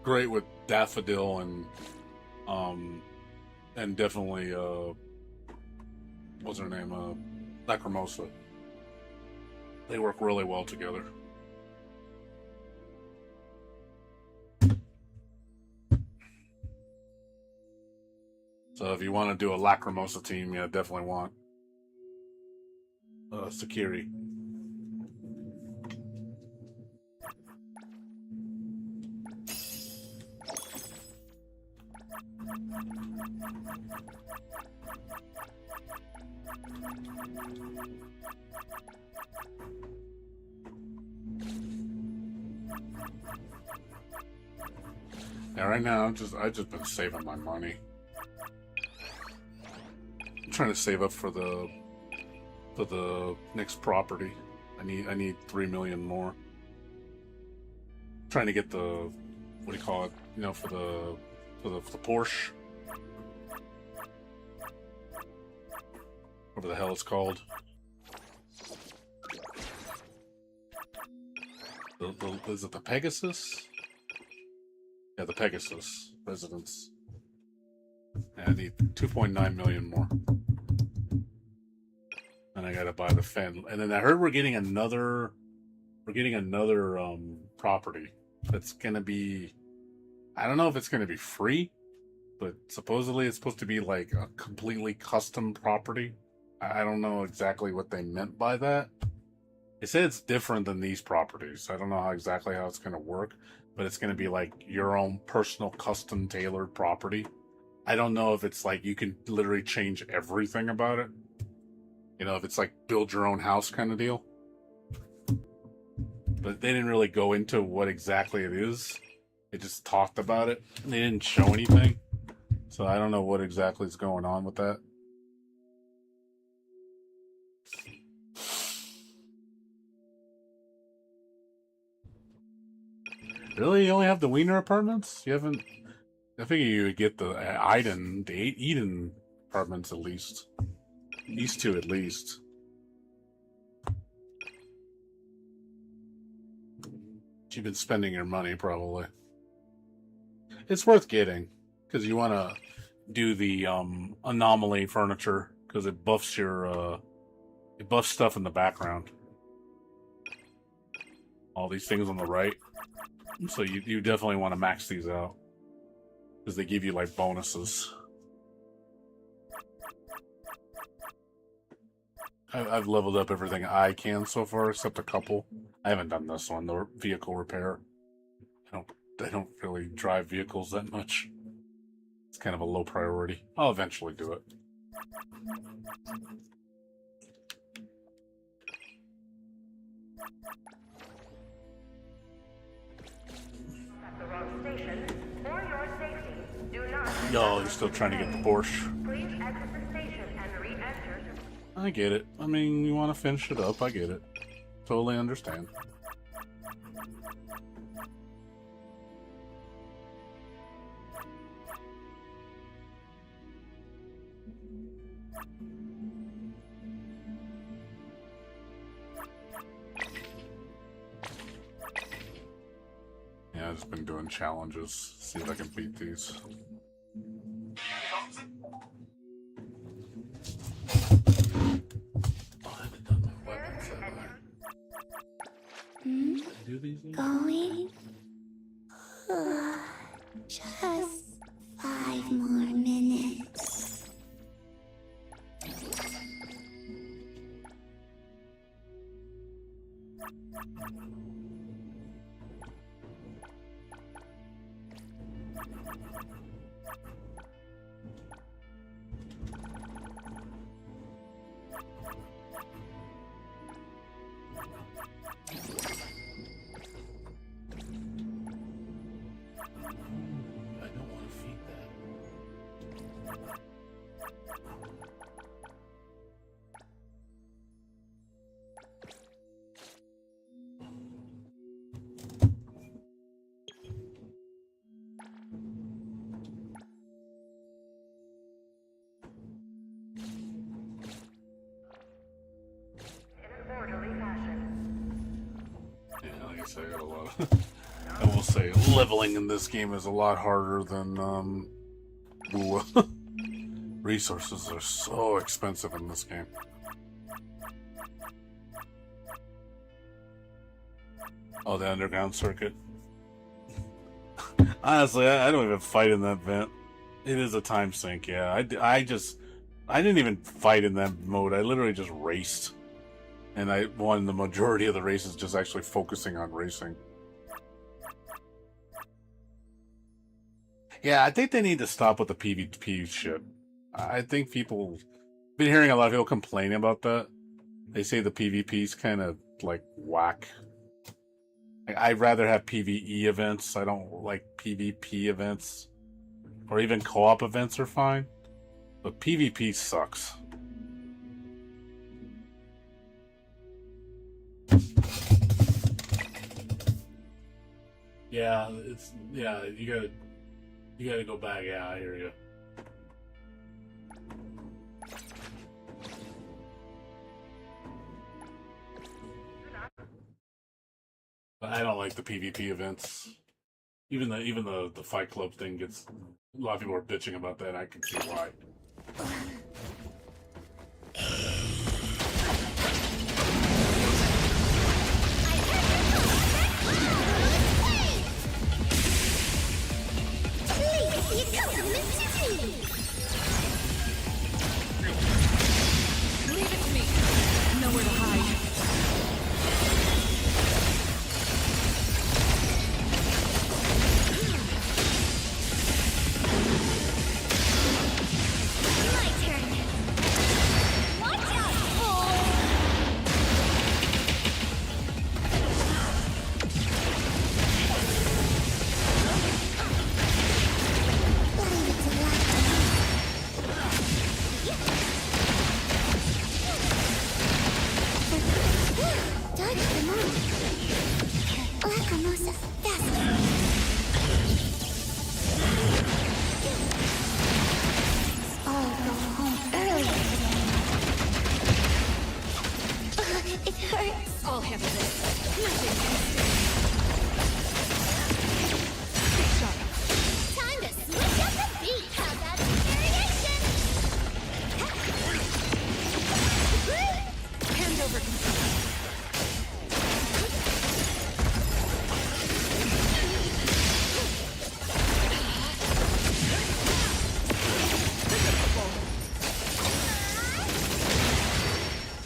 great with Daffodil and definitely what's her name? Lacrimosa. They work really well together. So if you want to do a Lacrimosa team, yeah, definitely want Sakiri. Yeah, right now I've just been saving my money. I'm trying to save up for the next property. I need 3 million more. I'm trying to get the, what do you call it? You know, for the Porsche. Whatever the hell it's called. Is it the Pegasus? Yeah, the Pegasus residence. Yeah, I need 2.9 million more. And I gotta buy the Fen. And then I heard we're getting another property that's gonna be, I don't know if it's gonna be free, but supposedly it's supposed to be like a completely custom property. I don't know exactly what they meant by that. They said it's different than these properties. I don't know exactly how it's gonna work, but it's gonna be like your own personal custom tailored property. I don't know if it's like you can literally change everything about it. You know, if it's like build your own house kind of deal. But they didn't really go into what exactly it is. They just talked about it. And they didn't show anything. So I don't know what exactly is going on with that. Really? You only have the Wiener apartments? You haven't... I figure you would get the Eden apartments at least. These two at least. You've been spending your money, probably. It's worth getting, because you want to do the anomaly furniture, because it buffs your... it buffs stuff in the background. All these things on the right. So you definitely want to max these out. Because they give you, like, bonuses. I've leveled up everything I can so far, except a couple. I haven't done this one, the vehicle repair. I don't really drive vehicles that much. It's kind of a low priority. I'll eventually do it. At the wrong station. For your safety, do not... Yo, you're still trying to get the Porsche. Please exit the station and re-enter. I get it. I mean, you want to finish it up. I get it. Totally understand. Yeah, I've just been doing challenges. See if I can beat these. Going? Just 5 more minutes. you say it a lot. I will say leveling in this game is a lot harder than resources are so expensive in this game. Oh, the underground circuit. Honestly, I don't even fight in that vent. It is a time sink, yeah. I didn't even fight in that mode. I literally just raced. And I won the majority of the races just actually focusing on racing. Yeah, I think they need to stop with the PvP shit. I think been hearing a lot of people complaining about that. They say the PvP's kind of like whack. I'd rather have PvE events. I don't like PvP events. Or even co-op events are fine. But PvP sucks. Yeah, you gotta go back. Yeah, I hear you. But I don't like the PvP events. Even the Fight Club thing gets a lot of people are bitching about that. I can see why. Leave it to me. Nowhere to hide. My turn. Watch out, fool! Leave it to luck. Dodge the moon. Lacrimosa, faster. I'll go home early today. It hurts. I'll handle this. Nothing can stay. Time to switch up the beat. How about some variation? Hand over control.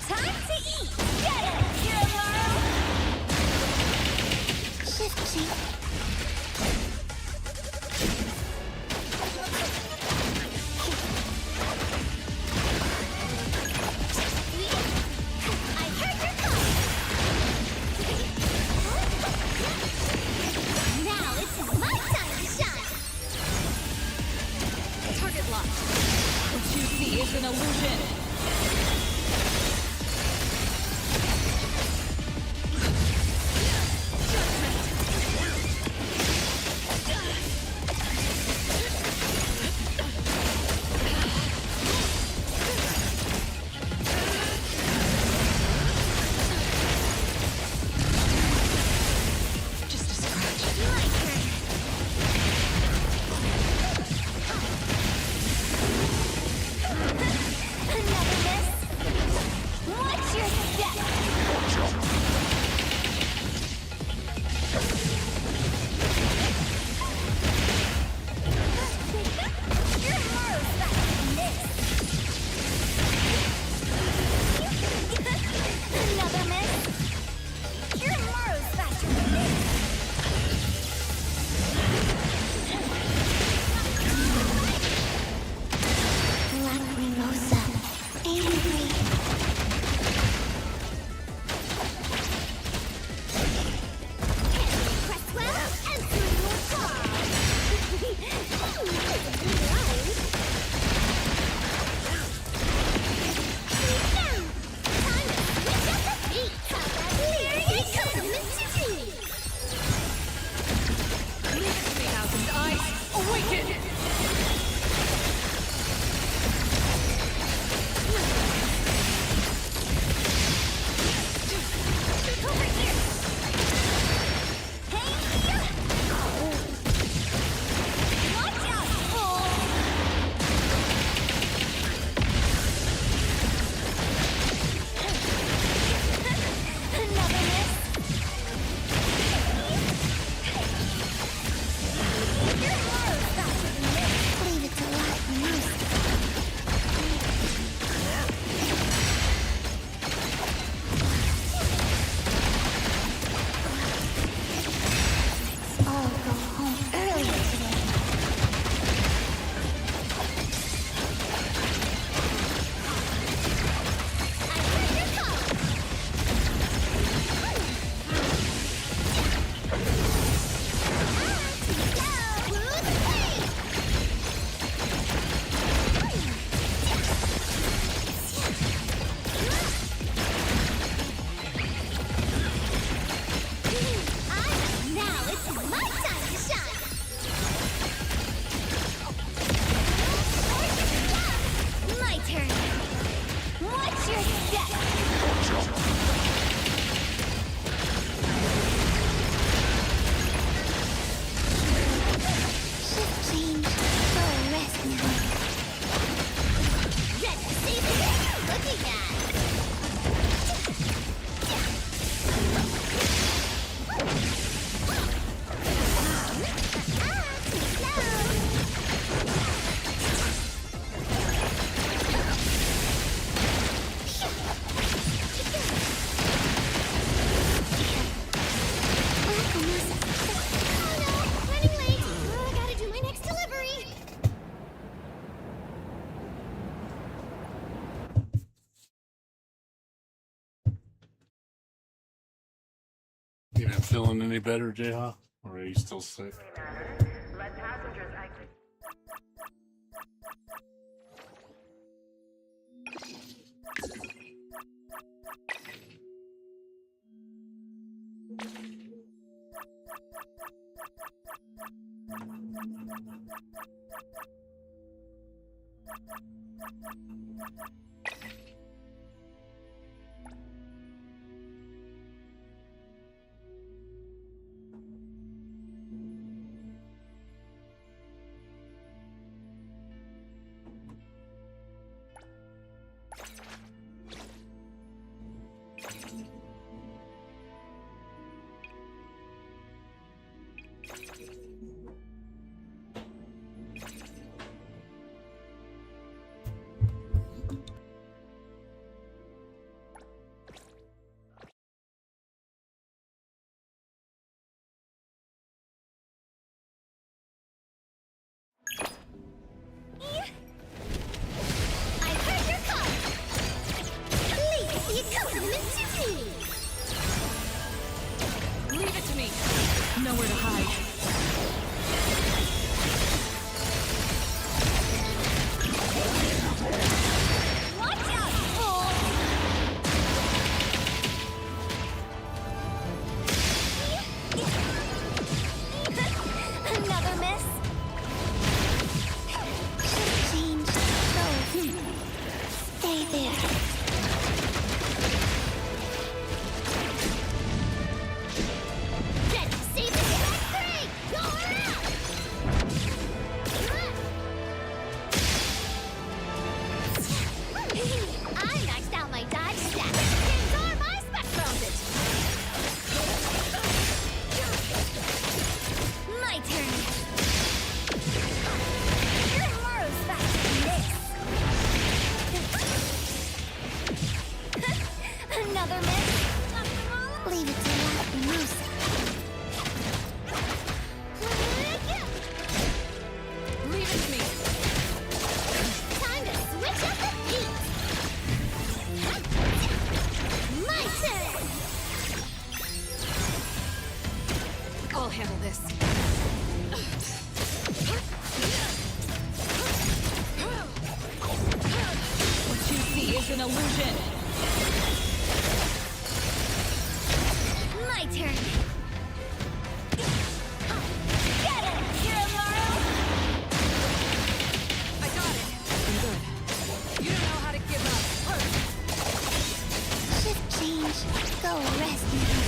Time to eat. Get it, hero! Now it's my time to shine! My turn! Watch your step! Shift change. Go rest now. Get to see the thing you're looking at! You been feeling any better, Jayha? Or are you still sick? Let passengers exit. Nowhere to hide. Watch out, fool! Another miss? Shift change. Go. Stay there. I'll handle this. What you see is an illusion. My turn. Get it, Kiramaru! I got it. I'm good. You don't know how to give up. Shift change. Go rest now.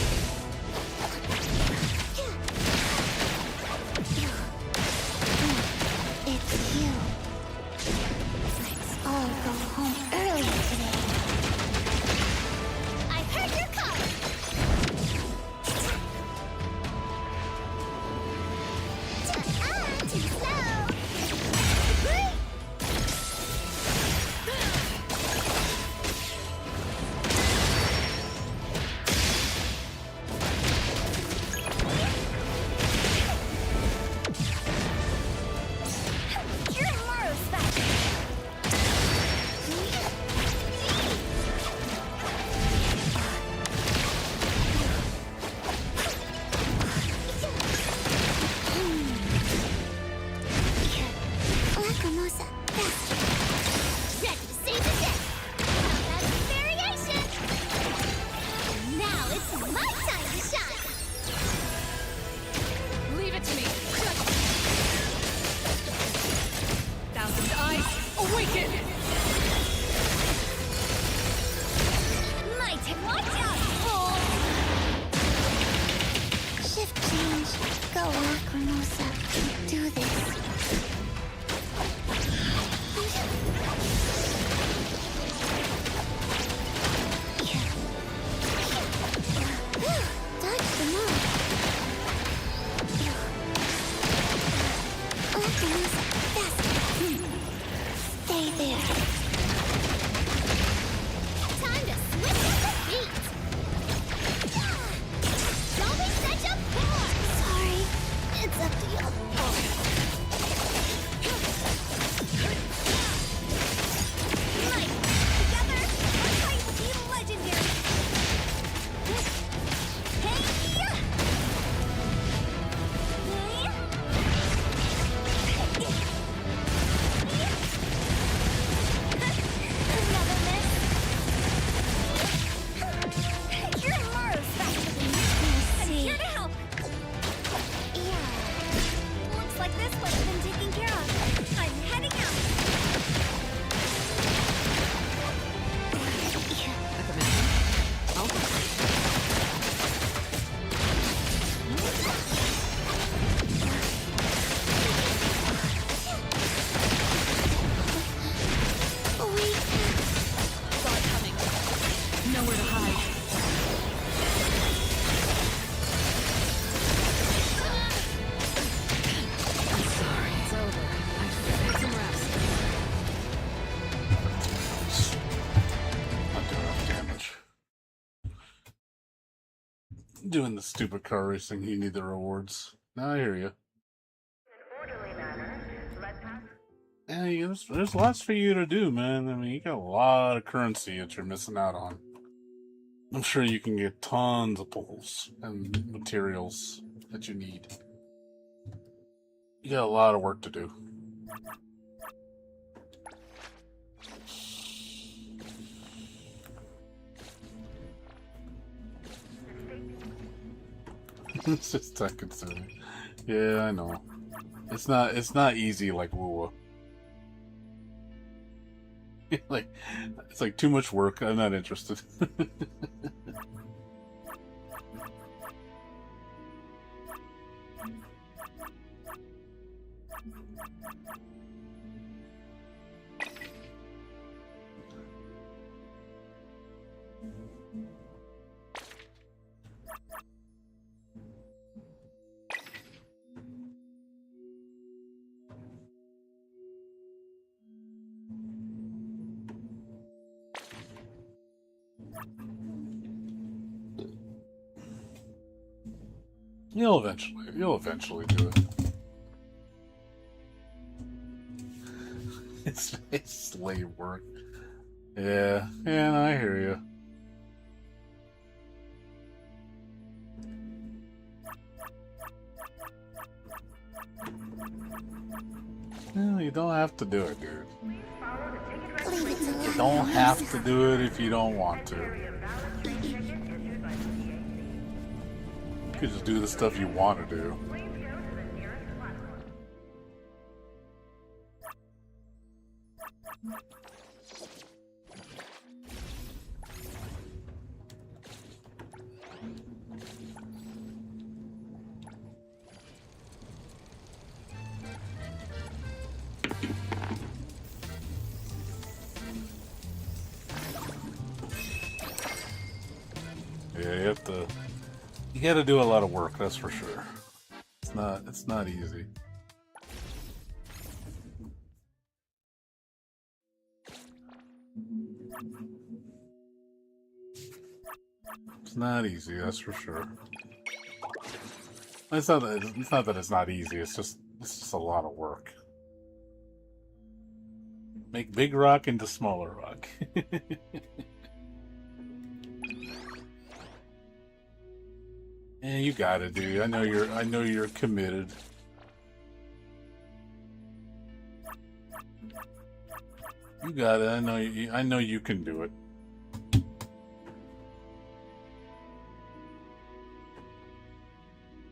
It's you. Let's all go home early today. I heard your call. doing the stupid car racing, you need the rewards. Now I hear you. Yeah, there's lots for you to do, man. I mean, you got a lot of currency that you're missing out on. I'm sure you can get tons of pulls and materials that you need. You got a lot of work to do. It's just that consuming. Yeah, I know. It's not easy like Woowa. Like, it's like too much work. I'm not interested. You'll eventually do it. It's slave work. Yeah, I hear you. Well, you don't have to do it, dude. You don't have to do it if you don't want to. You could just do the stuff you want to do. Yeah, you gotta do a lot of work, that's for sure. It's not easy. It's not easy, that's for sure. It's not that it's not easy, it's just a lot of work. Make big rock into smaller rock. Yeah, you got it, dude. I know you're committed. You got it. I know you can do it.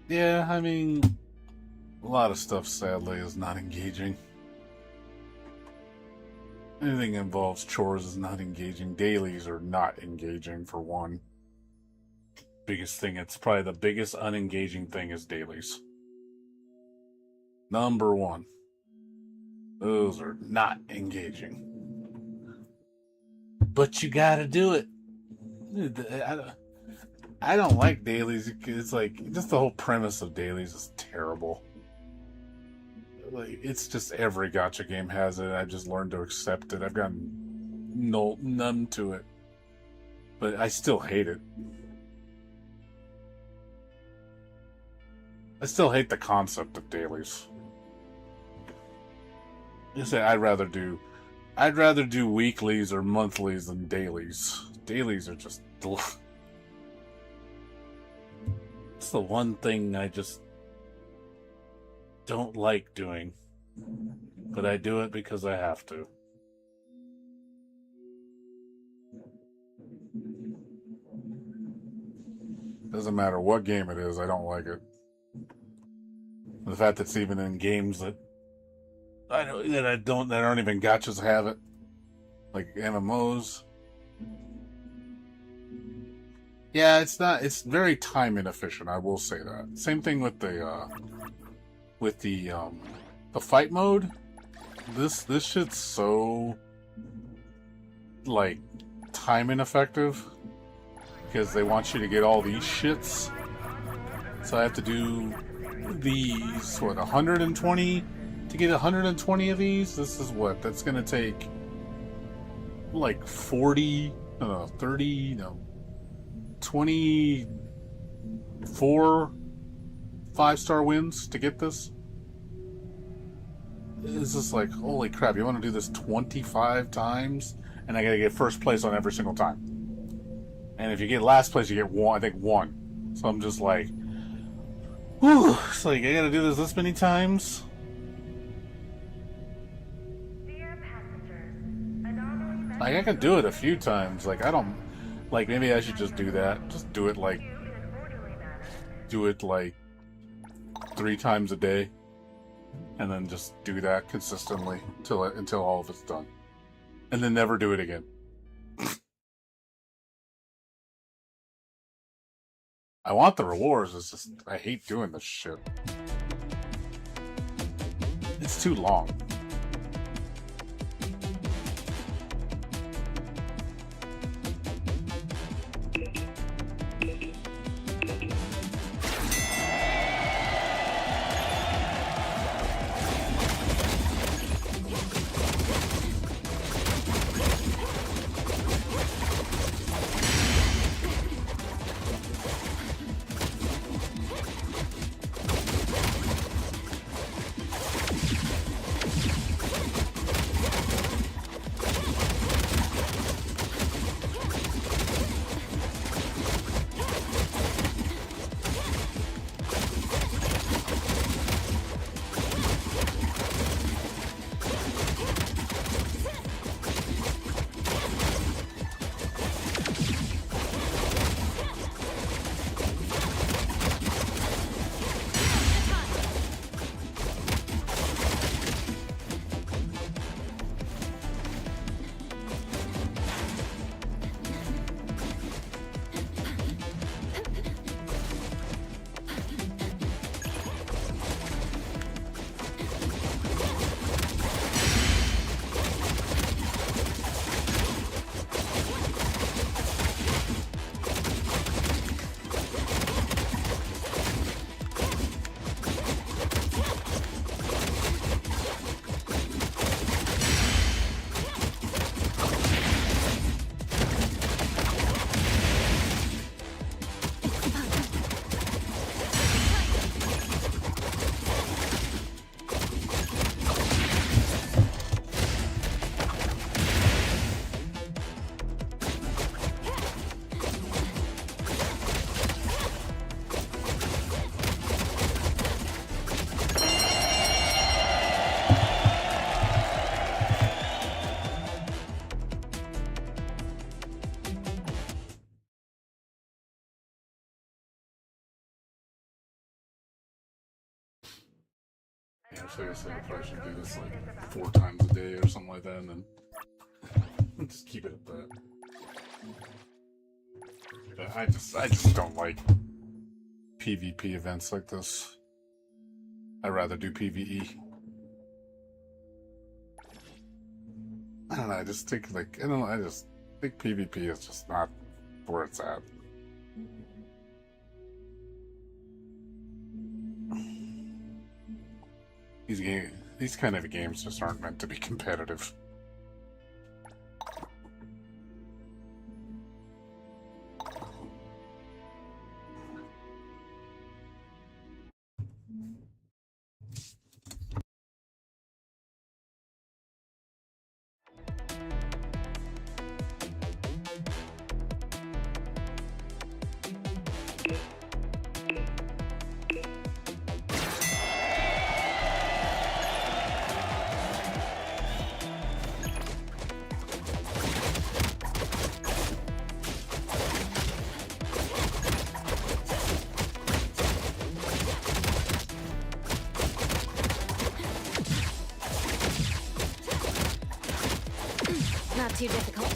Yeah, I mean, a lot of stuff sadly is not engaging. Anything that involves chores is not engaging. Dailies are not engaging, for one. Biggest thing, it's probably the biggest unengaging thing is dailies. Number one. Those are not engaging. But you gotta do it. I don't like dailies. It's like, just the whole premise of dailies is terrible. Like, it's just every gacha game has it. I've just learned to accept it. I've gotten numb to it. But I still hate it. I still hate the concept of dailies. You say I'd rather do weeklies or monthlies than dailies. Dailies are just it's the one thing I just don't like doing. But I do it because I have to. Doesn't matter what game it is, I don't like it. The fact that it's even in games that aren't even gachas have it, like MMOs. Yeah, it's very time inefficient. I will say that. Same thing with the fight mode. This shit's so like time ineffective because they want you to get all these shits. So I have to do these, 120 to get 120 of these. This is what that's gonna take, like 40, 30, 20 4 5-star wins to get this. It's just like, holy crap, you want to do this 25 times? And I gotta get first place on every single time. And if you get last place, you get one, I think 1. So I'm just like, whew, it's like, I gotta do this many times? Dear passengers, anomaly Like, I can do it a few times. Like, I don't, like, maybe I should just do that. Just do it, like, in an orderly manner. do it, like, 3 times a day. And then just do that consistently until all of it's done. And then never do it again. I want the rewards, it's just, I hate doing this shit. It's too long. Yeah, seriously, I probably should do this like 4 times a day or something like that, and then just keep it at that. But I just don't like PvP events like this. I'd rather do PvE. I don't know, I just think like, I don't know, I just think PvP is just not where it's at. These kind of games just aren't meant to be competitive. Not too difficult.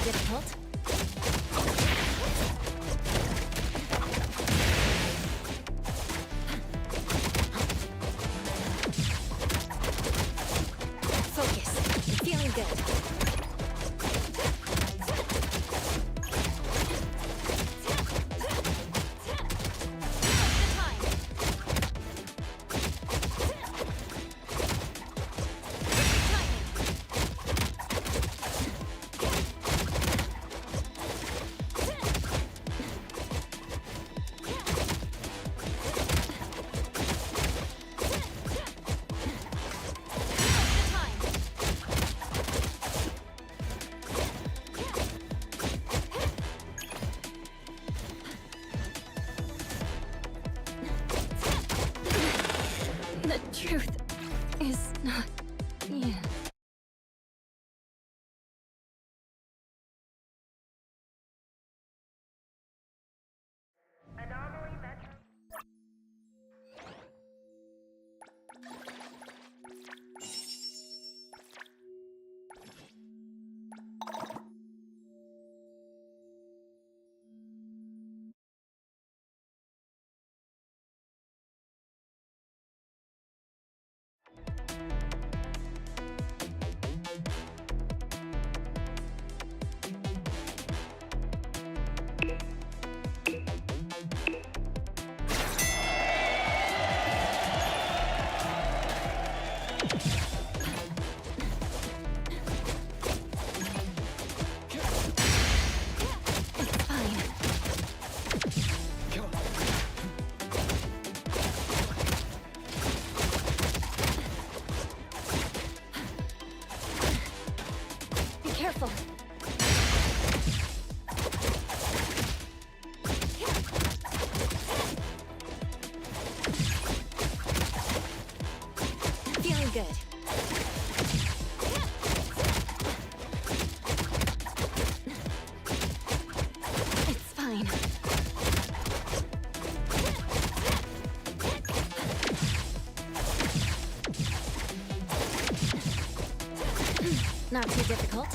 difficult. Focus. I'm feeling good. The truth is not. Yeah. Anomaly Metro. Careful. Feeling good. It's fine. Not too difficult.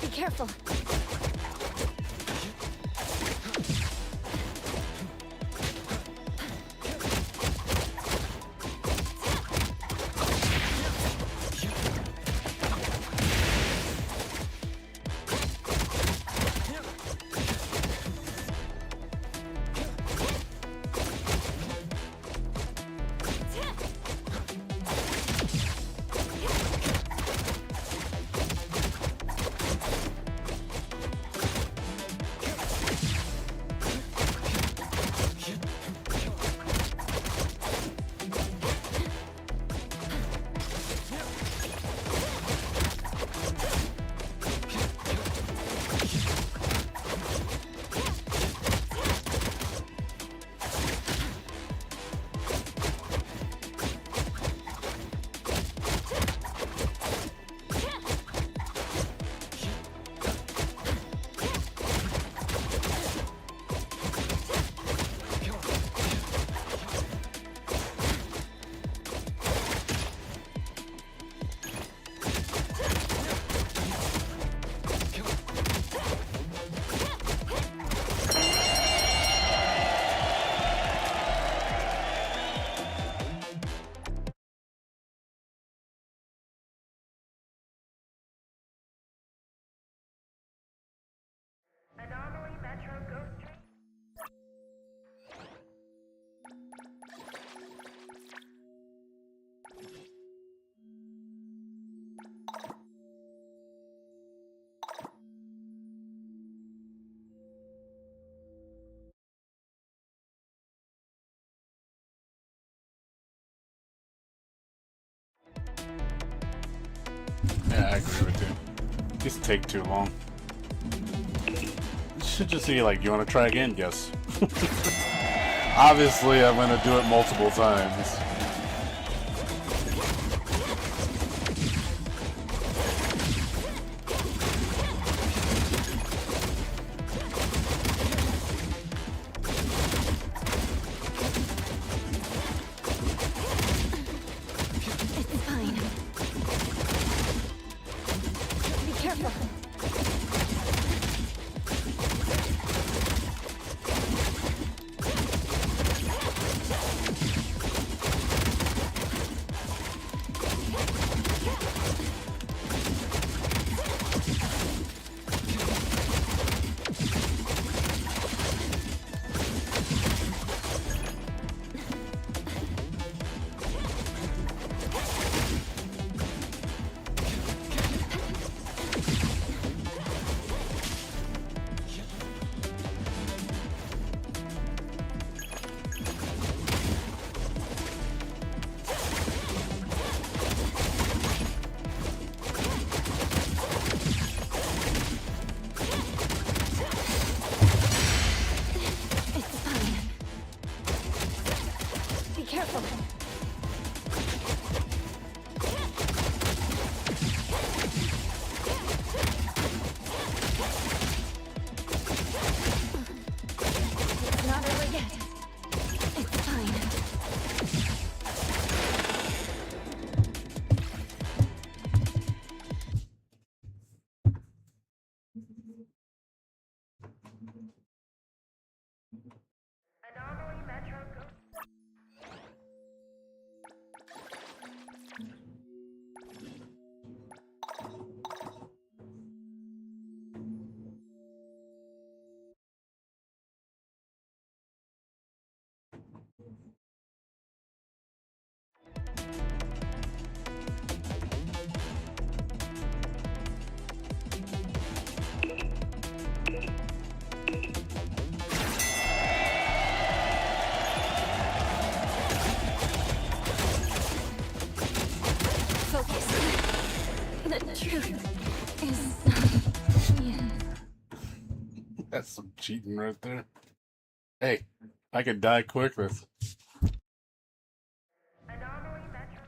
Be careful. Anomaly Metro Ghost Train. Yeah, I agree with you. These take too long. It should just be like, you want to try again? Yes. Obviously, I'm gonna do it multiple times. It's fine. Be careful. Anomaly Metro Go. Focus. The truth is, yeah. That's some cheating right there. Hey, I could die quick with. Anomaly Metro.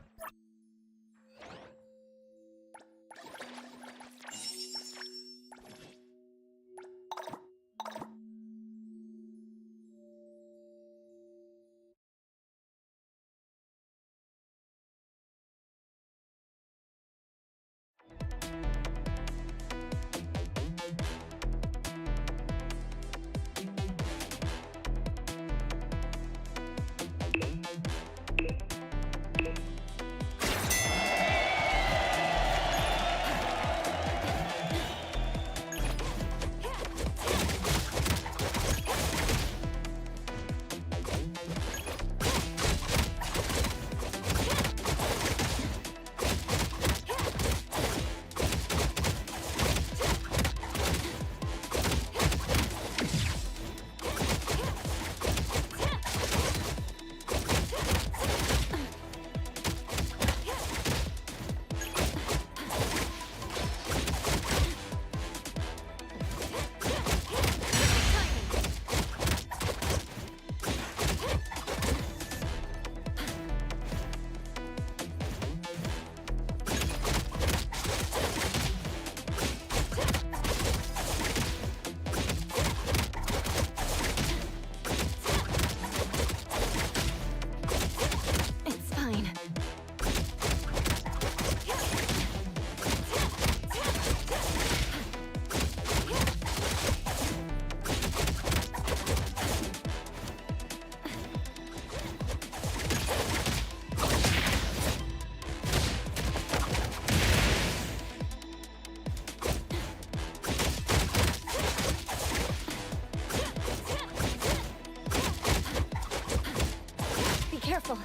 Careful.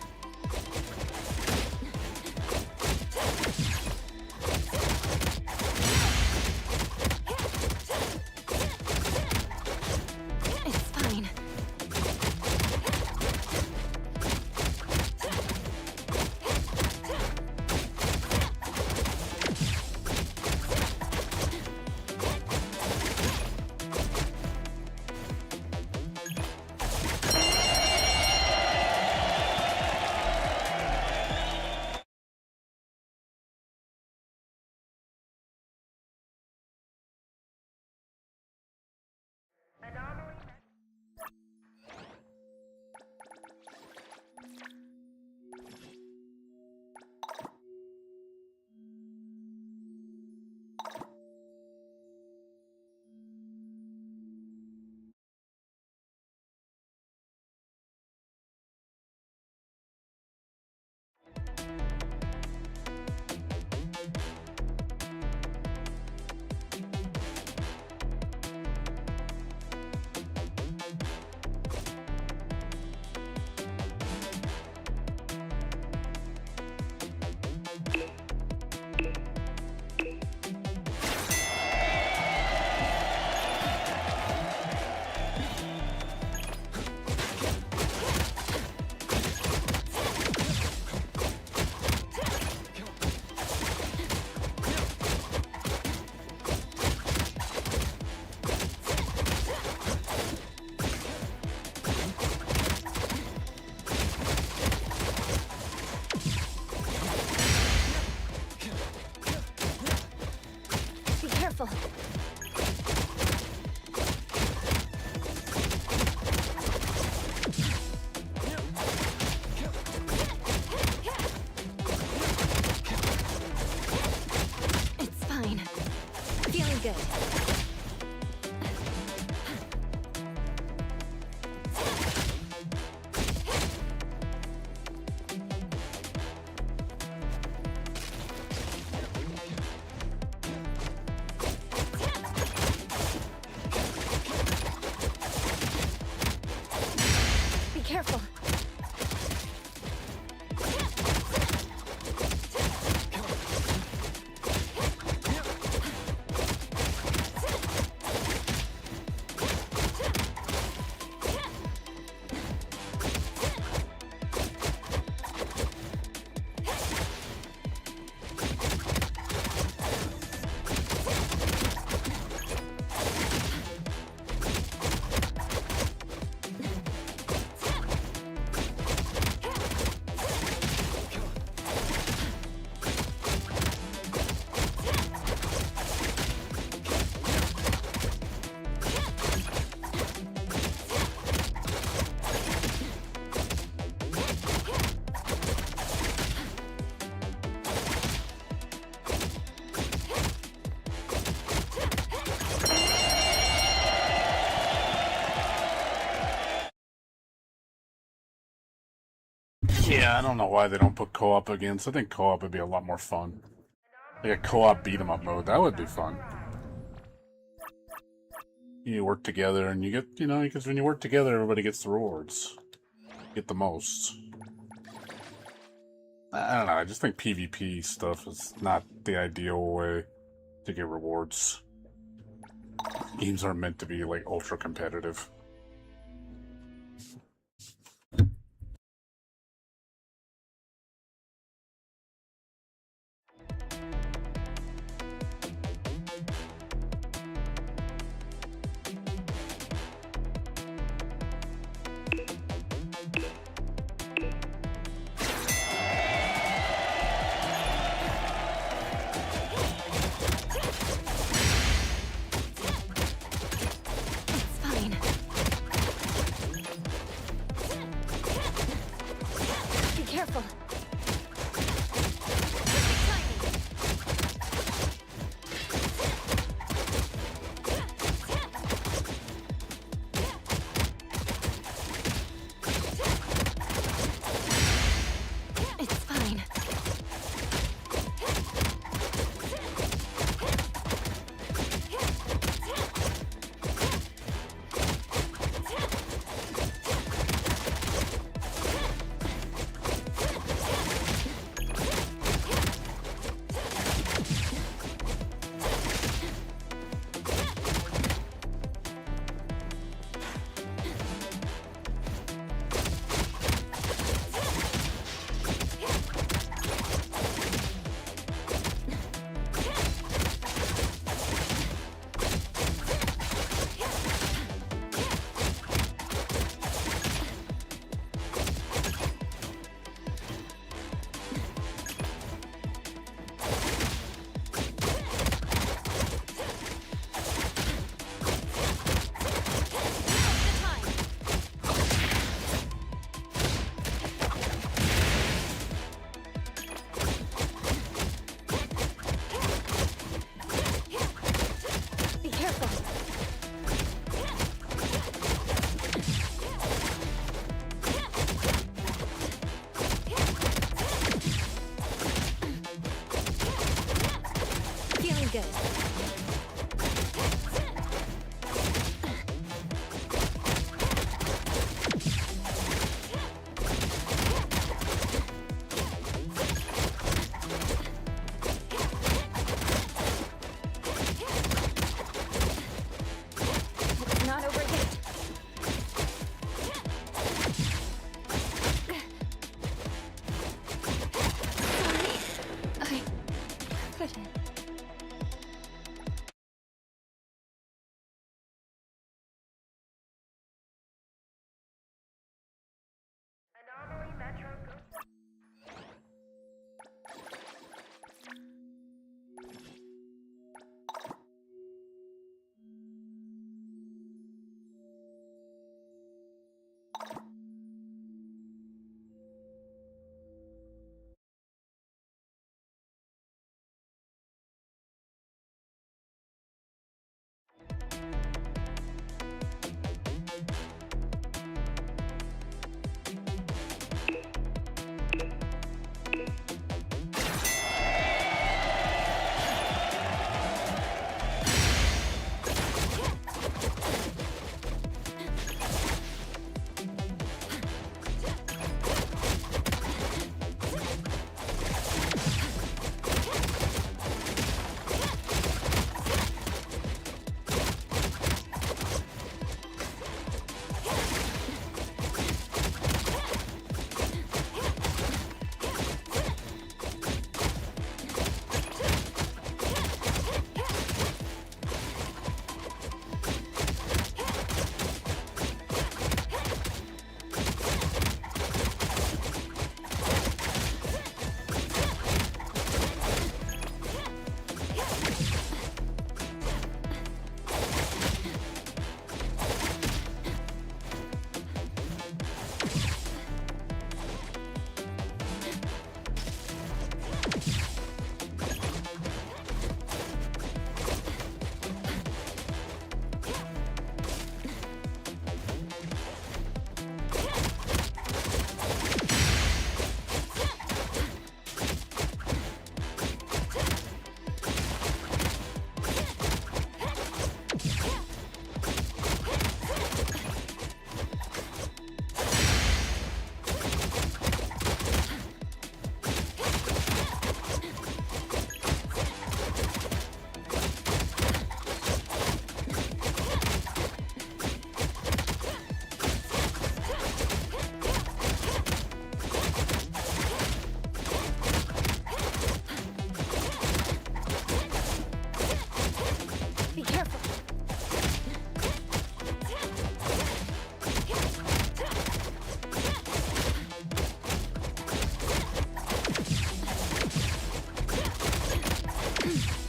It's fine. good. Be careful. Yeah, I don't know why they don't put co-op against. I think co-op would be a lot more fun. Like a co-op beat-em-up mode, that would be fun. You work together and you get, you know, because when you work together, everybody gets the rewards. Get the most. I don't know, I just think PvP stuff is not the ideal way to get rewards. Games aren't meant to be, like, ultra competitive.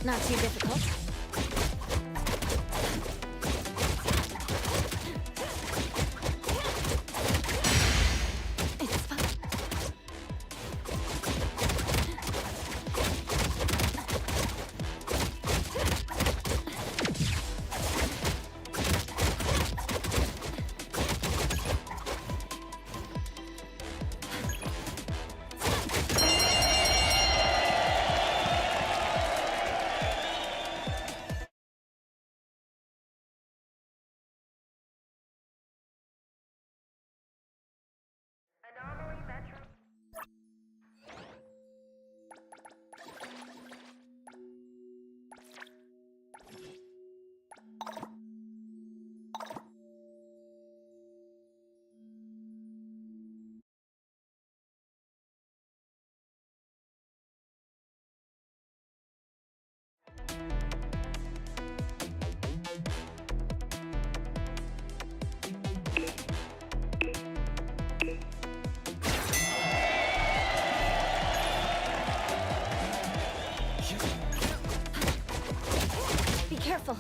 Not too difficult. It's fine. Anomaly Metro. Be careful.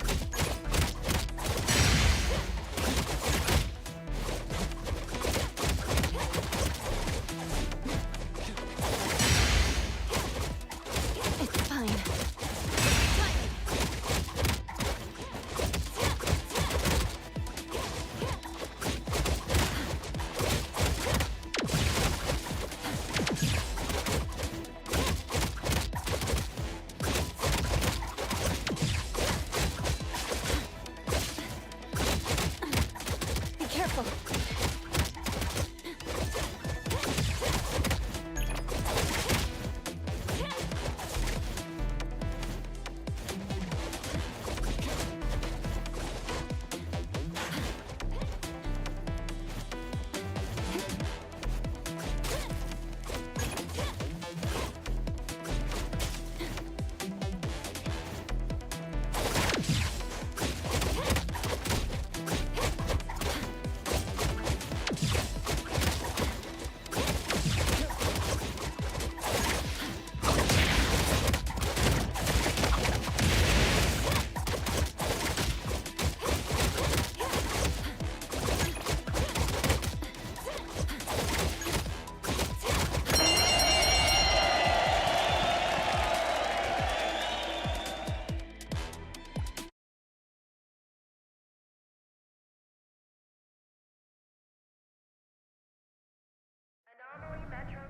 It's fine. Be careful. Anomaly Metro.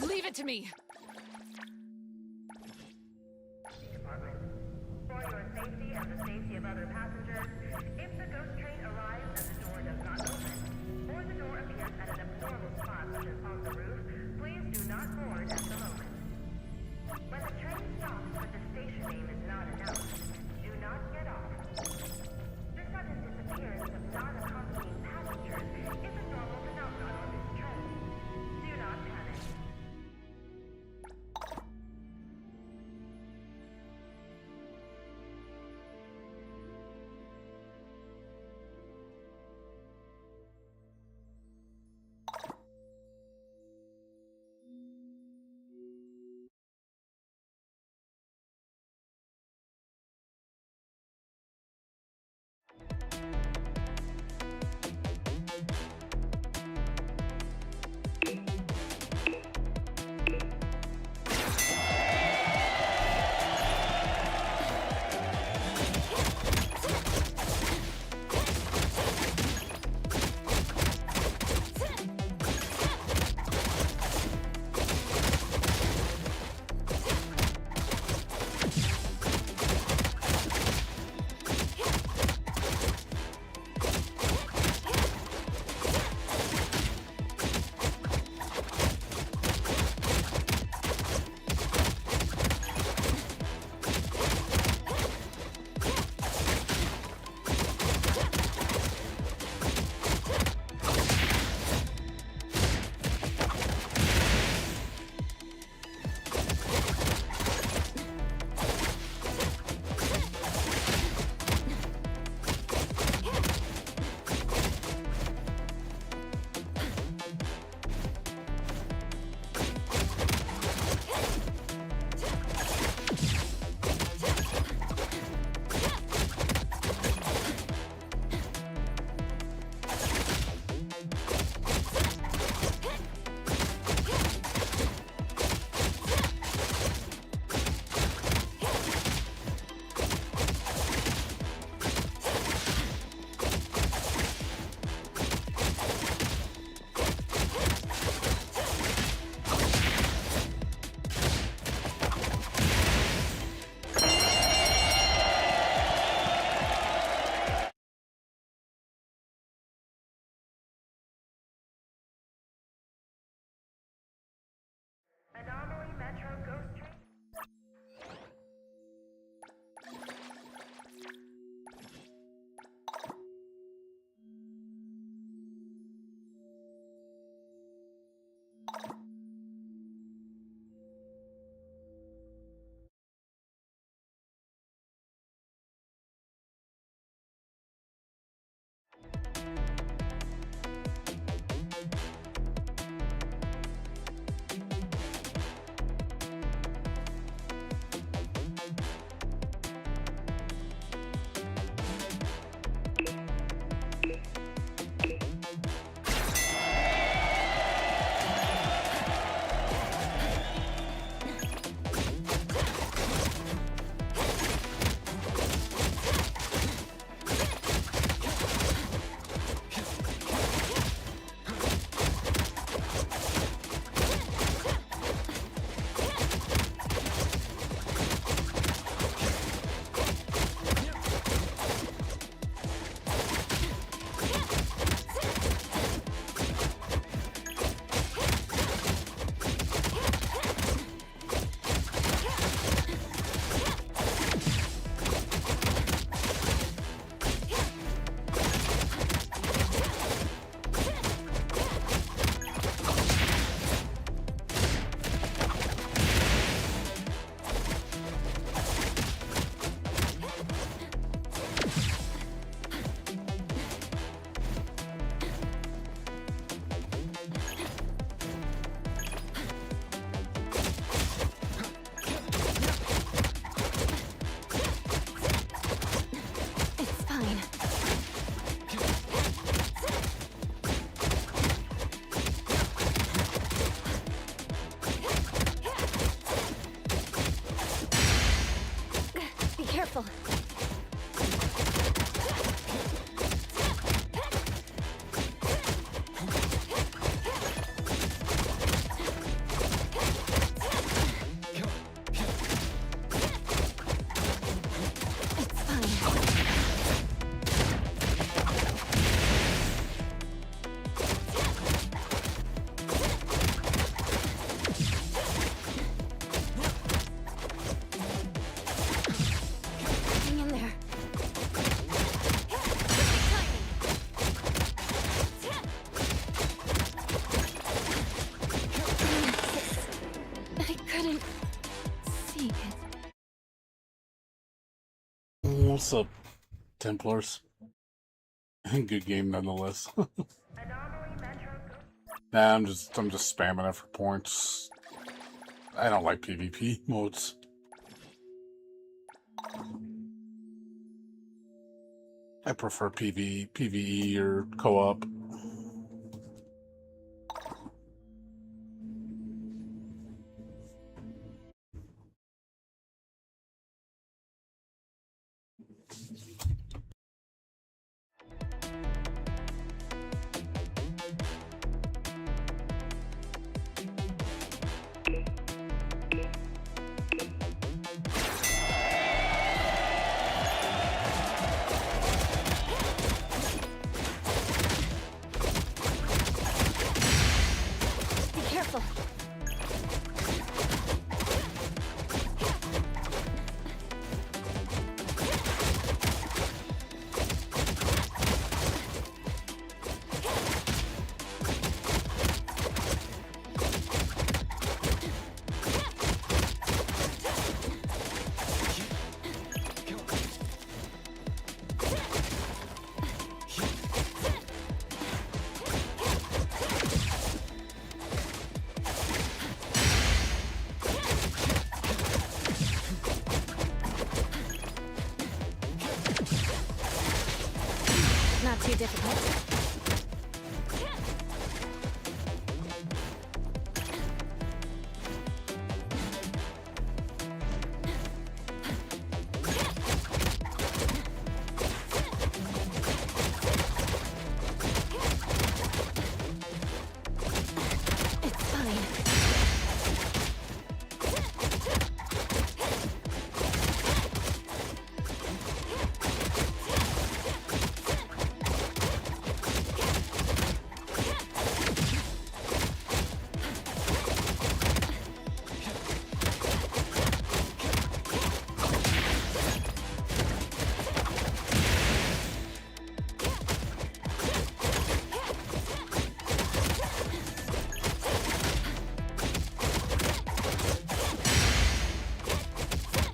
Leave it to me! Department. For your safety and the safety of other passengers, if the ghost train arrives and the door does not open, or the door appears at an abnormal spot such as on the roof, please do not board at the moment. When the train stops but the station name is not announced, do not get off. The sudden disappearance of non-accompanying passengers is a normal phenomenon on this train. Do not panic. Anomaly Metro Ghost Train. Careful. What's up, Templars? Good game nonetheless. Nah, I'm just spamming it for points. I don't like PvP modes. I prefer PvE or co-op. Be careful. Not too difficult. It's fine.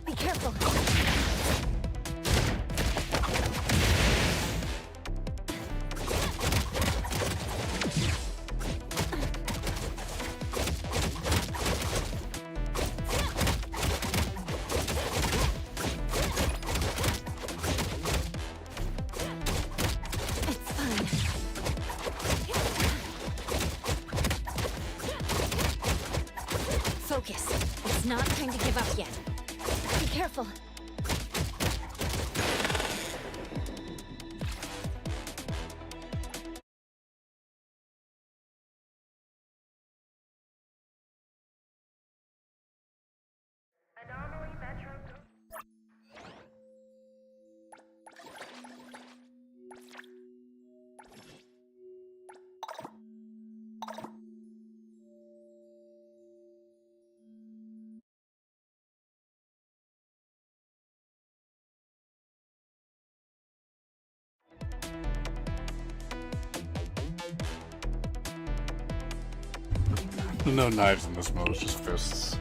Be careful. It's fine. Focus. It's not time to give up yet. Be careful. Anomaly Metro. No knives in this mode, it's just fists.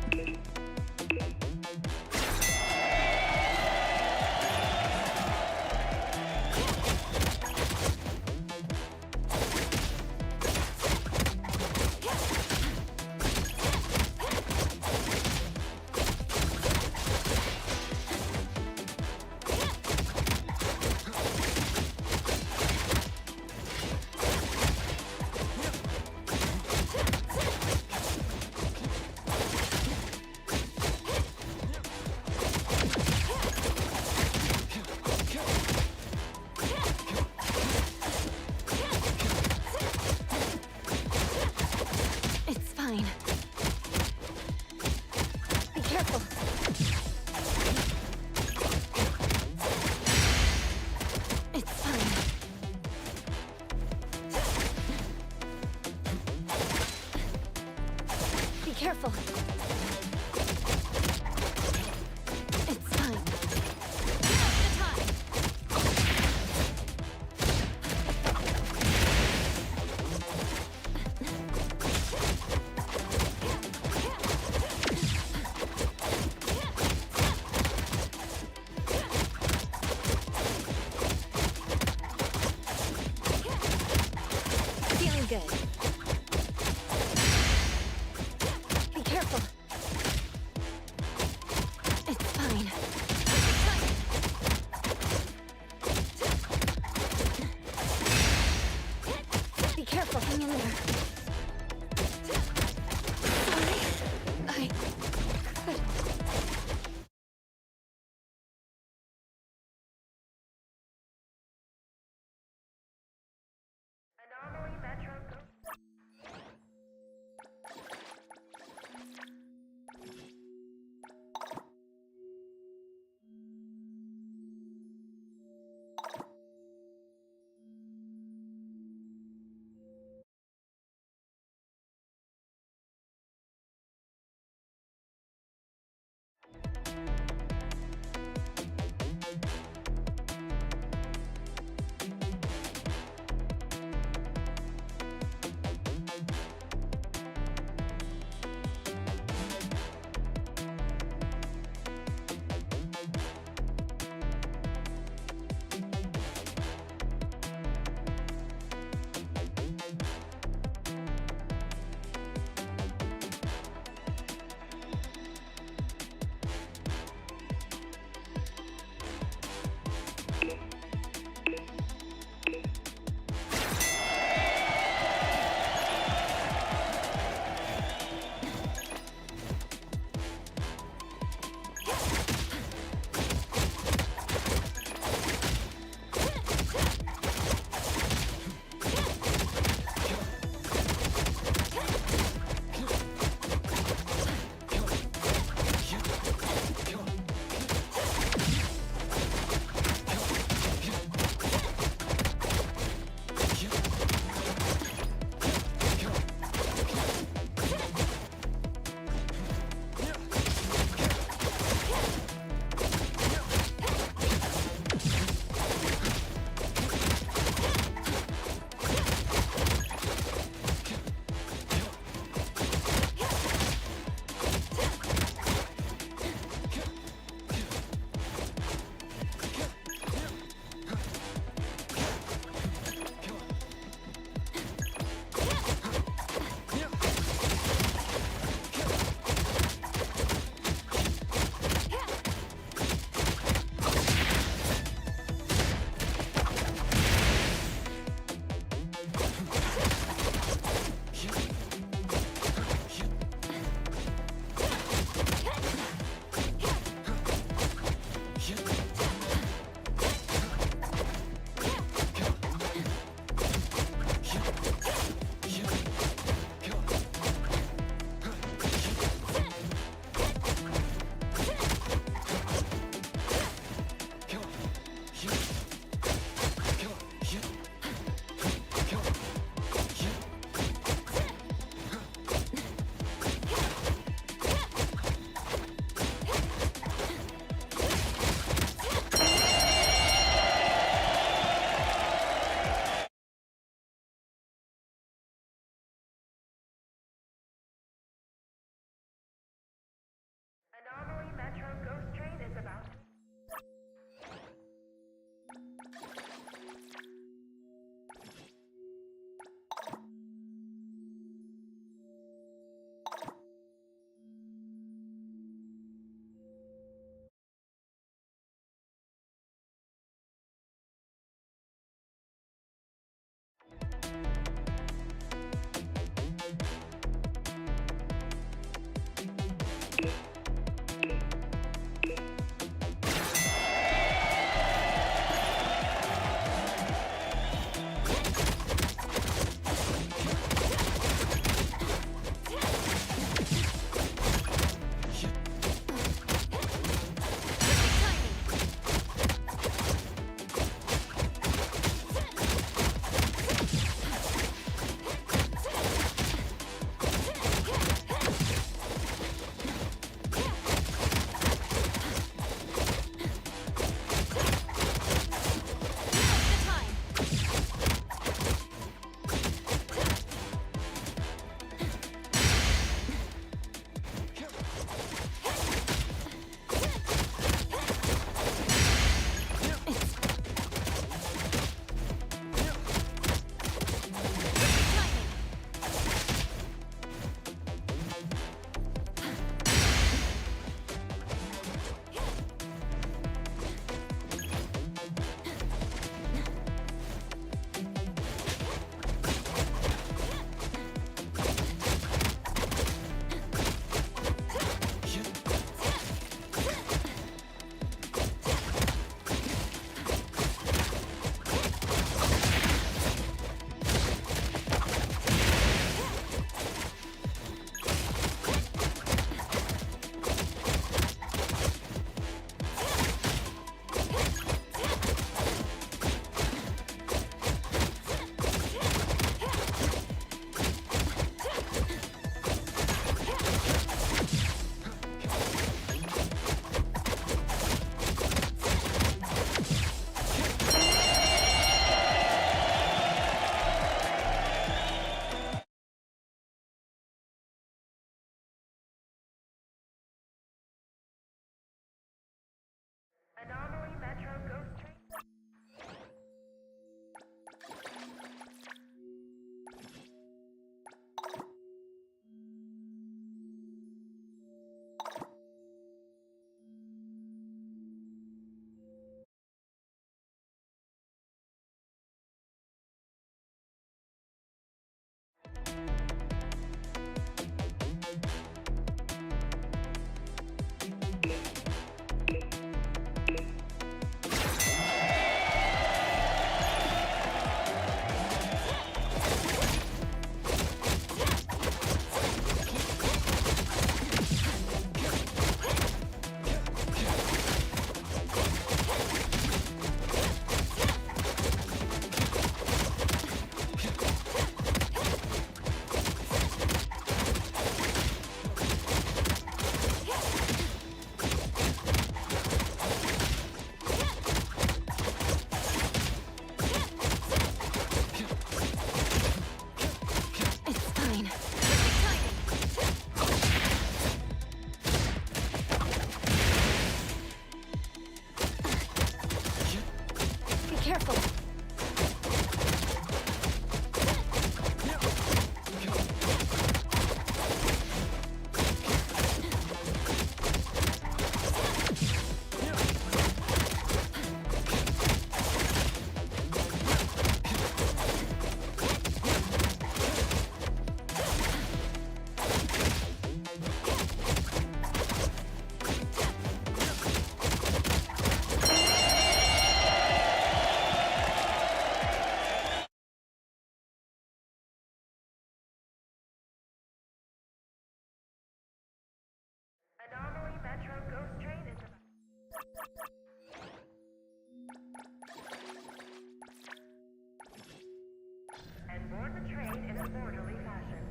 And board the train in an orderly fashion.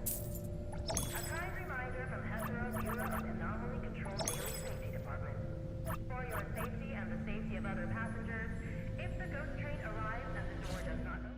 A kind reminder from Hetero Bureau of Anomaly Control Daily Safety Department. For your safety and the safety of other passengers, if the ghost train arrives and the door does not open,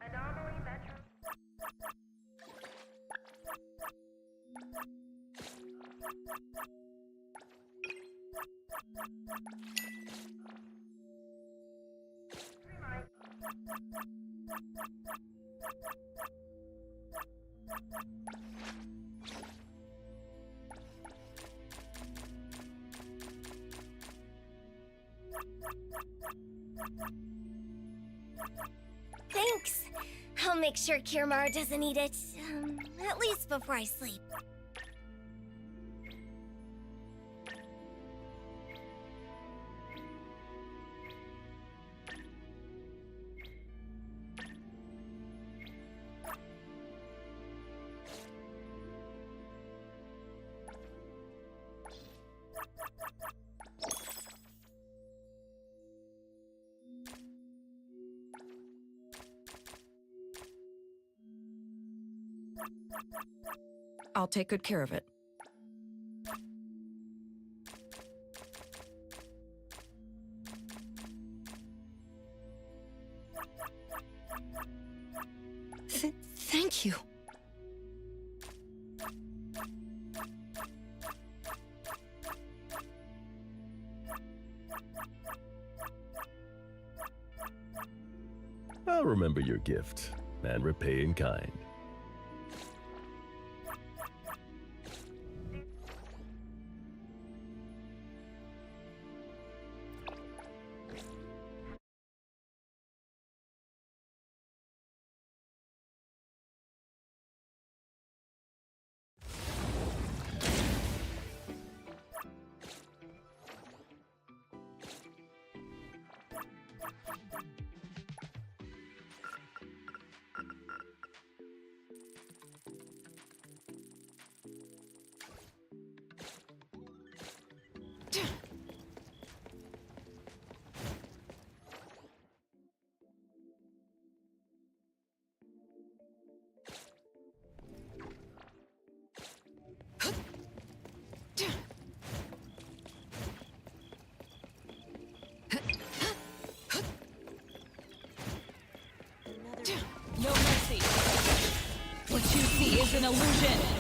anomaly metro. Remind. Thanks. I'll make sure Kirmar doesn't eat it, at least before I sleep. I'll take good care of it. Thank you. I'll remember your gift and repay in kind. No mercy. What you see is an illusion.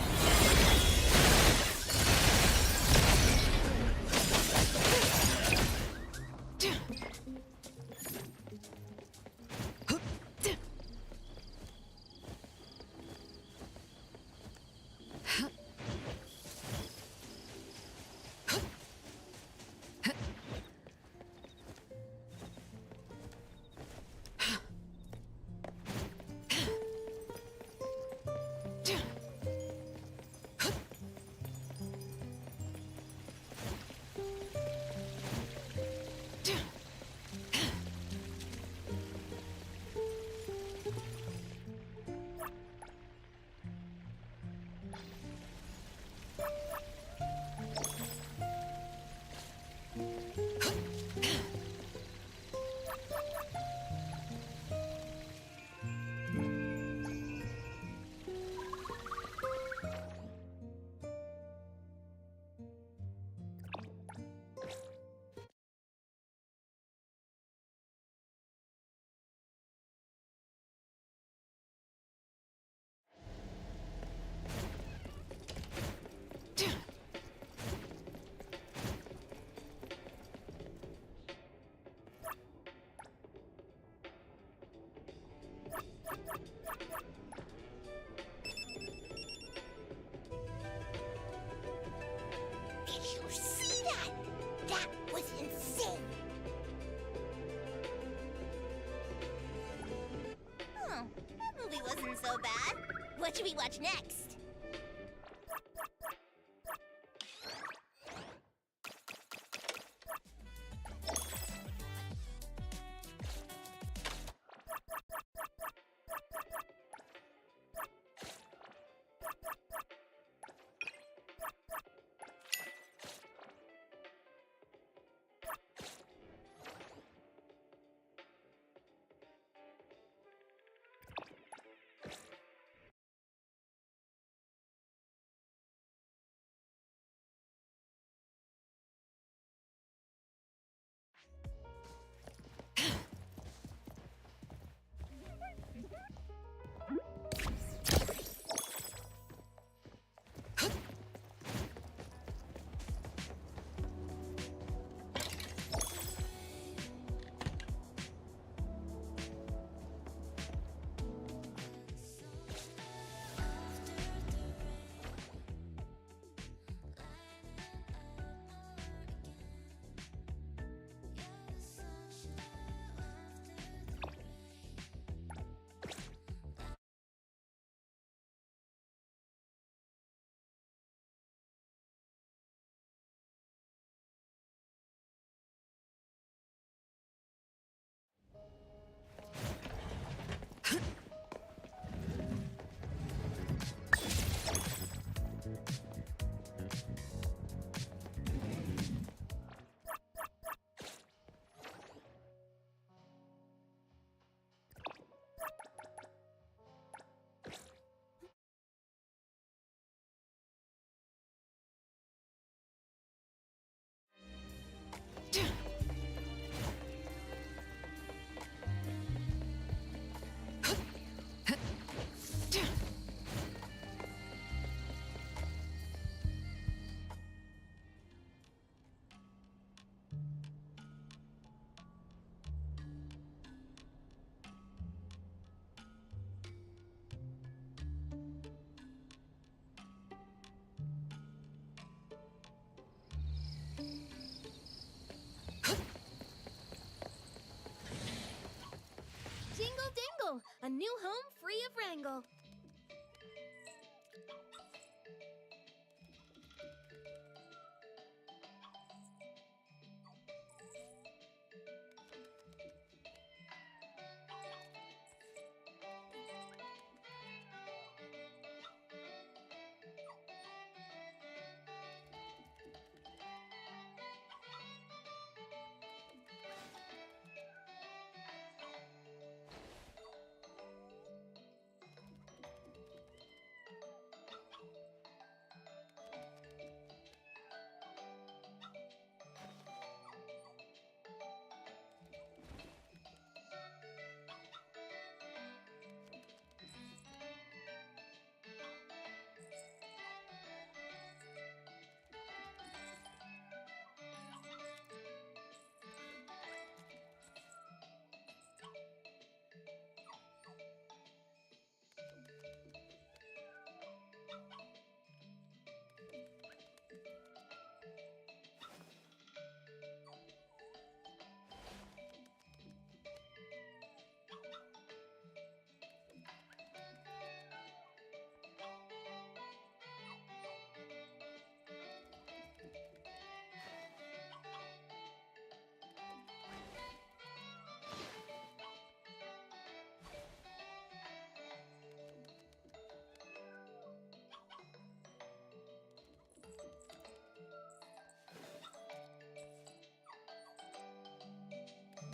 Did you see that? That was insane. Oh, that movie wasn't so bad. What should we watch next? a new home free of wrangle.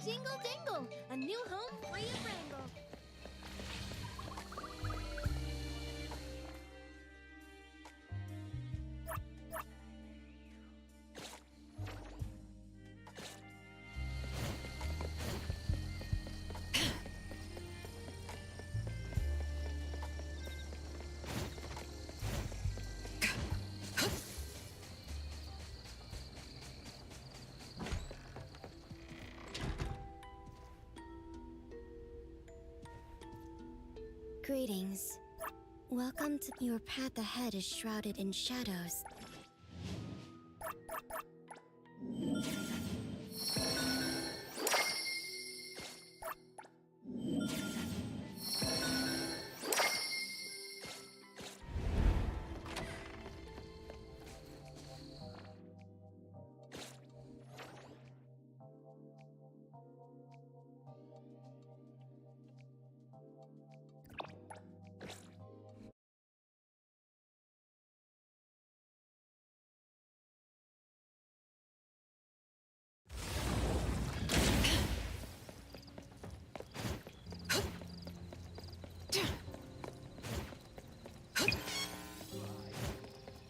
Jingle dingle, a new home free of wrangle. Greetings. Welcome to your path ahead is shrouded in shadows.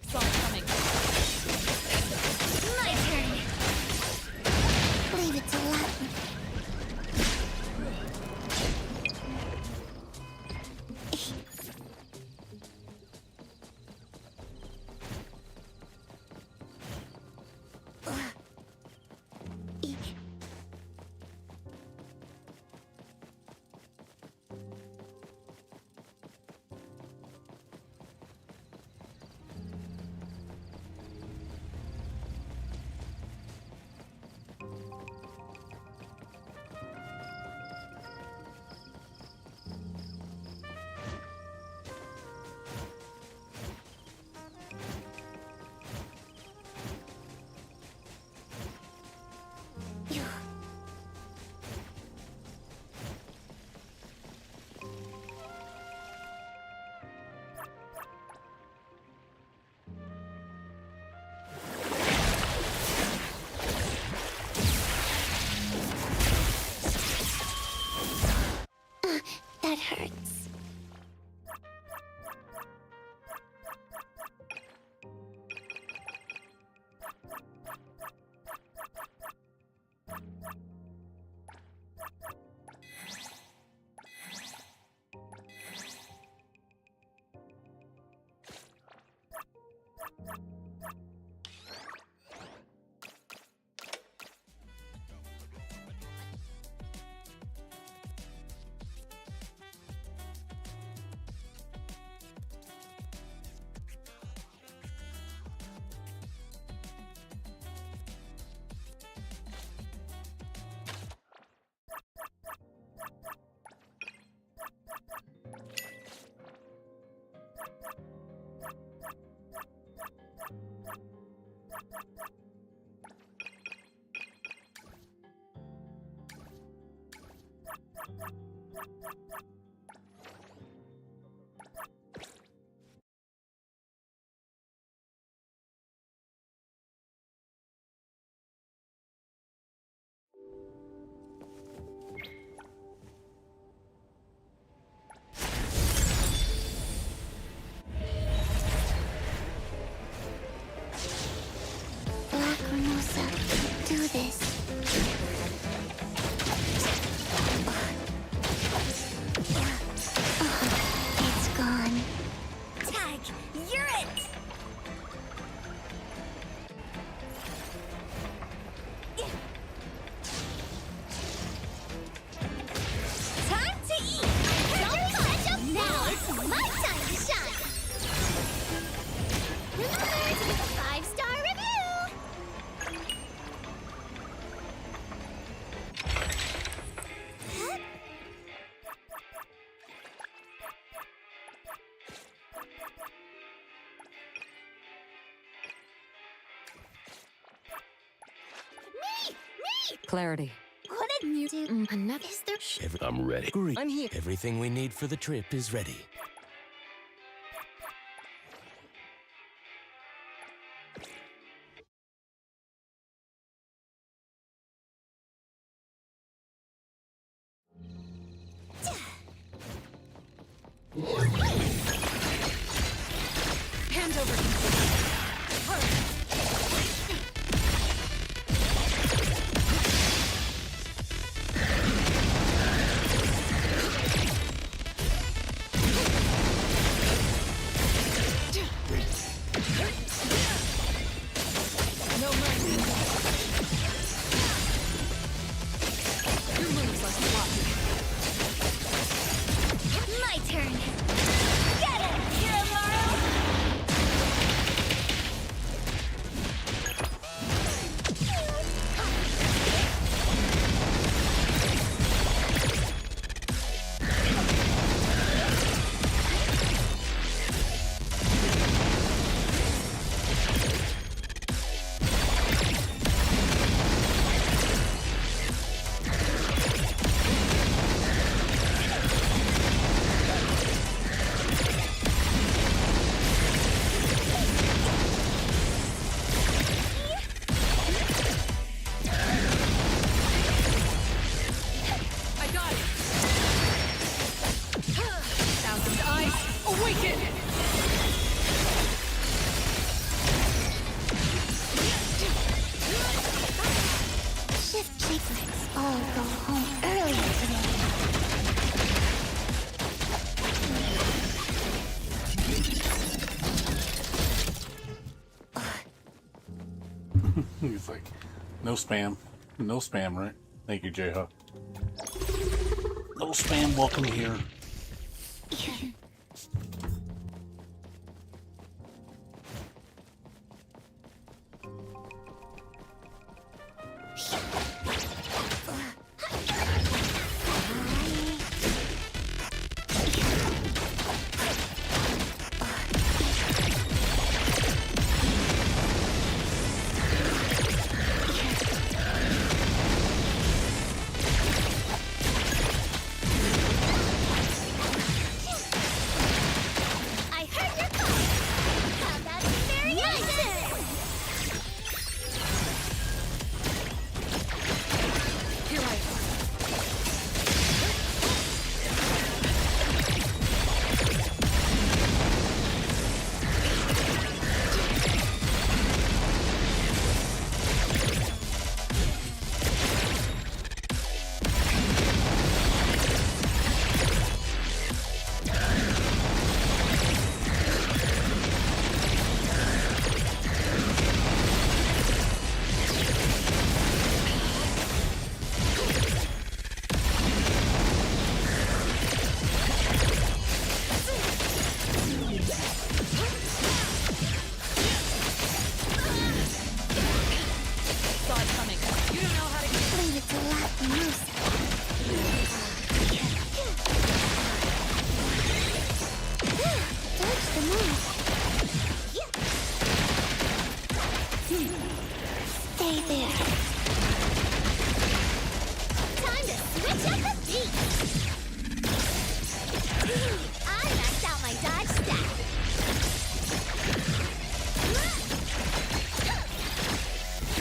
Saw it coming. My turn! Leave it to luck. That hurts. Clarity. What did you do? Another? Is there? I'm ready. I'm here. Everything we need for the trip is ready. Hand over. No mercy. Your moves are sloppy. My turn. Get it, Kiramaru! I got it. Thousand eyes, awaken! Shift secrets all go home early today. He's like, no spam. No spam, right? Thank you, J-Hawk. No spam, welcome here. I heard your call. How about some variation? Here I am. Saw it coming. You don't know how to get. Leave it to Lacrimosa. Dodge the move. Stay there. Time to switch up the beat. I maxed out my dodge stat.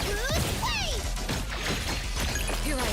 Who's safe? Here I am.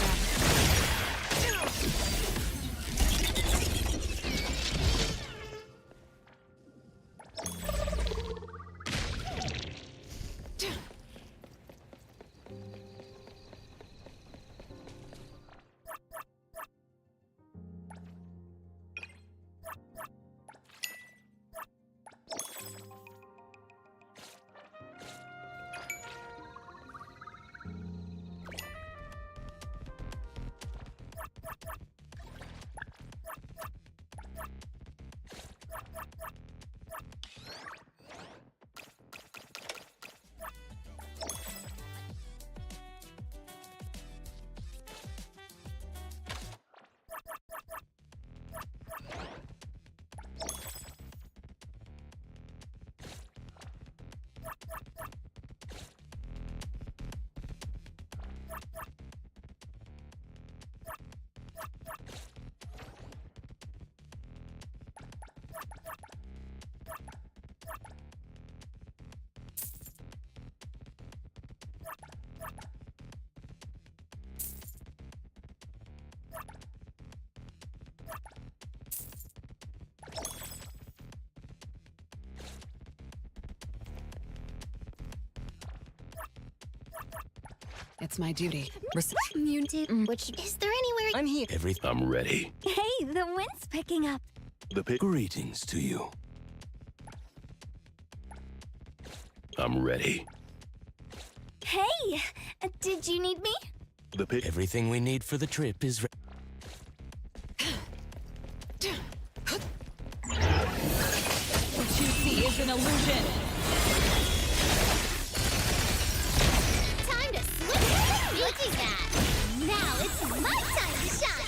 It's my duty. You do. Which is there anywhere? I'm here. I'm ready. Hey, the wind's picking up. Greetings to you. I'm ready. Hey, did you need me? Everything we need for the trip is ready. What you see is an illusion. Time to switch. Look at that. Now it's my time to shine.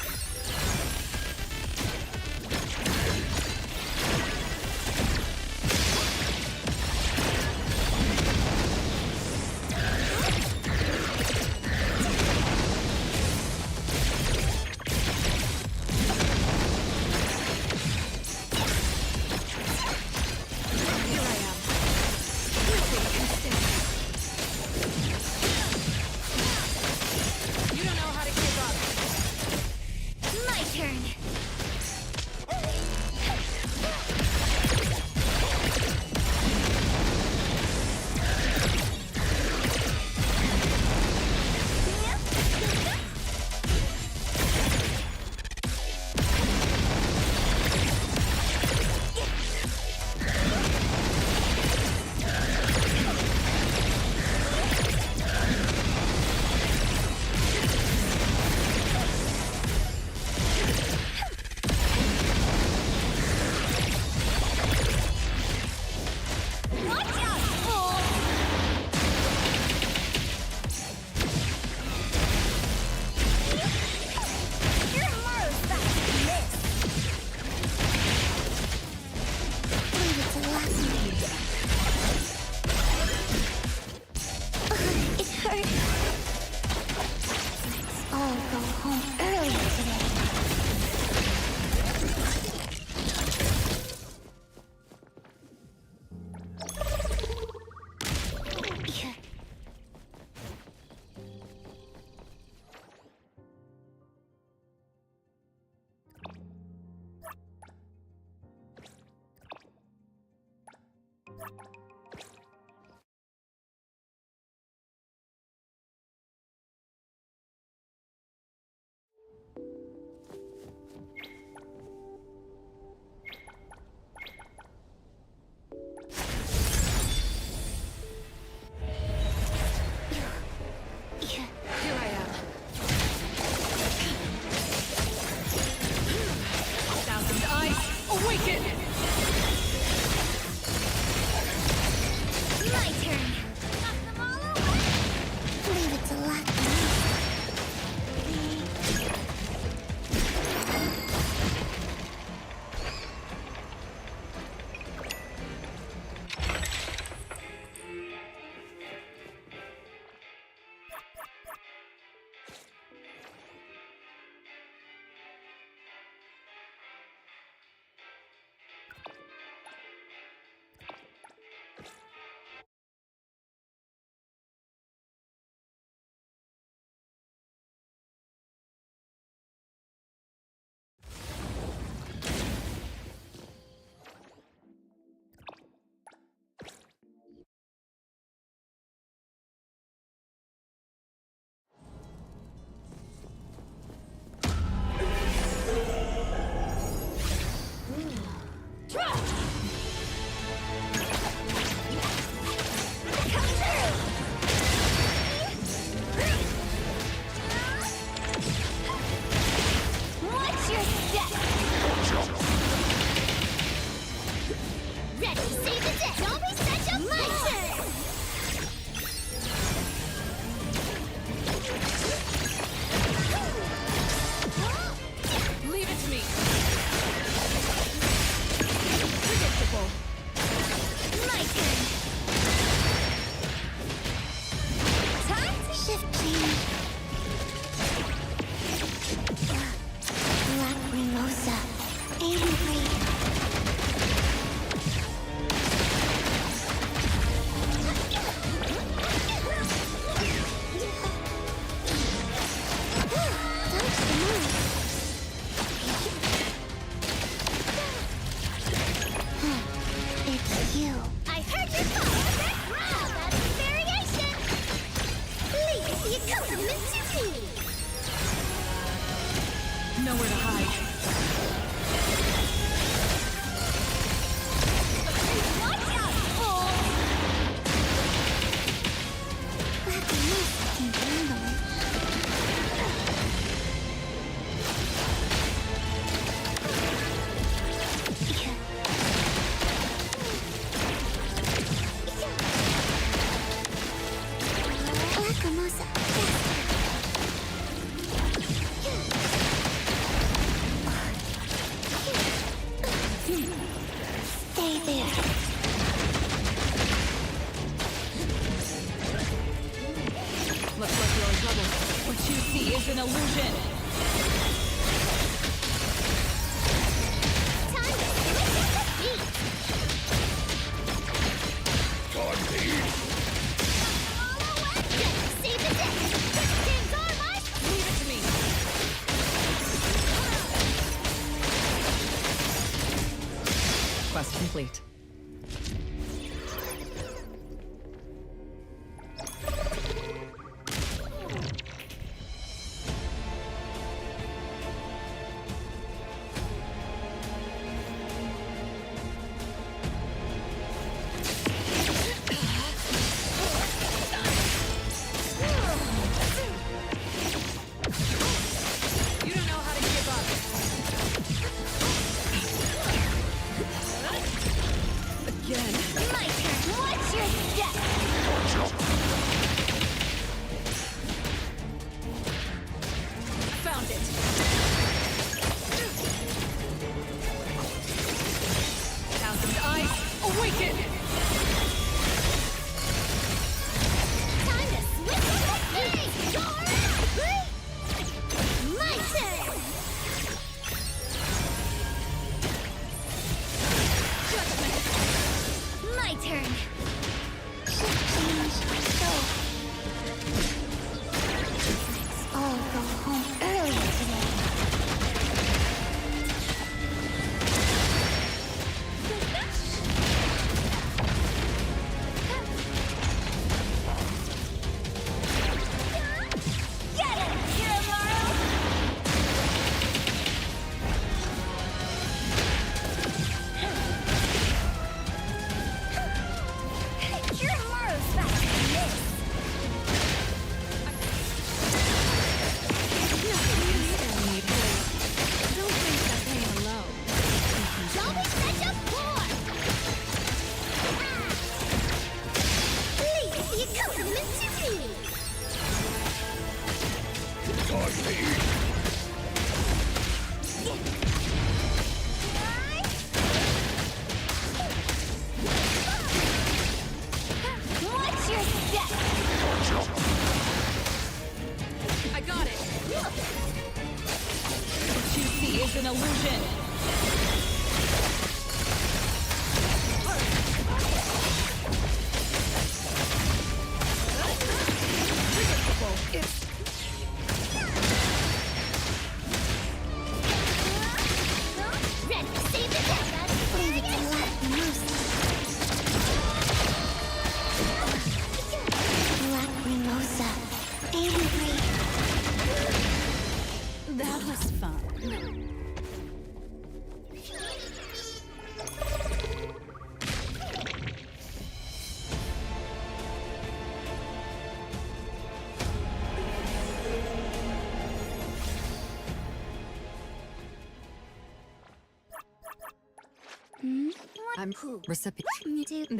illusion. Time to switch up the beat. Time to eat. Save the day. This game's all mine. Leave it to me. Quest complete. You don't know how to give up. Again. My turn. What's your step? Found it. Thousand eyes, awaken! Time to switch up the beat. My turn. My turn. Let's all go home early today. Get it, Kirimaru! Kirimaru's fast than this. Don't think that pain alone. Zombie such a poor! Please, the accompaniment to me! Time to eat. What's your step? I got it. What you see is an illusion. Predictable. Ready, save the day! Leave it to Lacrimosa. Angry. That was fun. I'm recipient.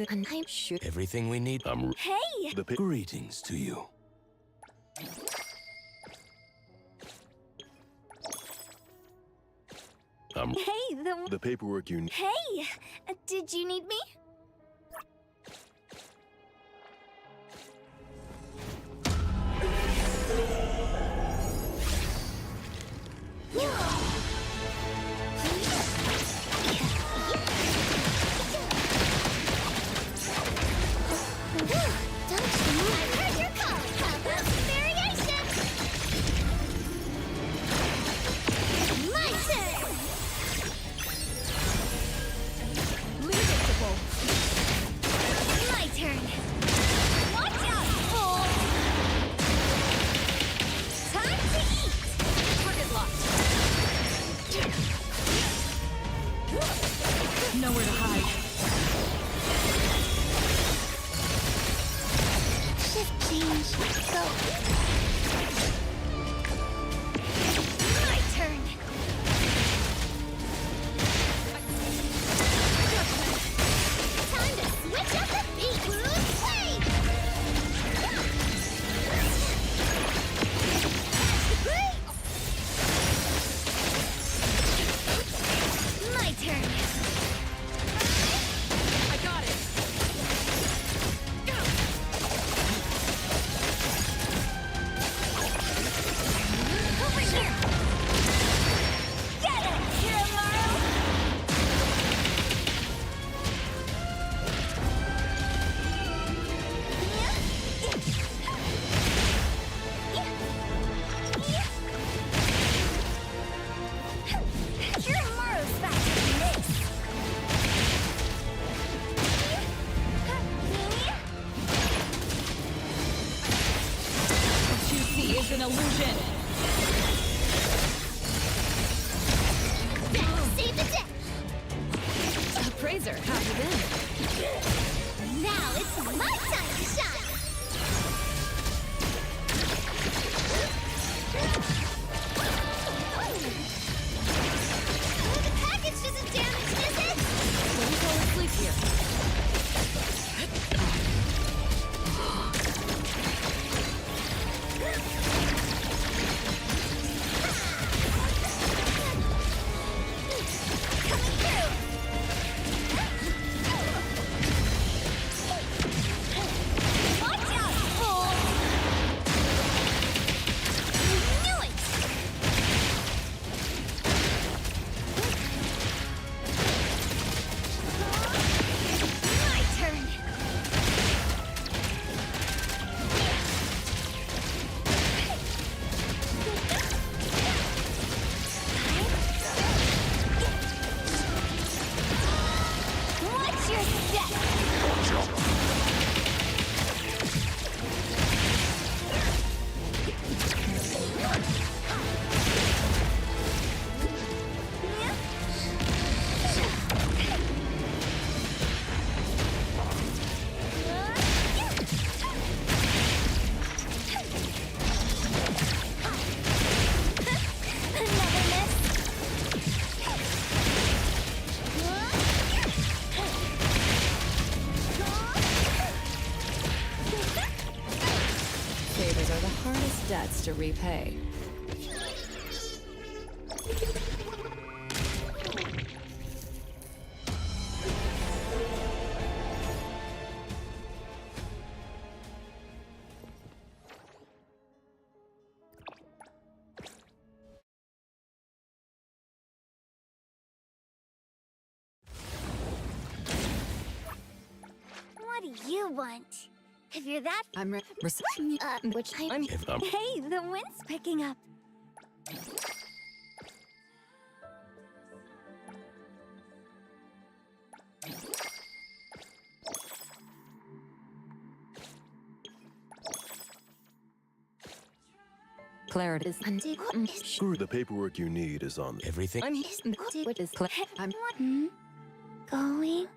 And I'm sure. Everything we need. Hey! The greetings to you. Hey, The paperwork you need. Hey! Did you need me? Don't you know? I heard your call! How about some variation? My turn! Predictable. debts to repay. What do you want? If you're that... I'm which I'm... Hey, the wind's picking up. Clarity is Screw the paperwork you need is on everything. I'm Going?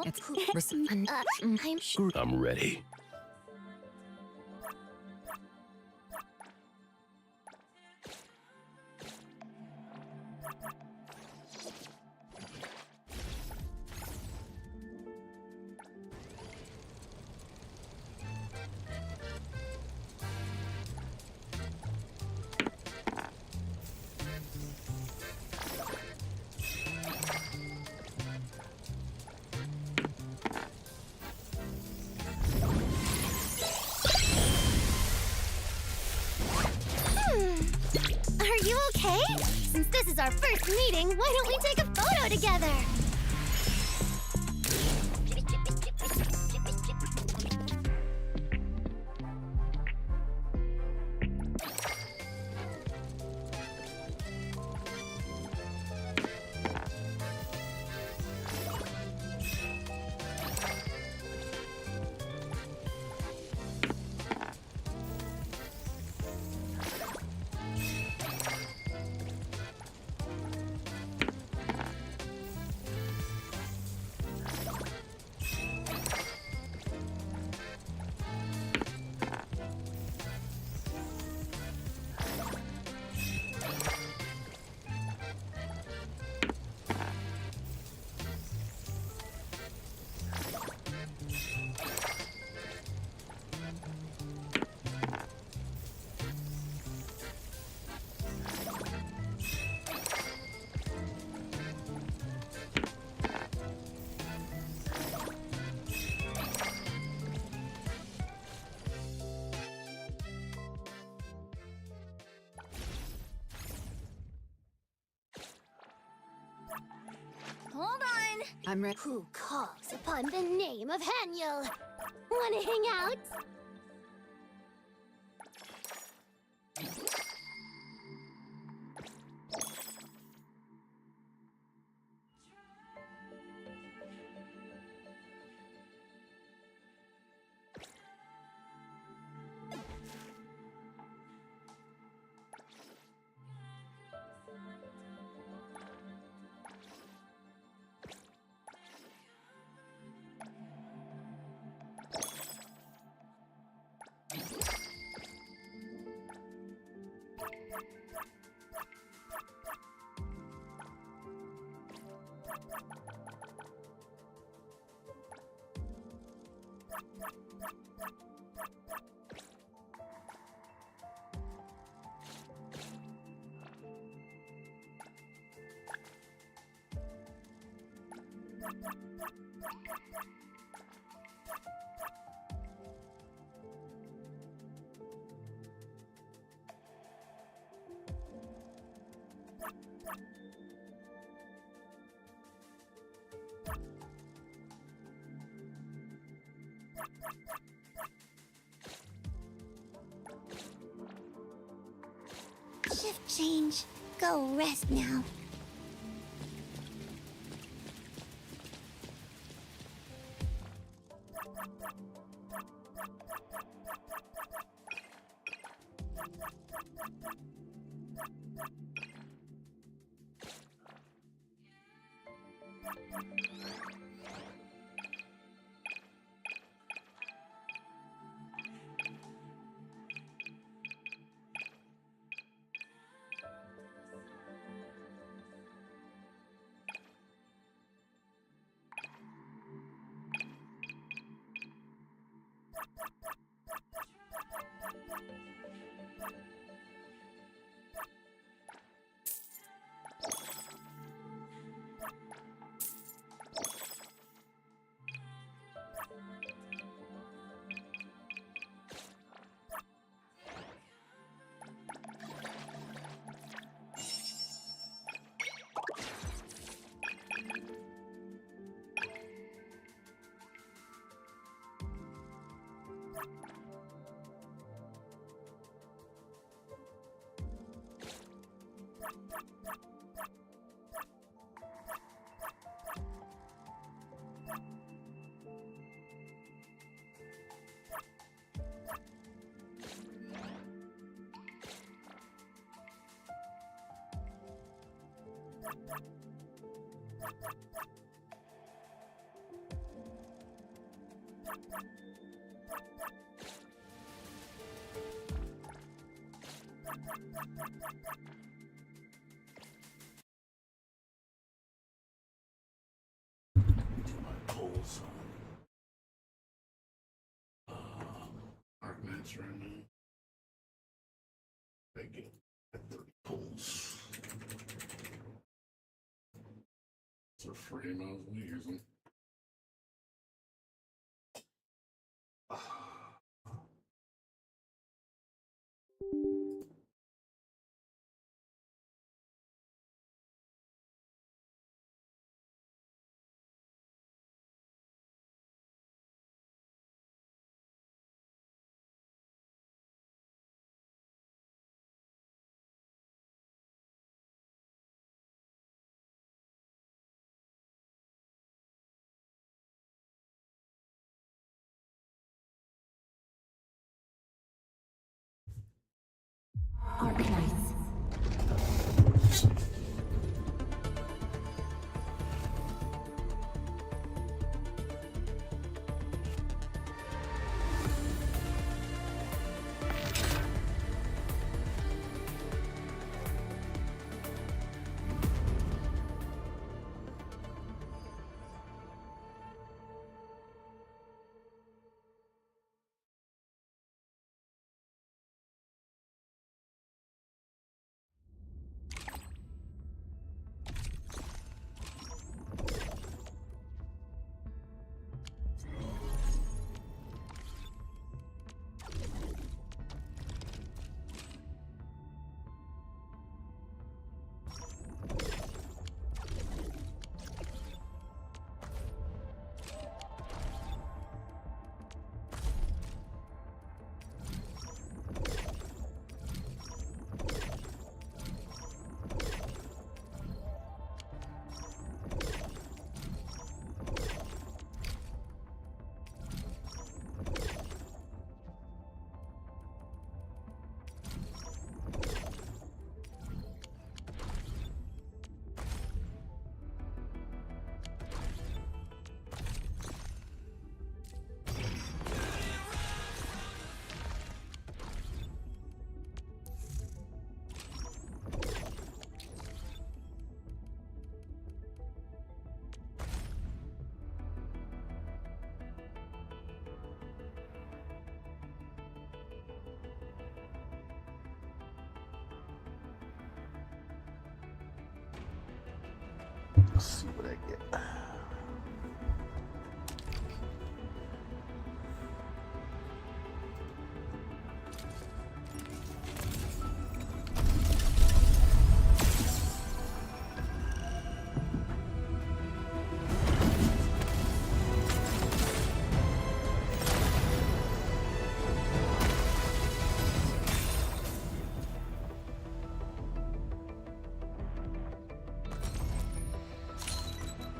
it's I'm Screw. I'm ready. Are you okay? Since this is our first meeting, why don't we take a photo together? Hold on. I'm ready. Who calls upon the name of Haniel? Wanna hang out? Shift change. Go rest now. My pulls on Arknights right now. I get at 30 pulls. It's a free mouse we using. Arknights. Let's see what I get.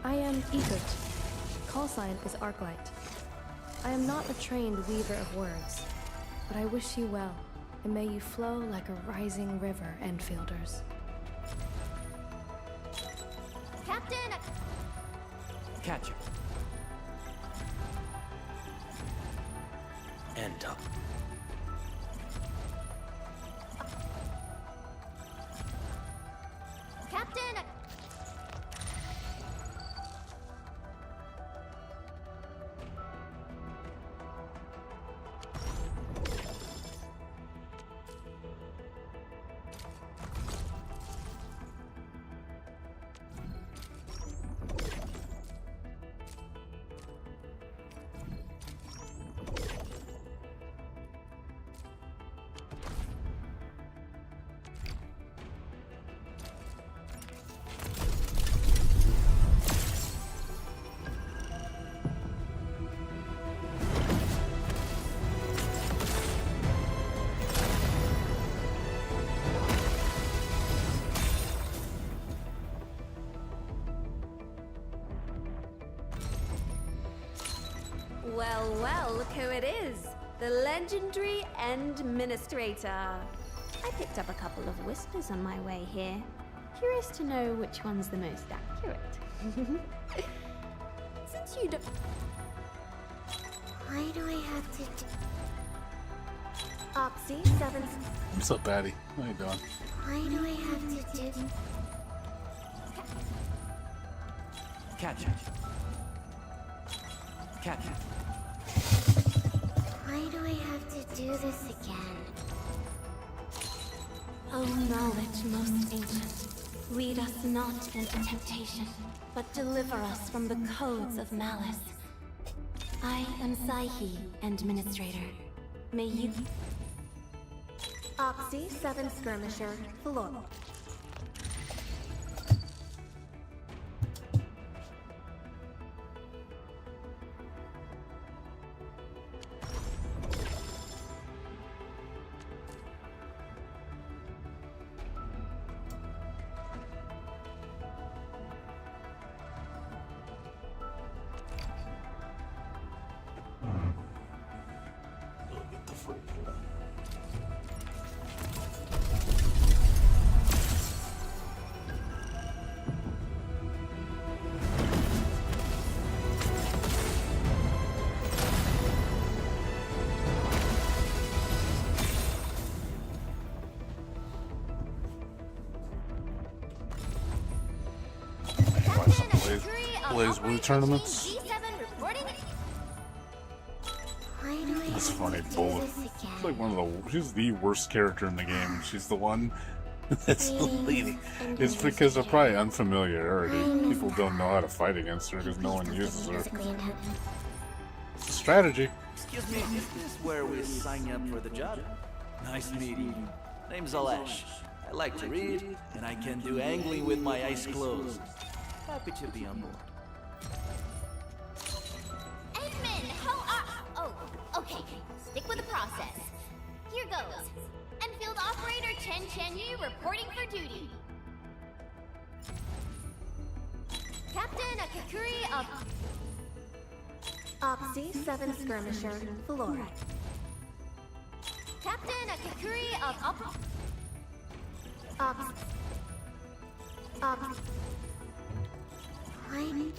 I am Egert. Call sign is Arklight. I am not a trained weaver of words, but I wish you well, and may you flow like a rising river, Endfielders. Captain! Catch it. End up. Captain! Well, well, look who it is. The legendary Administrator. I picked up a couple of whispers on my way here. Curious to know which one's the most accurate. Since you don't... Why do I have to do... Oxy, 7... What's up, Batty? How you doing? Why do I have to do... Catch it. Catch it. Why do I have to do this again? O knowledge most ancient, lead us not into temptation, but deliver us from the codes of malice. I am Saihi, Administrator. May you... Oxy, 7 Skirmisher, Floor. Blaze Blue tournaments. Why do I That's have funny, to do Bullet. this again? She's like one of the. She's the worst character in the game. She's the one that's the leading. It's because of probably unfamiliarity. People don't know how to fight against her because no one uses her. It's a strategy. Excuse me, is this where we sign up for the job? Nice meeting you. Name's Alesh. I like to read, and I can do angling with my eyes closed. Happy to be on board. Edmund, oh, okay. Stick with the process. Here goes. Enfield operator Chen Yu reporting for duty. Captain Akakuri of... Oxy, 7 Skirmisher, Flora. Captain Akakuri of... Why...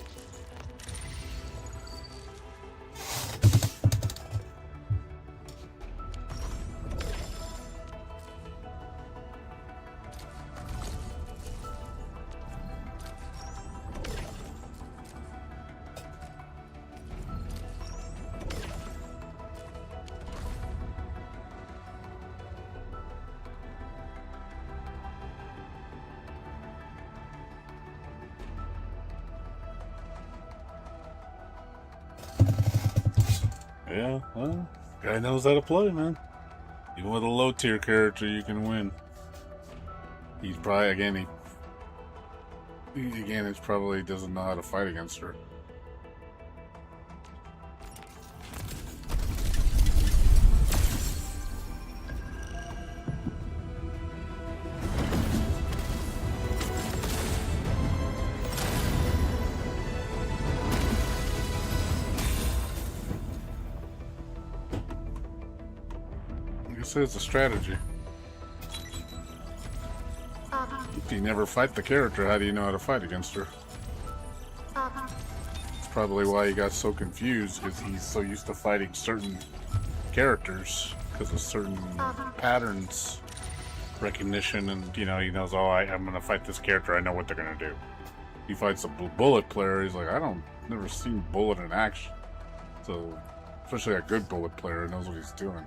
Yeah, well, guy knows how to play, man. Even with a low tier character, you can win. He's probably it's probably doesn't know how to fight against her. It's a strategy. If you never fight the character, how do you know how to fight against her? It's probably why he got so confused, because he's so used to fighting certain characters because of certain patterns recognition, and you know, he knows, oh, I'm gonna fight this character, I know what they're gonna do. He fights a Bullet player, he's like, never seen Bullet in action. So, especially a good Bullet player knows what he's doing.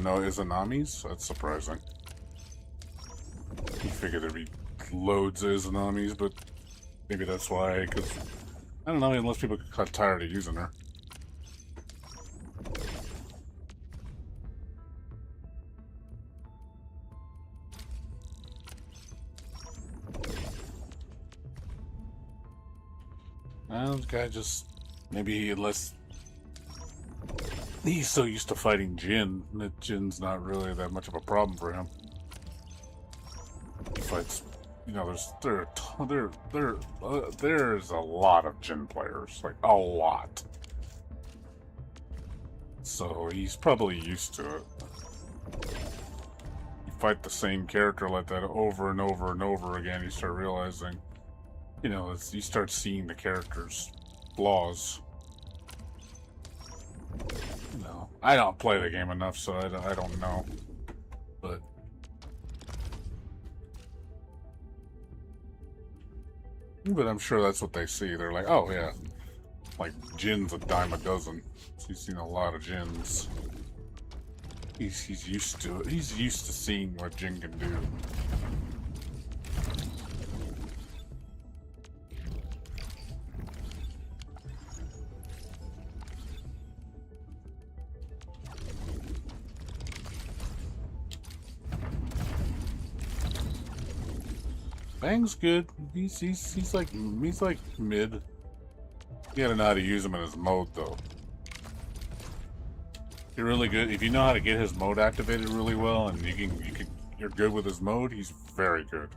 No Izanamis? That's surprising. You figured there'd be loads of Izanamis, but maybe that's why, because I don't know, unless people got tired of using her. This guy just... Maybe unless... He's so used to fighting Jin, that Jin's not really that much of a problem for him. He fights... You know, there's a lot of Jin players. Like, a lot. So, he's probably used to it. You fight the same character like that over and over and over again, you start realizing... You know, you start seeing the character's flaws. You know, I don't play the game enough, so I don't know. But I'm sure that's what they see. They're like, oh yeah, like Jin's a dime a dozen. He's seen a lot of Jins. He's used to it. He's used to seeing what Jin can do. Bang's good. He's like mid. You gotta know how to use him in his mode though. You're really good if you know how to get his mode activated really well, and you're good with his mode. He's very good.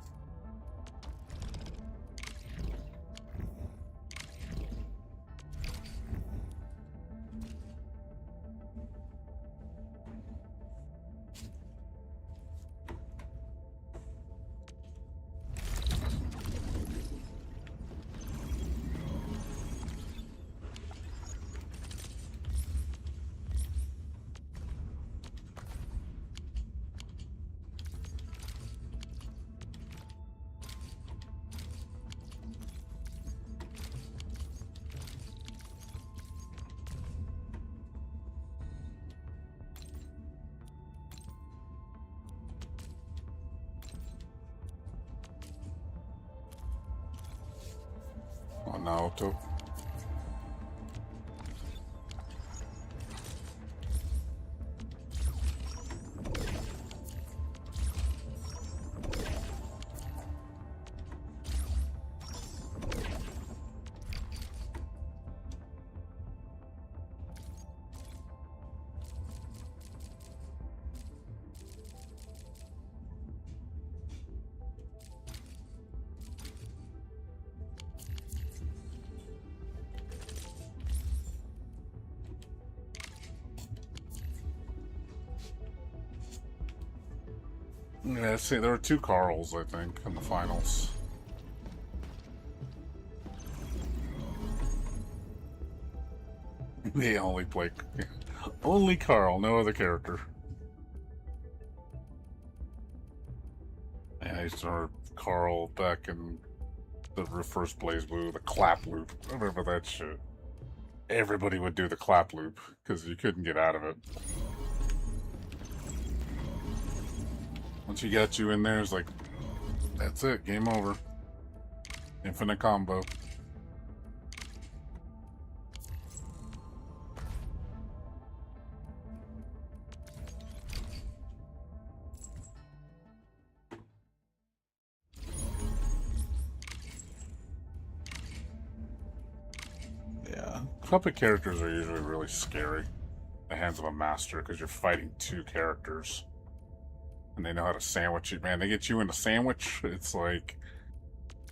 Naoto. Yeah, see, there were 2 Carls, I think, in the finals. They only play... only Carl, no other character. Yeah, I used to remember Carl back in the first BlazBlue, the clap loop. I remember that shit. Everybody would do the clap loop, because you couldn't get out of it. Once he got you in there, it's like, that's it, game over. Infinite combo. Yeah, puppet characters are usually really scary. The hands of a master, because you're fighting 2 characters. And they know how to sandwich it, man. They get you in a sandwich, it's like,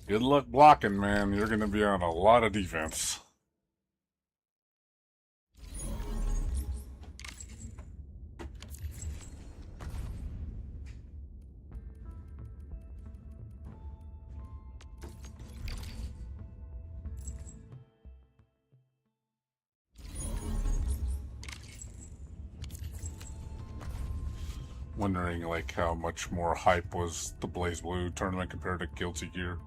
good luck blocking, man. You're going to be on a lot of defense. Wondering, like, how much more hype was the BlazBlue tournament compared to Guilty Gear.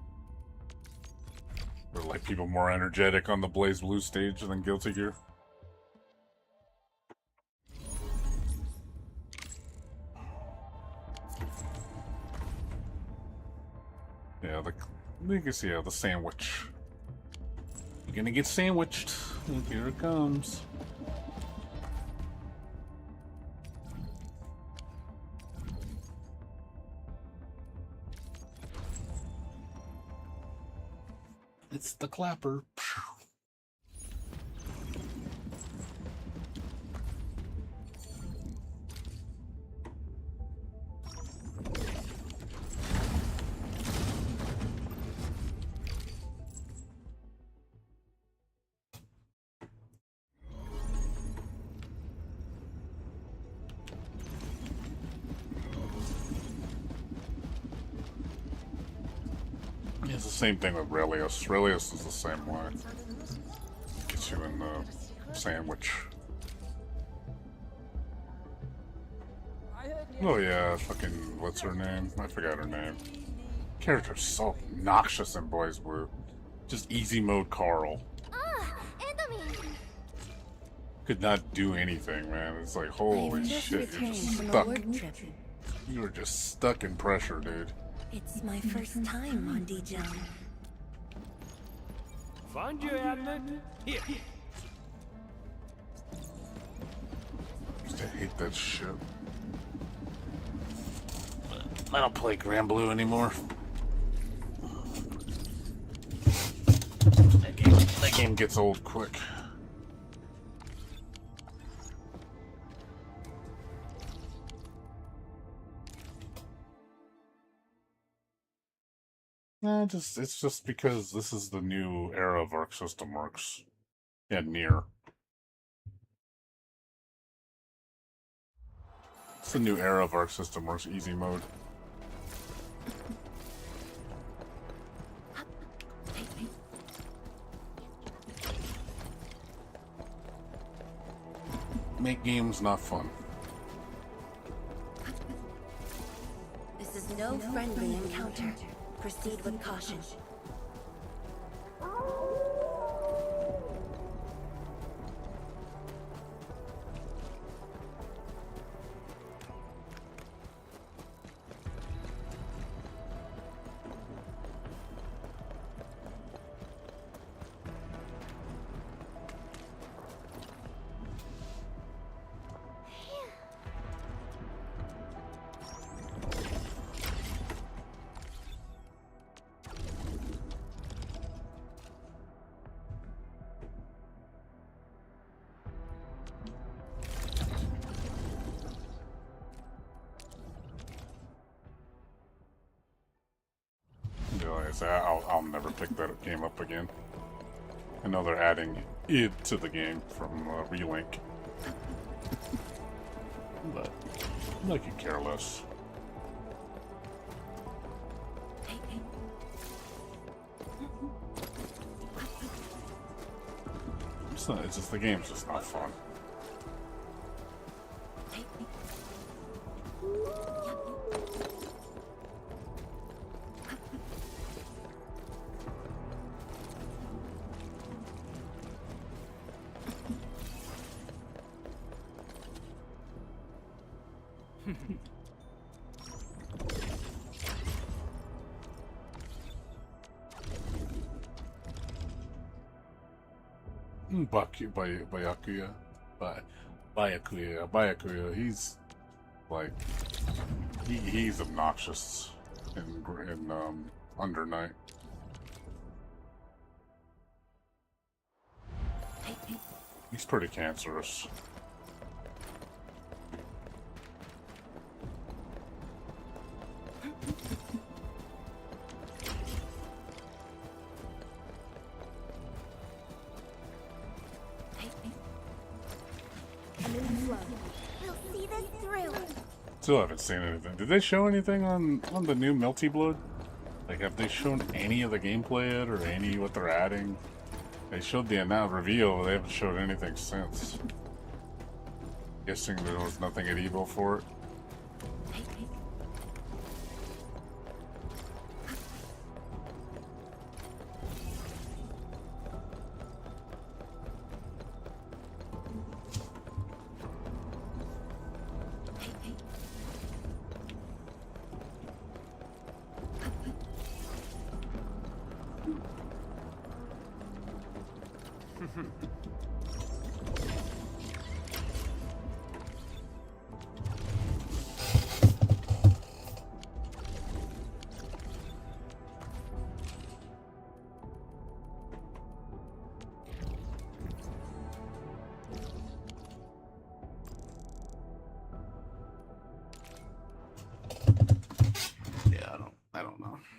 Were, like, people more energetic on the BlazBlue stage than Guilty Gear? Yeah, you can see how the sandwich. You gonna get sandwiched. Here it comes. It's the clapper. It's the same thing with Relius. Relius is the same way. Gets you in the sandwich. Oh yeah, fucking, what's her name? I forgot her name. Character's so obnoxious in Boys Blue. Just easy mode Carl. Could not do anything, man. It's like, holy shit, you're just stuck. You were just stuck in pressure, dude. It's my first time on D-Jump. Find your admin. Here. I hate that shit. I don't play Grand Blue anymore. That game gets old quick. It's just because this is the new era of Arc System Works. And Nier. It's the new era of Arc System Works easy mode. Make games not fun. This is no friendly encounter. Proceed with caution. I'll never pick that game up again. I know they're adding id to the game from Relink. But I could care less. It's just the game's just not fun. Byakuya, he's like he's obnoxious in Under Night. He's pretty cancerous. Still haven't seen anything. Did they show anything on the new Melty Blood? Like, have they shown any of the gameplay yet, or any what they're adding? They showed the announced reveal, but they haven't showed anything since. Guessing there was nothing at Evo for it.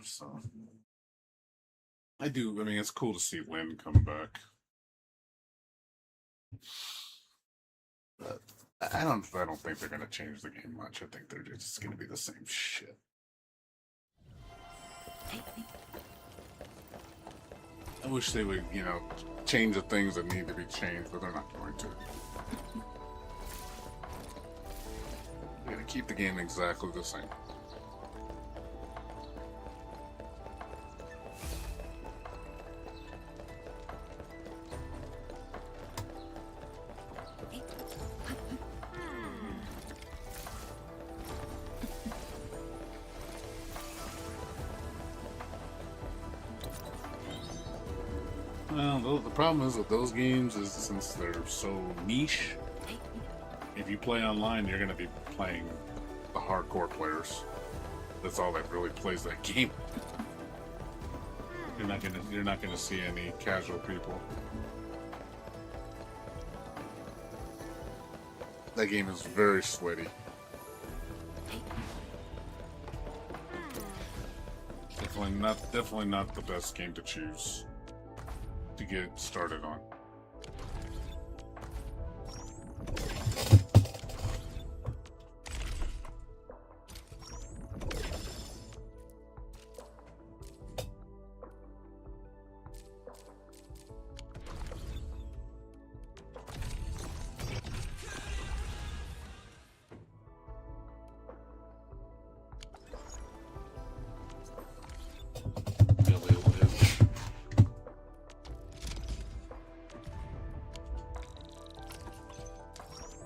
So I do. I mean, it's cool to see Lynn come back. But I don't think they're gonna change the game much. I think they're just gonna be the same shit. I wish they would, you know, change the things that need to be changed, but they're not going to. They're gonna keep the game exactly the same. Well, the problem is with those games is since they're so niche, if you play online, you're going to be playing the hardcore players. That's all that really plays that game. You're not gonna see any casual people. That game is very sweaty. Definitely not the best game to choose to get started on.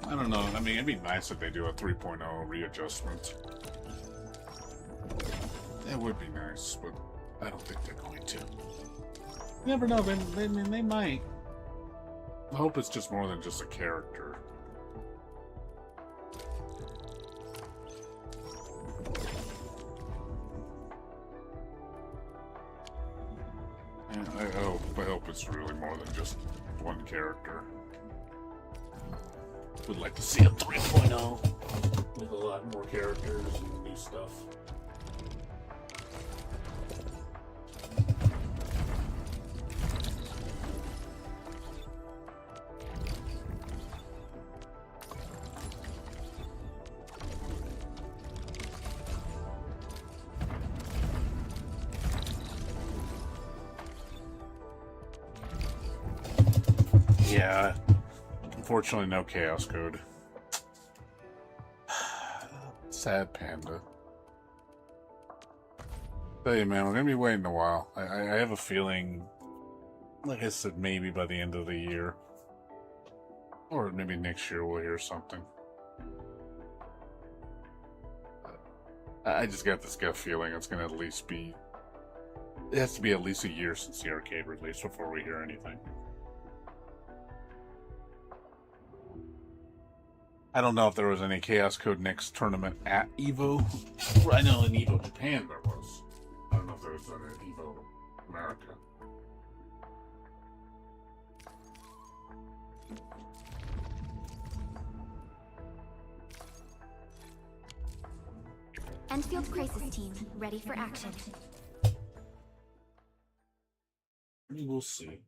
I don't know. I mean, it'd be nice if they do a 3.0 readjustment. That would be nice, but I don't think they're going to. You never know, they might. I hope it's just more than just a character. And I hope it's really more than just one character. Would like to see a 3.0 with a lot more characters and new stuff. Yeah. Unfortunately, no chaos code. Sad panda. Tell you, man, we're gonna be waiting a while. I have a feeling, like I said, maybe by the end of the year, or maybe next year we'll hear something. I just got this gut feeling it's gonna at least be. It has to be at least a year since the arcade release before we hear anything. I don't know if there was any Chaos Code next tournament at EVO. I know in EVO Japan there was. I don't know if there was at EVO America. Endfield Crisis Team, ready for action. We will see.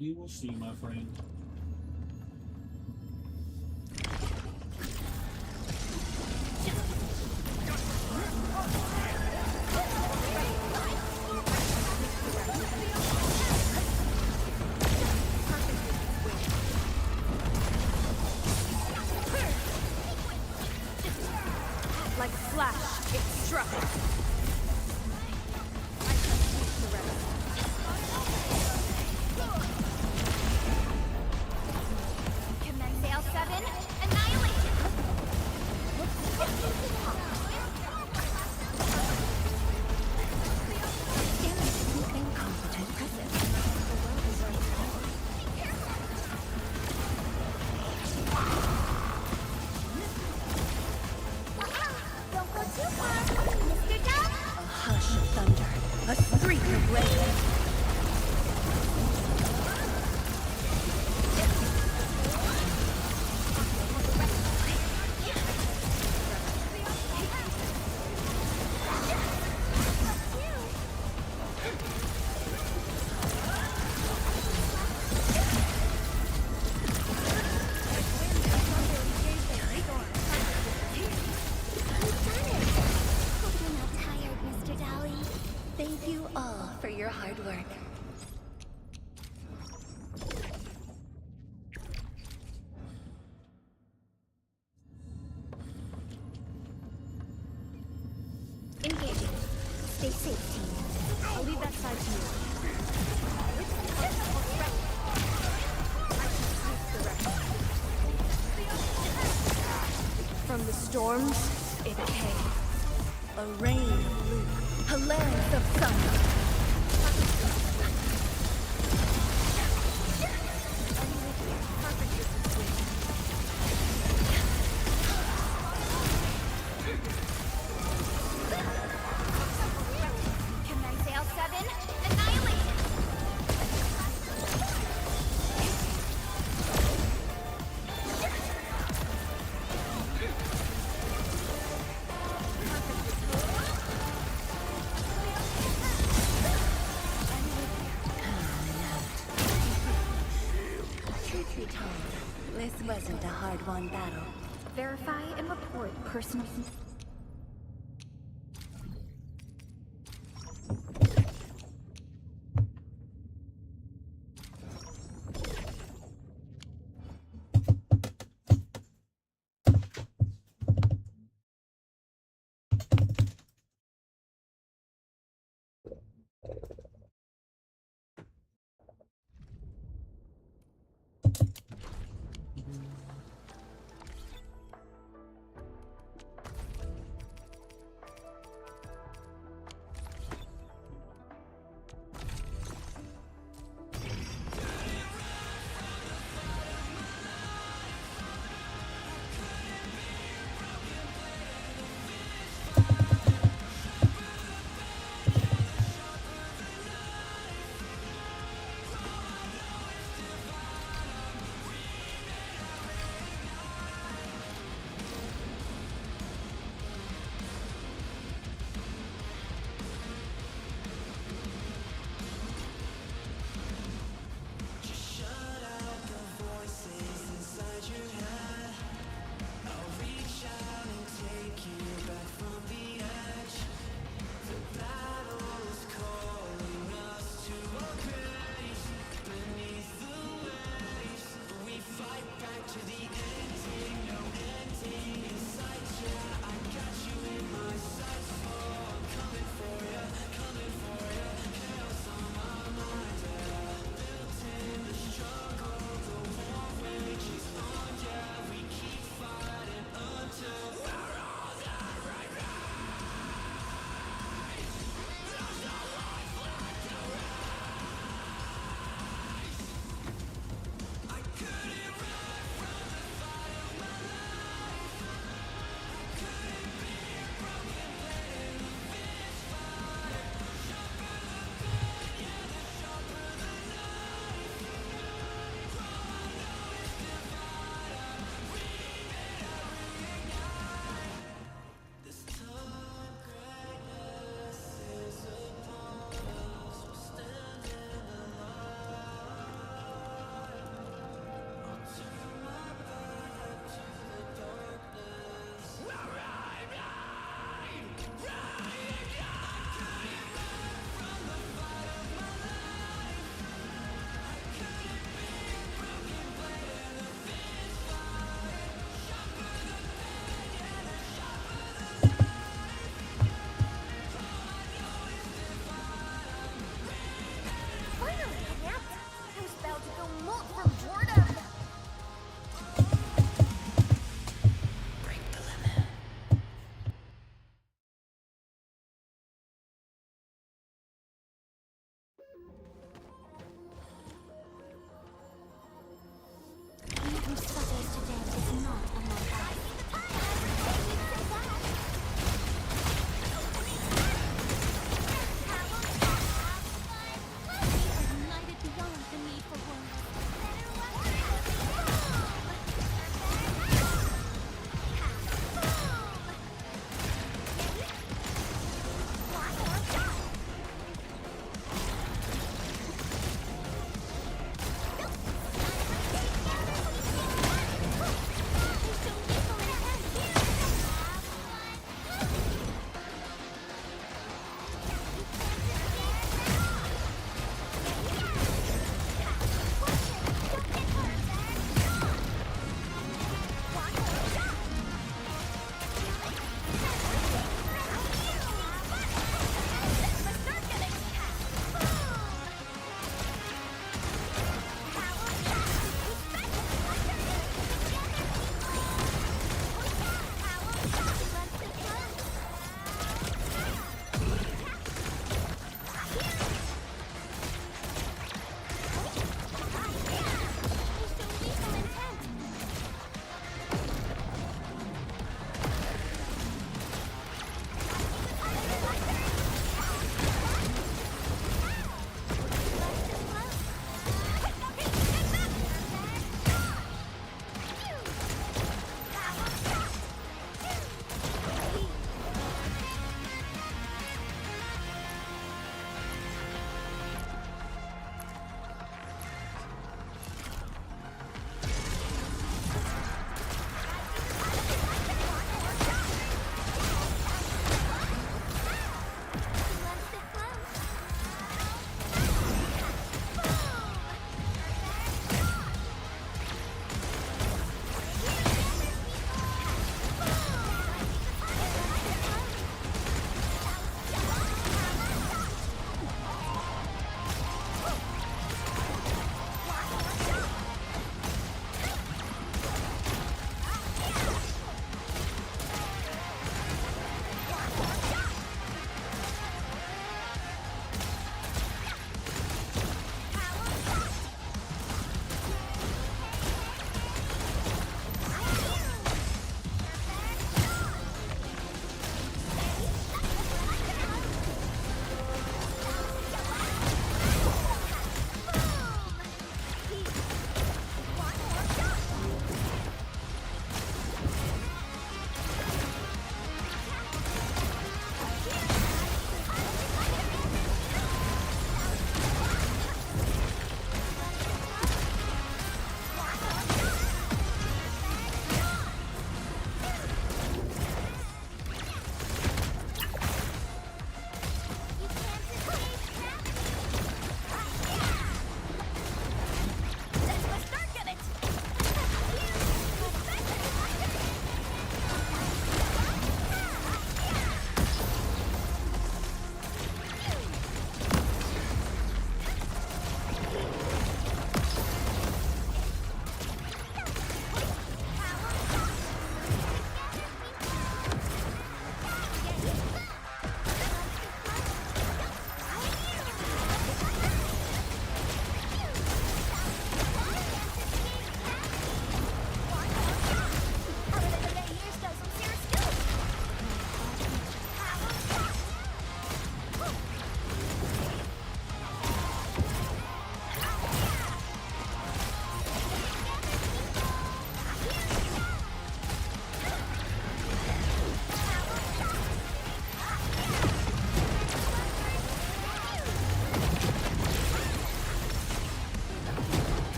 We will see, my friend. Like a flash, it struck. storms, it came. A rain of blue, a lance of thunder. Can I sail 7? Annihilation! Truth be told, this wasn't a hard-won battle. Verify and report personal...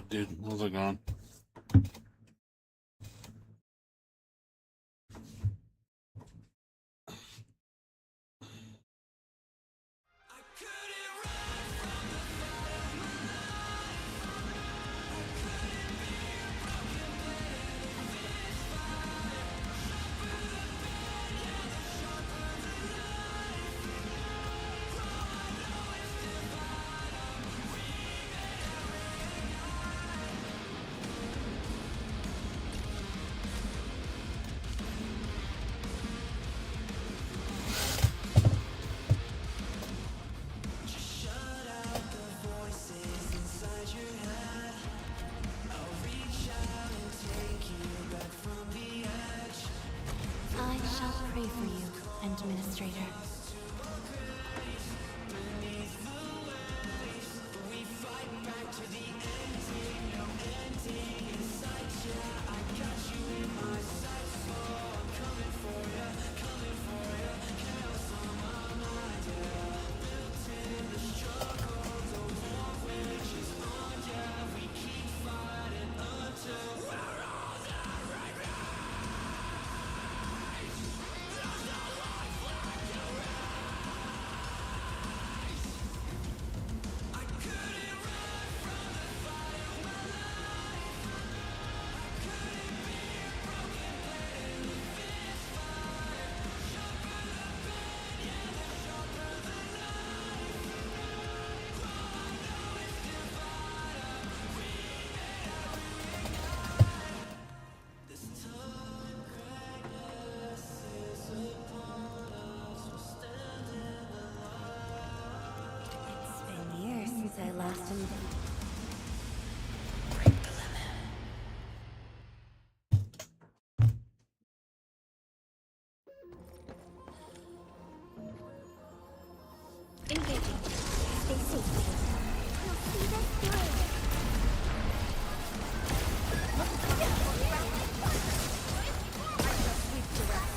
up, dude? How's it going? I shall pray for you, Administrator. I last invented. Engaging. Stay safe. We'll see this through. I shall sweep to rest.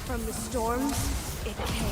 From the storms, it came.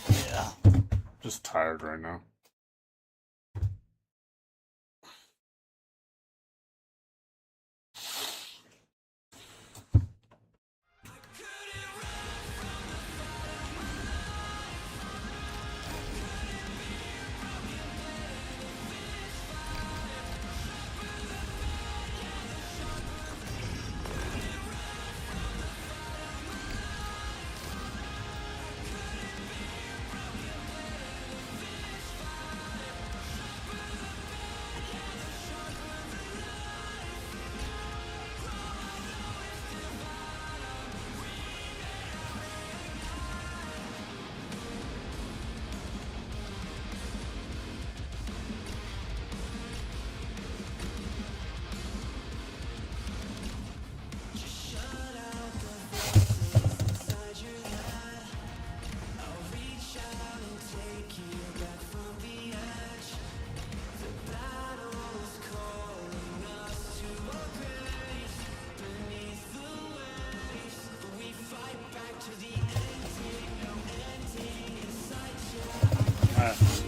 Yeah. Just tired right now.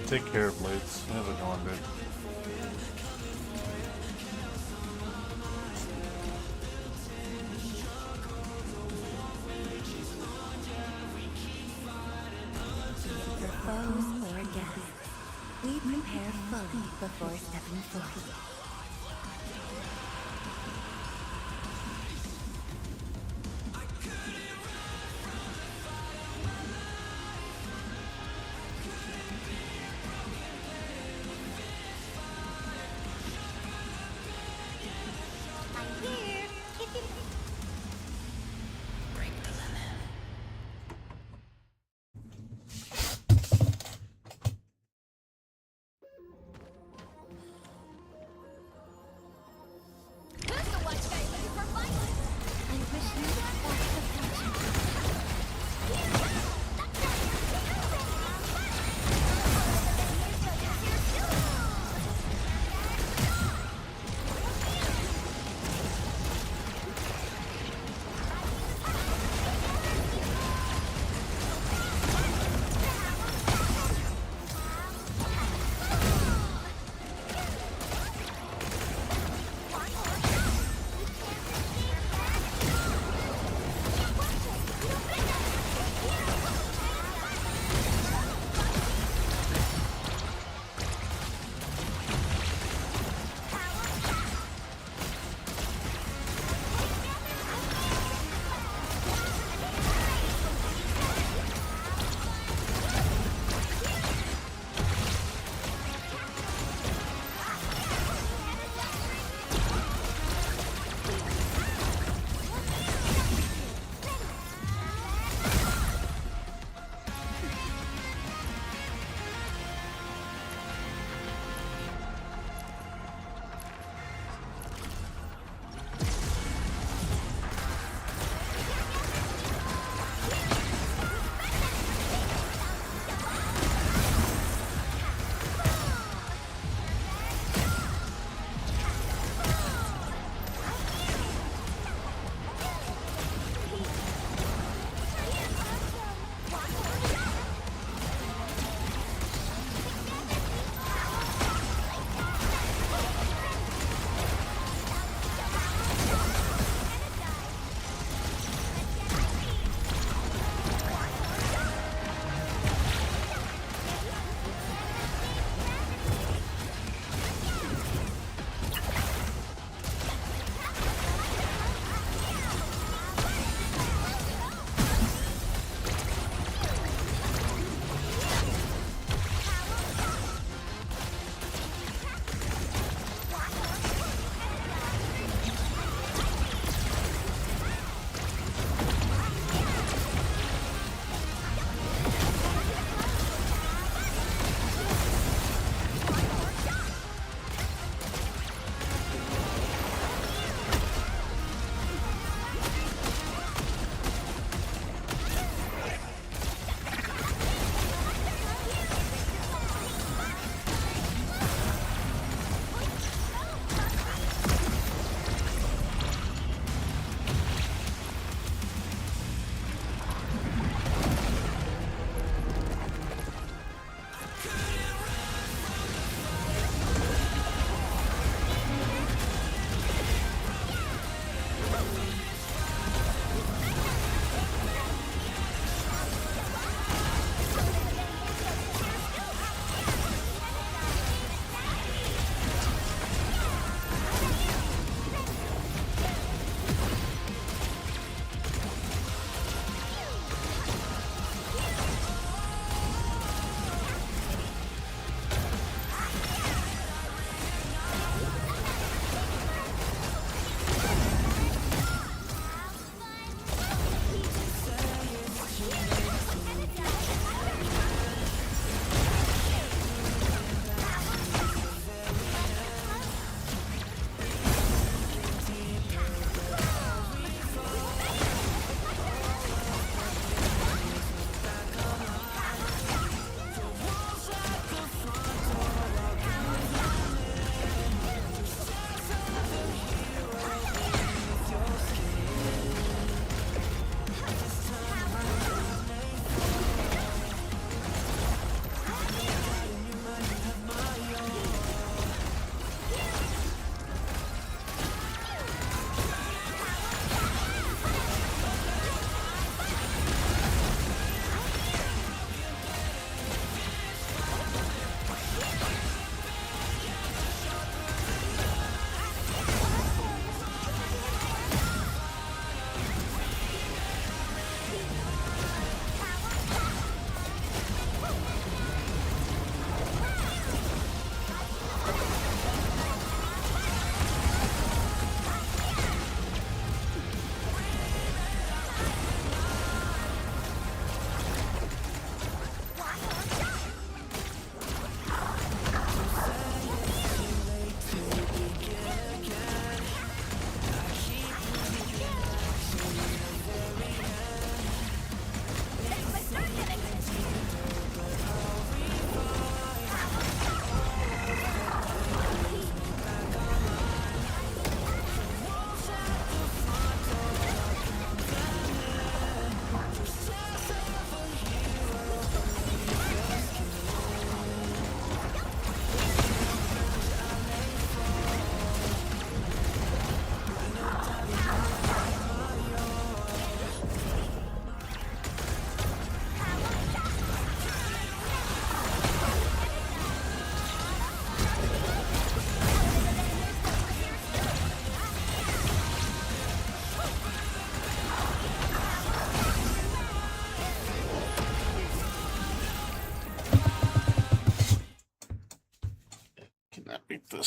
Take care, Blades. How's it going, dude? For foes or guests, we prepare fully before stepping forth.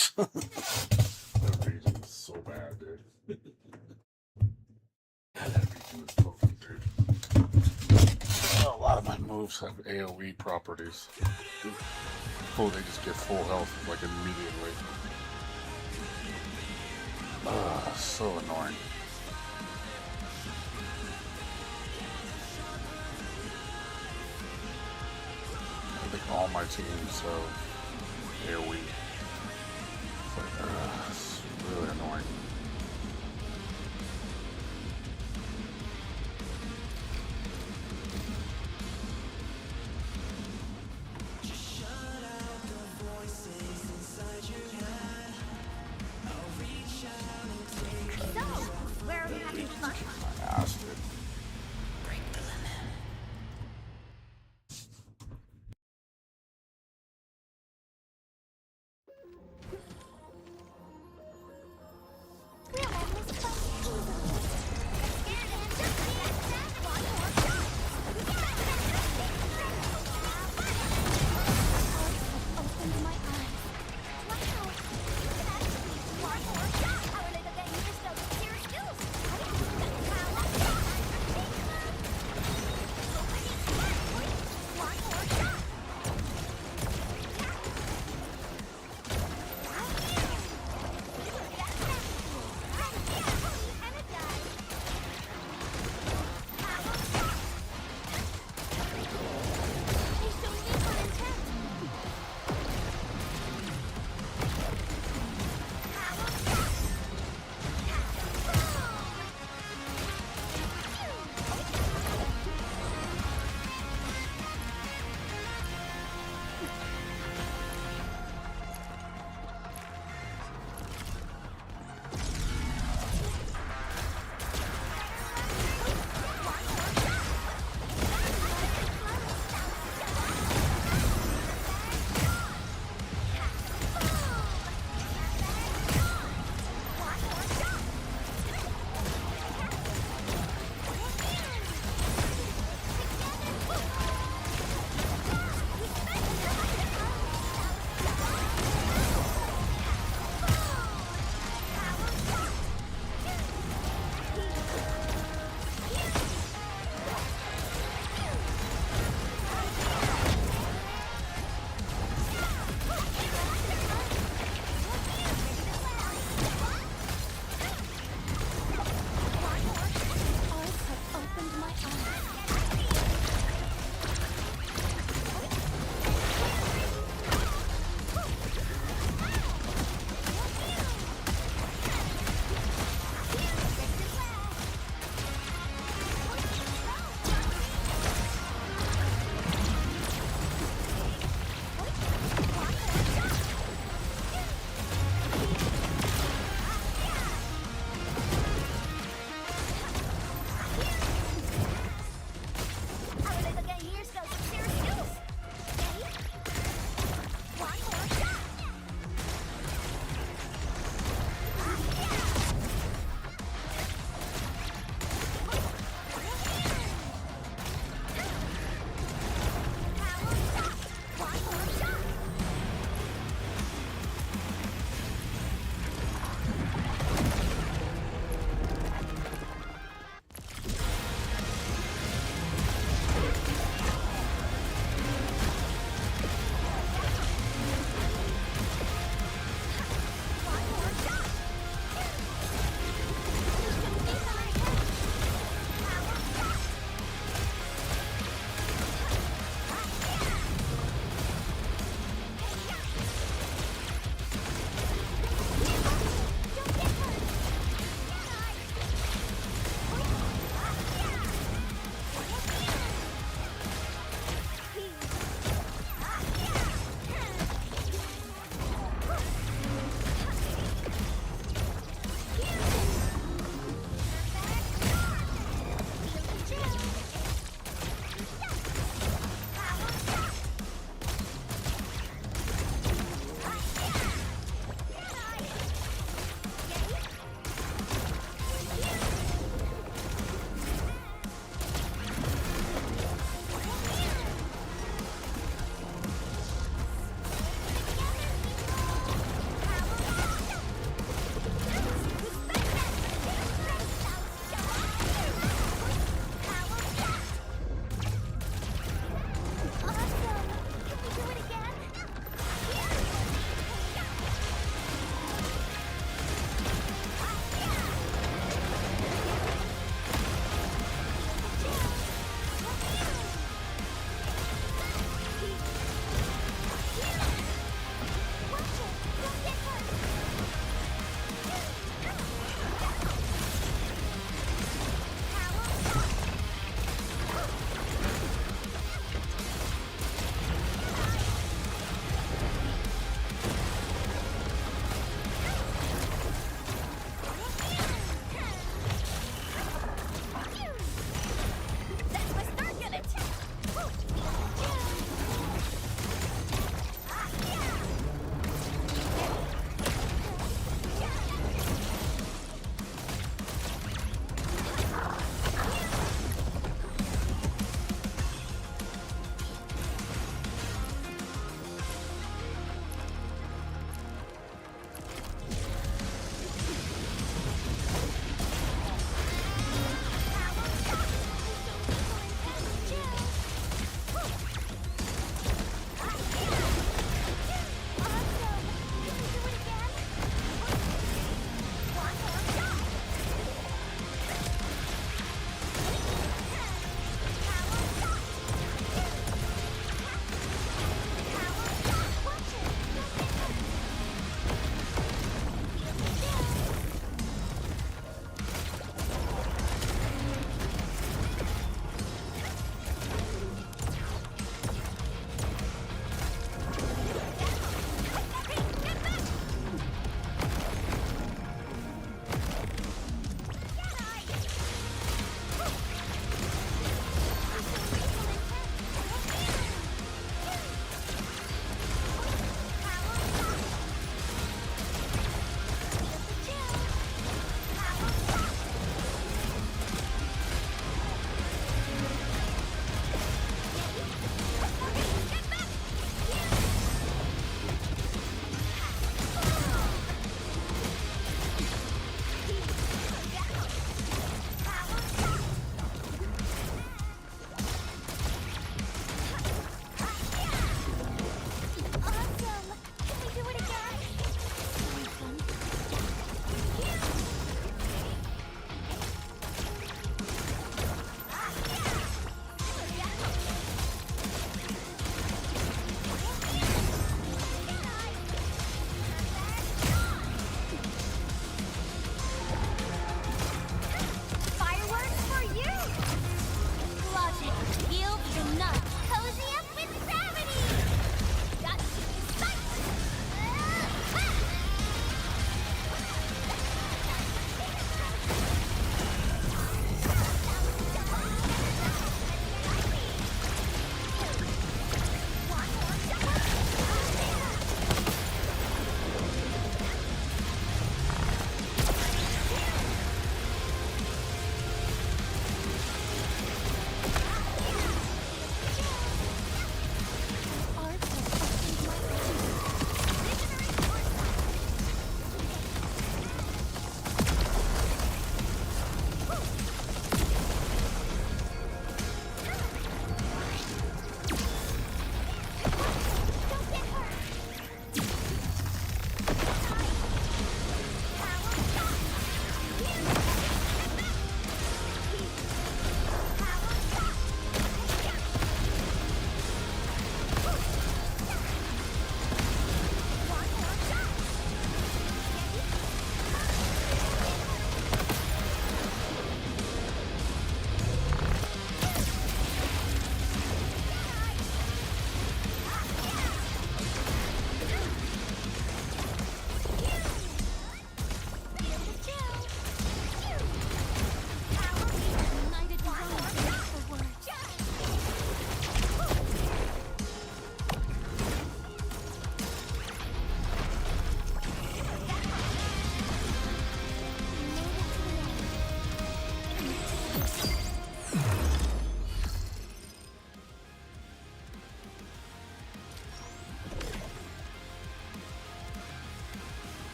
ridiculous. That region is so bad, dude. That region is broken, dude. A lot of my moves have AoE properties. Oh, they just get full health like immediately. So annoying. I think all my teams have AoE. It's really annoying. So, where are we having fun? My ass, dude.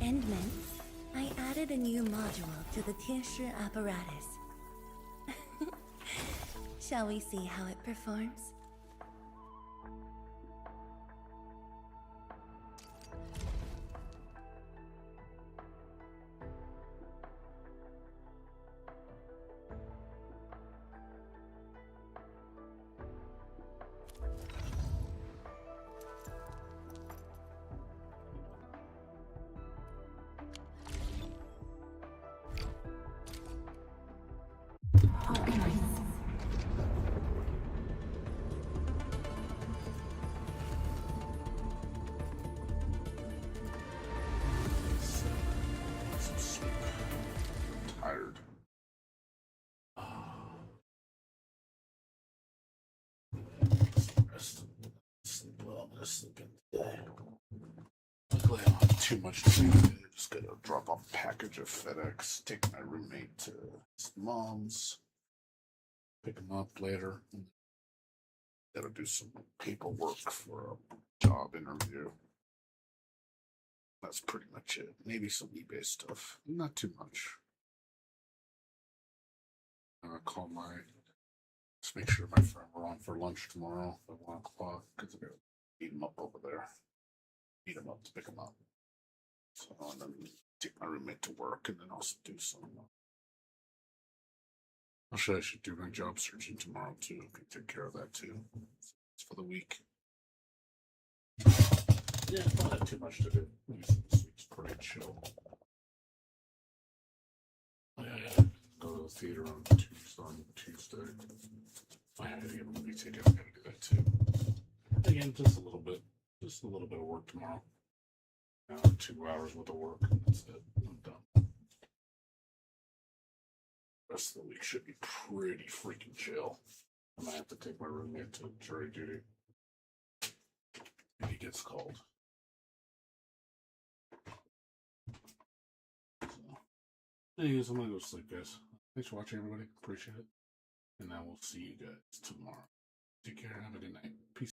Endfield, I added a new module to the Tissue apparatus. Shall we see how it performs? Tired. Well, I'm gonna sleep in today. Luckily, I don't have too much to do today. Just gotta drop off a package of FedEx, take my roommate to his mom's, pick him up later. Gotta do some paperwork for a job interview. That's pretty much it. Maybe some eBay stuff. Not too much. Call my. Just make sure my friend we're on for lunch tomorrow at 1 o'clock because I gotta meet him up over there. Meet him up to pick him up. So and then take my roommate to work and then also do some. I should do my job searching tomorrow too. I can take care of that too. It's for the week. Yeah, I don't have too much to do. This week's pretty chill. I go to the theater on Tuesday. I had to get a movie ticket. I gotta do that too. Again, just a little bit of work tomorrow. 2 hours worth of work, and that's it. I'm done. The rest of the week should be pretty freaking chill. I might have to take my roommate to jury duty if he gets called. Anyways, I'm gonna go to sleep, guys. Thanks for watching, everybody. Appreciate it. And I will see you guys tomorrow. Take care. Have a good night. Peace.